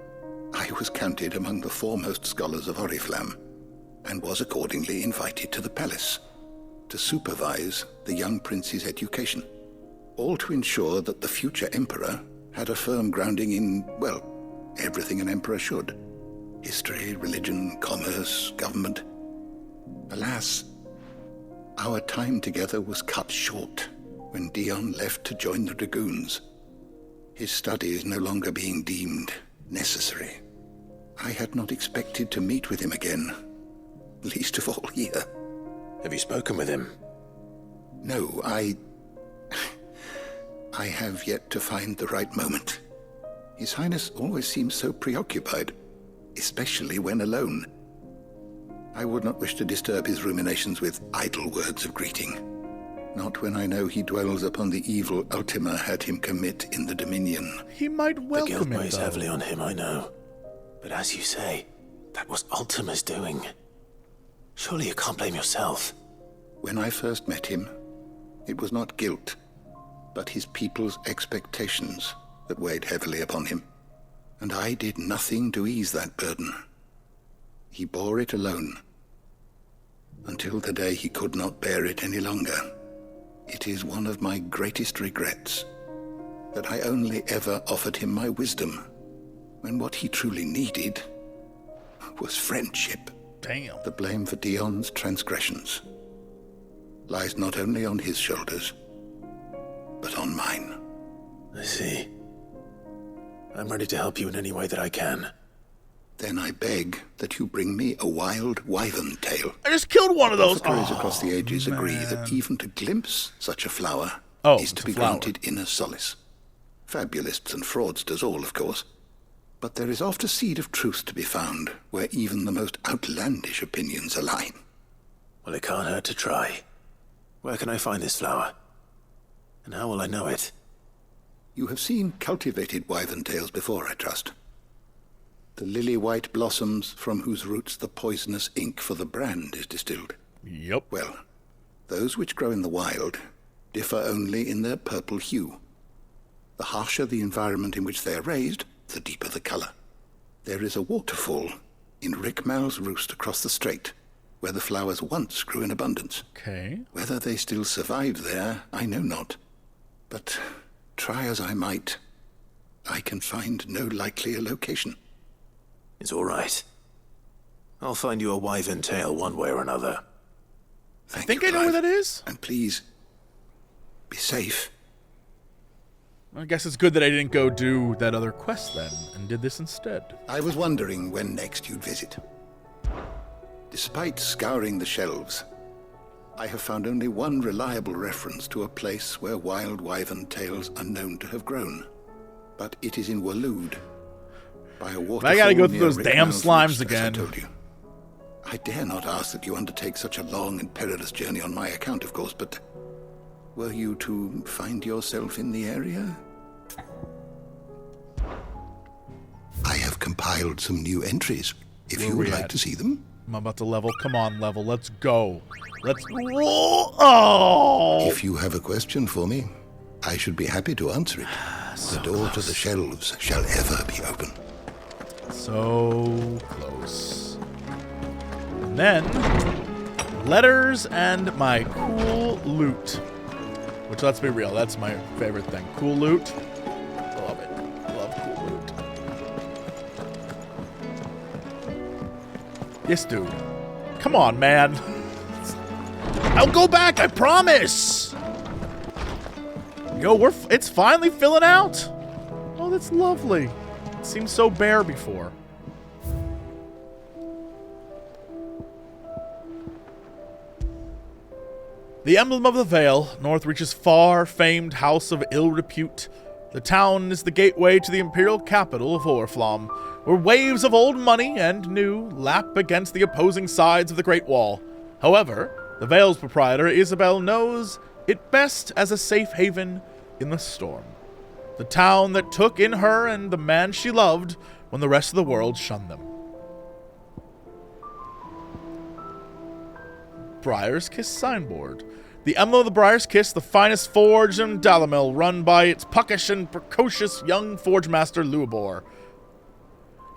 I was counted among the foremost scholars of Oriflamme, and was accordingly invited to the palace to supervise the young prince's education, all to ensure that the future emperor had a firm grounding in, well, everything an emperor should. History, religion, commerce, government. Alas, our time together was cut short when Dion left to join the Dragoons, his studies no longer being deemed necessary. I had not expected to meet with him again, least of all here. Have you spoken with him? No, I have yet to find the right moment. His Highness always seems so preoccupied, especially when alone. I would not wish to disturb his ruminations with idle words of greeting. Not when I know he dwells upon the evil Ultima had him commit in the Dominion. He might welcome the guilt him, weighs though. heavily on him, I know. But as you say, that was Ultima's doing. Surely you can't blame yourself. When I first met him, it was not guilt, but his people's expectations that weighed heavily upon him. And I did nothing to ease that burden. He bore it alone, until the day he could not bear it any longer. It is one of my greatest regrets that I only ever offered him my wisdom, when what he truly needed was friendship. Damn. The blame for Dion's transgressions lies not only on his shoulders, but on mine. I see. I'm ready to help you in any way that I can. Then I beg that you bring me a wild wyvern tail. I just killed one of those. Apothecaries across the ages agree that even to glimpse such a flower is to be granted inner solace. Fabulists and fraudsters all, of course. But there is oft a seed of truth to be found where even the most outlandish opinions align. Well, it can't hurt to try. Where can I find this flower? And how will I know it? You have seen cultivated wyvern tails before, I trust. The lily-white blossoms from whose roots the poisonous ink for the brand is distilled. Yep. Well, those which grow in the wild differ only in their purple hue. The harsher the environment in which they are raised, the deeper the color. There is a waterfall in Rickmal's Roost across the strait, where the flowers once grew in abundance. Okay. Whether they still survive there, I know not. But try as I might, I can find no likelier location. It's all right. I'll find you a wyvern tail one way or another. I think I know where that is. And please, be safe. I guess it's good that I didn't go do that other quest then, and did this instead. I was wondering when next you'd visit. Despite scouring the shelves, I have found only one reliable reference to a place where wild wyvern tails are known to have grown. But it is in Waloed, by a waterfall. I gotta go through near those damn Rickmal's slimes Roost, again. as I told you. I dare not ask that you undertake such a long and perilous journey on my account, of course, but were you to find yourself in the area? I have compiled some new entries, if you would like to see them. I'm about to level. Come on, level. Let's go. Let's roll. Oh! If you have a question for me, I should be happy to answer it. The door to the shelves shall ever be open. So close. And then, letters and my cool loot. Which, let's be real, that's my favorite thing. Cool loot. Love it. Love cool loot. Yes, dude. Come on, man. I'll go back, I promise! Yo, it's finally filling out. Oh, that's lovely. It seemed so bare before. The emblem of the Vale, Northreach's far-famed house of ill repute. The town is the gateway to the imperial capital of Orflam, where waves of old money and new lap against the opposing sides of the Great Wall. However, the Vale's proprietor, Isabel, knows it best as a safe haven in the storm. The town that took in her and the man she loved when the rest of the world shunned them. Briar's Kiss signboard. The emblem of the Briar's Kiss, the finest forge in Dalamil, run by its puckish and precocious young forge master Luabor.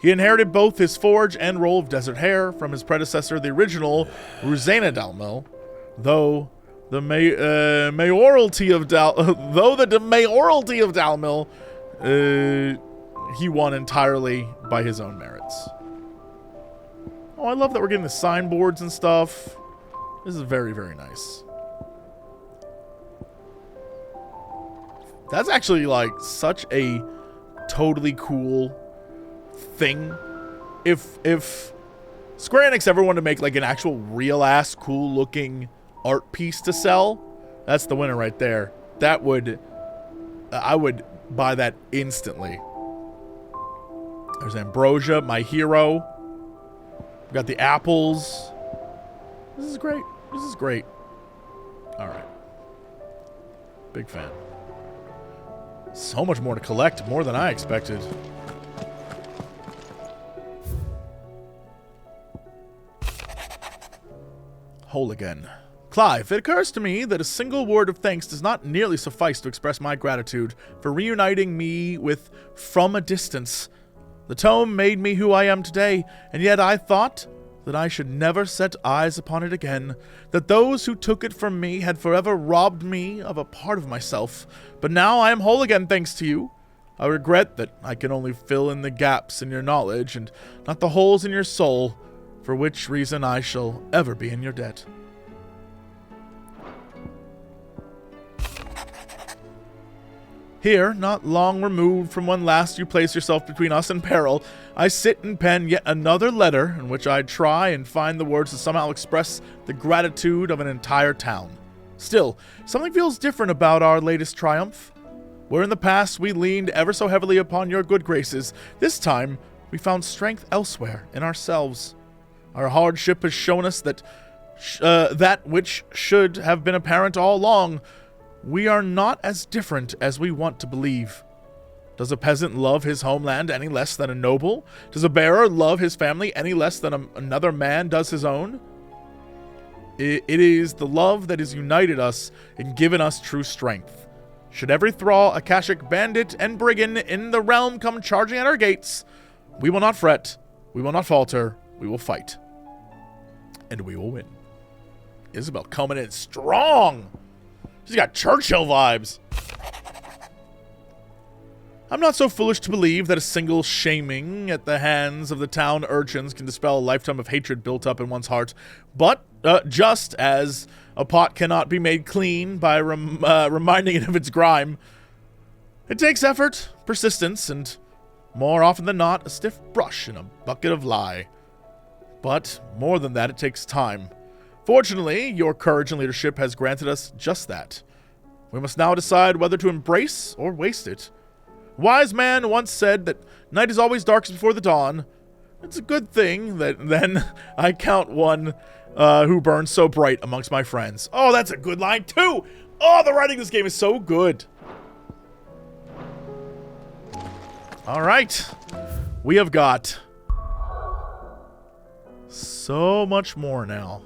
He inherited both his forge and roll of desert hair from his predecessor, the original Ruzena Dalamil, though the mayoralty of Dalamil, he won entirely by his own merits. Oh, I love that we're getting the signboards and stuff. This is very, very nice. That's actually, like, such a totally cool thing. If Square Enix ever wanted to make, like, an actual real-ass cool-looking art piece to sell, that's the winner right there. That would... I would buy that instantly. There's Ambrosia, my hero. We've got the apples. This is great. This is great. Alright. Big fan. So much more to collect, more than I expected. Whole again. Clive, it occurs to me that a single word of thanks does not nearly suffice to express my gratitude for reuniting me with From a Distance. The tome made me who I am today, and yet I thought that I should never set eyes upon it again, that those who took it from me had forever robbed me of a part of myself. But now I am whole again thanks to you. I regret that I can only fill in the gaps in your knowledge and not the holes in your soul, for which reason I shall ever be in your debt. Here, not long removed from when last you placed yourself between us and peril, I sit and pen yet another letter in which I try and find the words to somehow express the gratitude of an entire town. Still, something feels different about our latest triumph. Where in the past we leaned ever so heavily upon your good graces, this time we found strength elsewhere in ourselves. Our hardship has shown us that that which should have been apparent all along. We are not as different as we want to believe. Does a peasant love his homeland any less than a noble? Does a bearer love his family any less than another man does his own? It is the love that has united us and given us true strength. Should every thrall, akashic, bandit, and brigand in the realm come charging at our gates, we will not fret, we will not falter, we will fight. And we will win. Isabel coming in strong. She's got Churchill vibes. I'm not so foolish to believe that a single shaming at the hands of the town urchins can dispel a lifetime of hatred built up in one's heart. But just as a pot cannot be made clean by reminding it of its grime, it takes effort, persistence, and more often than not, a stiff brush and a bucket of lye. But more than that, it takes time. Fortunately, your courage and leadership has granted us just that. We must now decide whether to embrace or waste it. A wise man once said that night is always darkest before the dawn. It's a good thing that then I count one who burns so bright amongst my friends. Oh, that's a good line too! Oh, the writing in this game is so good. Alright. We have got so much more now.